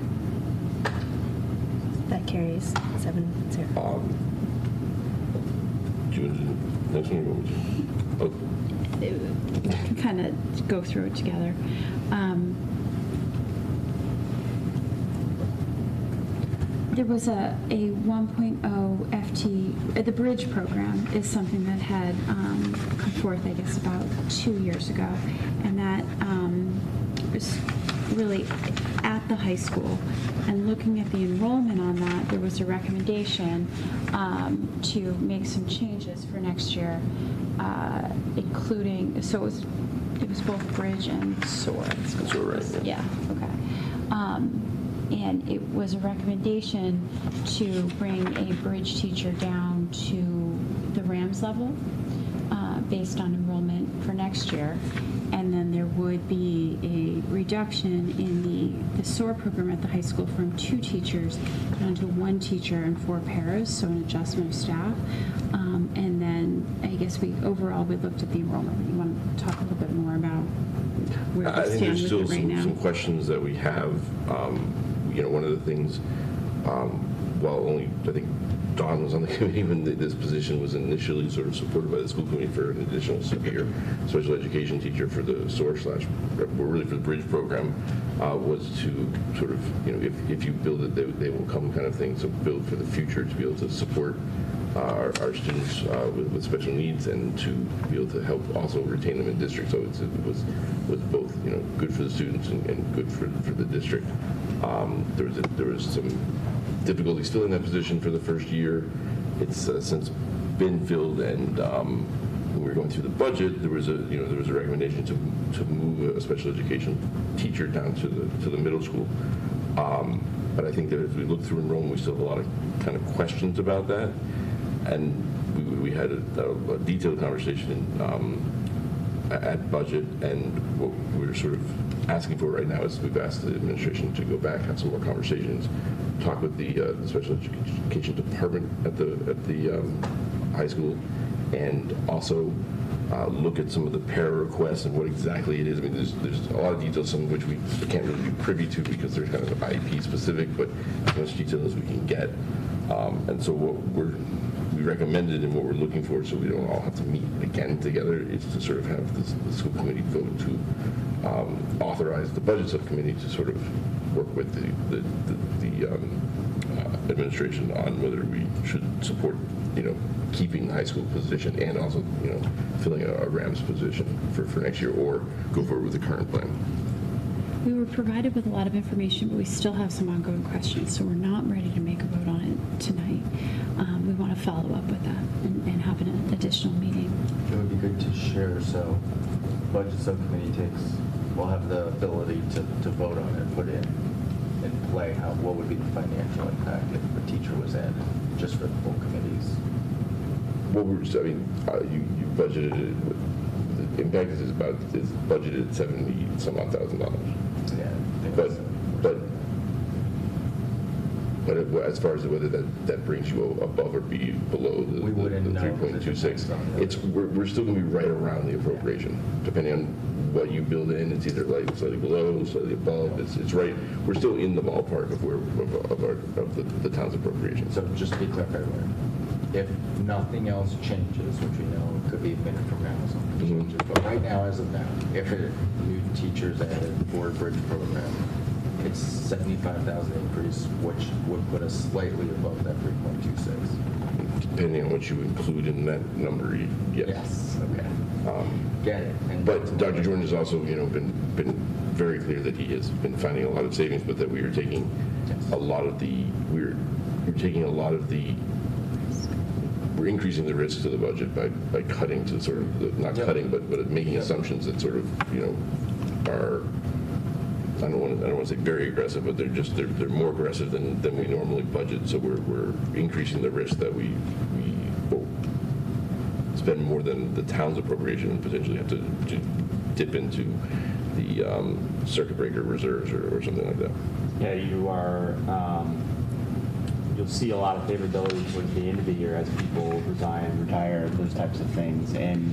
That carries 7-0. Do you want to do the next one or what would you? We can kind of go through it together. There was a 1.0 FT, the bridge program is something that had come forth, I guess, about 2 years ago, and that was really at the high school. And looking at the enrollment on that, there was a recommendation to make some changes for next year, including, so it was both bridge and SOAR. SOAR, right? Yeah, okay. And it was a recommendation to bring a bridge teacher down to the Rams level based on enrollment for next year. And then there would be a reduction in the SOAR program at the high school from 2 teachers down to 1 teacher and 4 paras, so an adjustment of staff. And then I guess we looked at the enrollment. You want to talk a little bit more about where I we think stand there's with still it right now? some questions that we have. One of the things, while only I think Dawn was on the committee when this position was initially sort of supported by the school committee for an additional severe special education teacher for the SOAR / really for the bridge program, was to sort of, if you build it, they will come kind of thing. So build for the future to be able to support our students with special needs and to be able to help also retain them in district. So it was both good for the students and good for the district. There was some difficulty still in that position for the first year. It's since been filled, and when we were going through the budget, there was a recommendation to move a special education teacher down to the middle school. But I think that as we look through enrollment, we still have a lot of kind of questions about that. And we had a detailed conversation at budget, and what we're sort of asking for right now is we've asked the administration to go back, have some more conversations, talk with the special education department at the high school, and also look at some of the para requests and what exactly it is. I mean, there's a lot of details, some of which we can't really be privy to because they're kind of IEP specific, but as much detail as we can get. And so what we recommended and what we're looking for, so we don't all have to meet again together, is to sort of have the school committee vote to authorize the budget subcommittee to sort of work with the administration on whether we should support, keeping the high school position and also, filling a RAMS position for next year, or go forward with the current plan. We were provided with a lot of information, but we still have some ongoing questions, so we're not ready to make a vote on it tonight. We want to follow up with that and have an additional meeting. It would be good to share, so budget subcommittee will have the ability to vote on it, put in play what would be the financial impact if a teacher was added, just for the full committees. You budgeted it. The impact is budgeted at $70 some odd thousand. Yeah. But as far as whether that brings you above or below the 3.26, we're still going to be right around the appropriation, depending on what you build in. It's either like slightly below, slightly above. It's right. We're still in the ballpark of the town's appropriation. So just to be clear, everyone, if nothing else changes, which we know could be a minute from now, something changes, but right now, as of now, if new teachers added for bridge program, it's 75,000 increase, which would put us slightly above that 3.26. Depending on what you include in that number, yes. Yes. Okay. Get it. But Dr. Jordan has also, been very clear that he has been finding a lot of savings, but that we are taking a lot of the we're increasing the risks to the budget by cutting to sort of not cutting, but making assumptions that sort of are. I don't want to say very aggressive, but they're more aggressive than we normally budget. So we're increasing the risk that we will spend more than the town's appropriation and potentially have to dip into the circuit breaker reserves or something like that. Yeah, you are. You'll see a lot of favorability towards the end of the year as people resign, retire, those types of things, and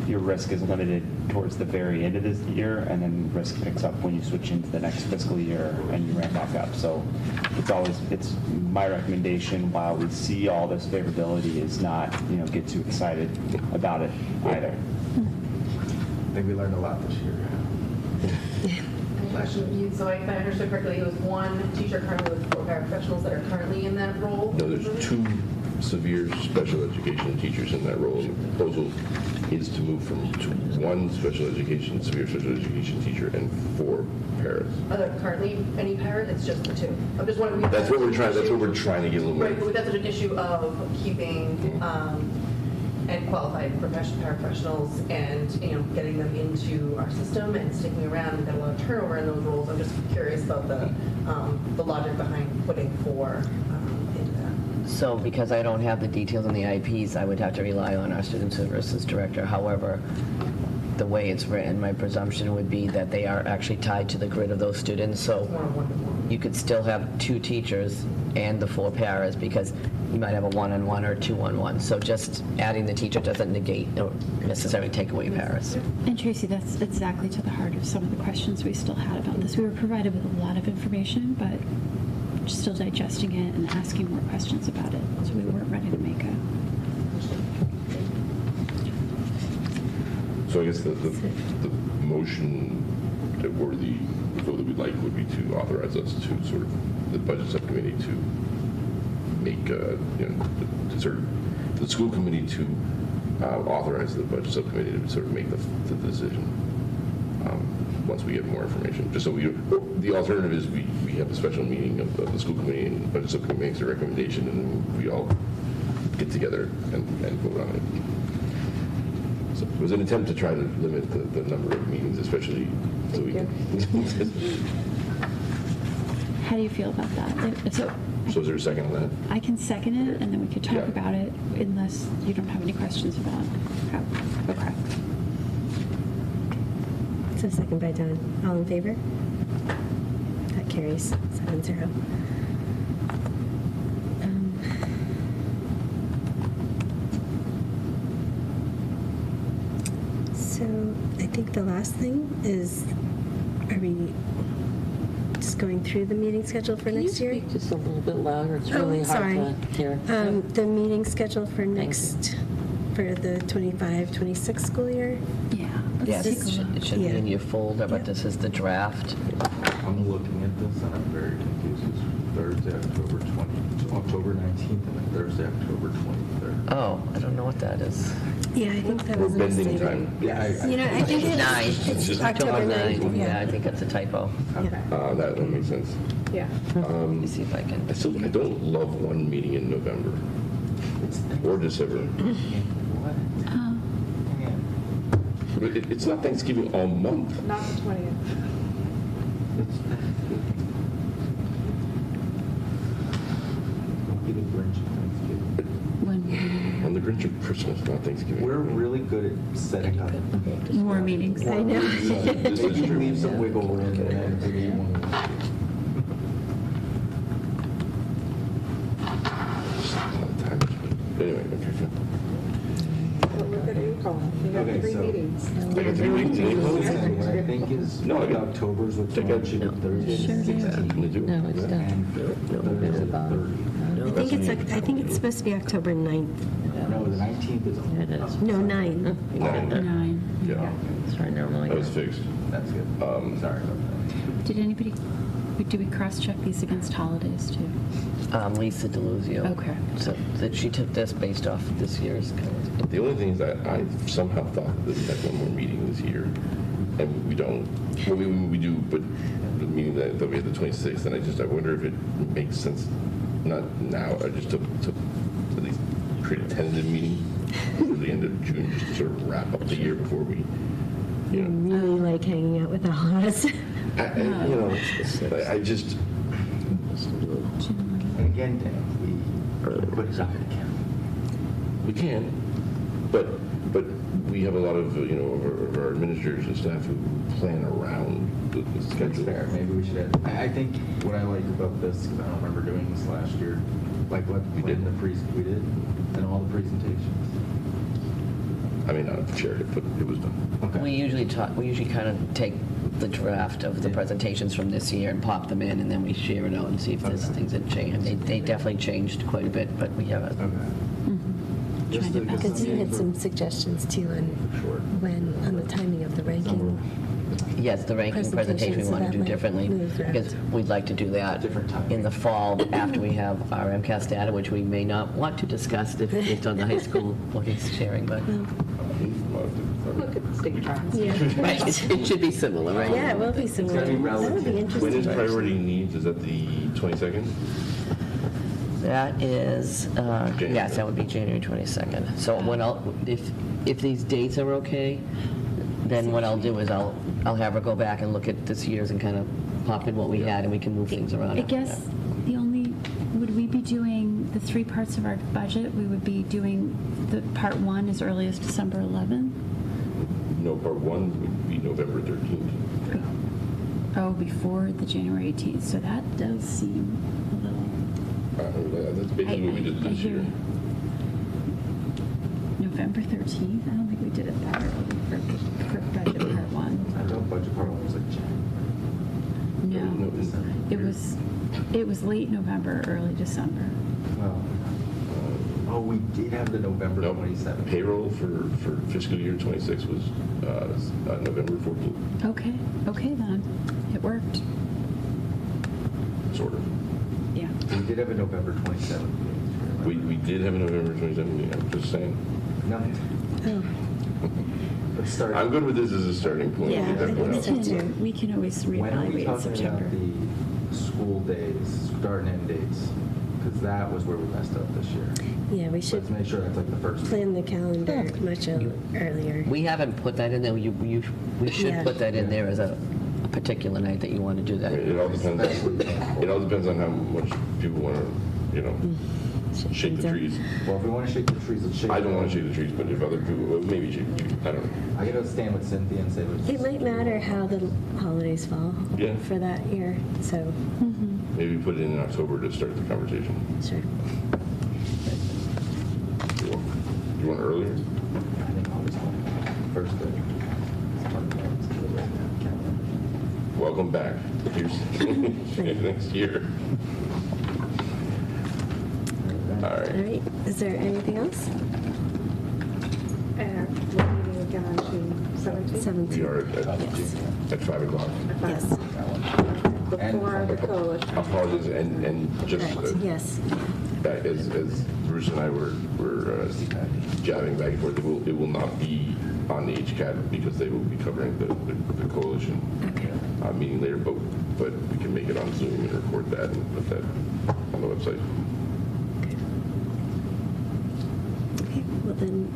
your risk is limited towards the very end of this year, and then risk picks up when you switch into the next fiscal year and you ramp back up. So it's my recommendation, while we see all this favorability, is not get too excited about it either. I think we learned a lot this year. Question. So if I understood correctly, it was one teacher currently with 4 paraprofessionals that are currently in that role? No, there's 2 severe special education teachers in that role. And the proposal is to move from 1 severe special education teacher and 4 paras. Are there currently any paras? It's just the 2. I'm just wondering. That's what we're trying to get a little more. Right, but that's an issue of keeping and qualified paraprofessionals and getting them into our system and sticking around. We've got a lot of turnover in those roles. I'm just curious about the logic behind putting 4 into that. So because I don't have the details on the IPs, I would have to rely on our student services director. However, the way it's written, my presumption would be that they are actually tied to the grid of those students. So you could still have 2 teachers and the 4 paras, because you might have a 1-on-1 or 2-on-1. So just adding the teacher doesn't negate or necessarily take away paras. And Tracy, that's exactly to the heart of some of the questions we still had about this. We were provided with a lot of information, but still digesting it and asking more questions about it. So we weren't ready to make a... So I guess the motion or the vote that we'd like would be to authorize us to sort of the budget subcommittee to make to sort of the school committee to authorize the budget subcommittee to sort of make the decision once we get more information. Just so the alternative is we have a special meeting of the school committee and the budget subcommittee makes a recommendation and then we all get together and vote on it. So it was an attempt to try to limit the number of meetings, especially so we can. How do you feel about that? So is there a second on that? I can second it, and then we could talk about it, unless you don't have any questions about it. Okay. So second by Don. All in favor? That carries 7-0. So I think the last thing is, are we just going going through the meeting schedule for next year. Just a little bit louder. It's really hard sorry. to hear. The meeting schedule for the 25-26 school year. Yeah. Yes, it should be in your folder, but this is the draft. I'm looking at this and I'm very confused. It's Thursday, October 19th, and then Thursday, October 23rd. Oh, I don't know what that is. Yeah, I think that We're was a bending mistake. time. Yeah, I think It's it's October 9th. Yeah, I think that's a typo. That makes sense. Yeah. Let me see if I can. I don't love one meeting in November or December. But it's not Thanksgiving all month. Not the 20th. Don't be the Grinch of Thanksgiving. On the Grinch of Christmas, not Thanksgiving. We're really good at setting up More meetings. I know. This is true. Leave some wiggle room and then maybe you want to. Anyway, okay, fine. Well, look at April. You got Okay, 3 so- meetings. I got 3 weeks in April. What I think is, No, I got- October's with Take a- Thursday, Thursday, No, it's done. and Thursday, 30. I think it's supposed to be October 9th. No, the 19th is. It is. No, 9. 9. Yeah, Sorry, normally. that was fixed. That's good. Sorry about that. Did anybody, do we cross-check these against holidays too? Lisa DeLuzio. Okay. So that she took this based off of this year's kind of. The only thing is that I somehow thought that we had one more meeting this year, and we don't. Well, we do, but the meeting that we had the 26th, and I wonder if it makes sense, not now, just to at least create a tentative meeting for the end of June, just to sort of wrap up the year before we, You really like hanging out with all of us. I just. And again, Dan, we put it up again. We can, but we have a lot of of our administrators and staff who plan around the That's schedule. fair. Maybe we should add. I think what I like about this, because I don't remember doing this last year, like what we did in the we did, and all the presentations. I may not have shared it, but it was done. Okay. We usually kind of take the draft of the presentations from this year and pop them in, and then we share it out and see if there's things that change. They definitely changed quite a bit, but we haven't. Just Because you had some suggestions too on the timing of the ranking. Yes, the ranking presentation we so want that to do might differently, move around. because we'd like to do that in the fall after we have our MCAS data, which we may not want to discuss if it's on the high school what he's sharing, but. Look at the state trials. Yeah. Right, it should be similar, right? Yeah, it will be similar. That would be interesting. When is priority needs? Is that the 22nd? That is, yes, that would be January 22nd. So when if these dates are okay, then what I'll do is I'll have her go back and look at this year's and kind of pop in what we had, and we can move things around. I after guess would we be doing the 3 parts of our budget? We would be doing the part 1 as early as December 11th? No, part 1 would be November 13th. Oh, before the January 18th, so that does seem a little... That's basically what we did this year. November 13th? I don't think we did it that early for budget part 1. I thought budget part 1 was like January. No, it was late November, early December. Oh, we did have the November 27th. Payroll for fiscal year 26 was November 14th. Okay then. It worked. Sort of. Yeah. We did have a November 27th. We did have a November 27th meeting, I'm just saying. No. Let's start. I'm good with this as a starting point. Yeah, Get that point out. we can always When are we reevaluate in talking September. about the school days, start and end dates? Because that was where we messed up this year. Yeah, we should Let's make sure that's like the first. plan the calendar much earlier. We haven't put that in there. We should Yeah. put that in there as a particular night that you want to do that. It all depends. It all depends on how much people want to, shake the trees. Well, if we want to shake the trees, let's shake. I don't want to shake the trees, but if other people, well, maybe shake the trees. I don't know. I gotta stand with Cynthia and say. It might matter how the holidays fall Yeah. for that year, so. Maybe put it in October to start the conversation. Sure. You want earlier? I think August 20th. First day. welcome back. Here's next year. All All right. right, is there anything else? And we're meeting again on June 17th? We are at 5 o'clock. Yes. Before the coalition. Apologies, and just Correct, yes. as Bruce and I were jabbing back and forth, it will not be on the HCAT because they will be covering the coalition meeting later, but we can make it on Zoom and record that and put that on the website. Okay, well then,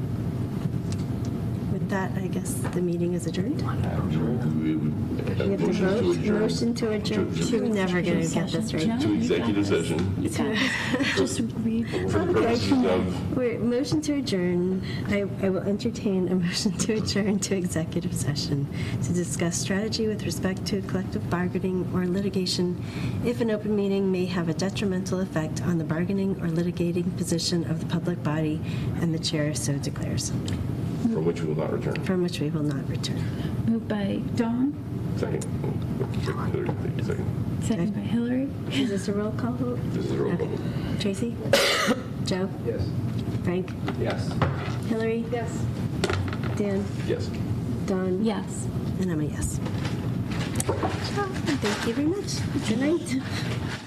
with that, I guess the meeting is adjourned. We have to vote, motion to adjourn. I'm never going to get this right. To executive session. Just read. For the purposes of. Motion to adjourn. I will entertain a motion to adjourn to executive session to discuss strategy with respect to collective bargaining or litigation if an open meeting may have a detrimental effect on the bargaining or litigating position of the public body and the chair so declares. From which we will not return. From which we will not return. Moved by Dawn, Second. Second. second by Hillary. Is this a roll call vote? This is a roll call. Okay. Tracy? Joe? Yes. Frank? Yes. Hillary? Yes. Dan? Yes. Dawn? Yes. And I'm a yes. Thank you very much. Good night.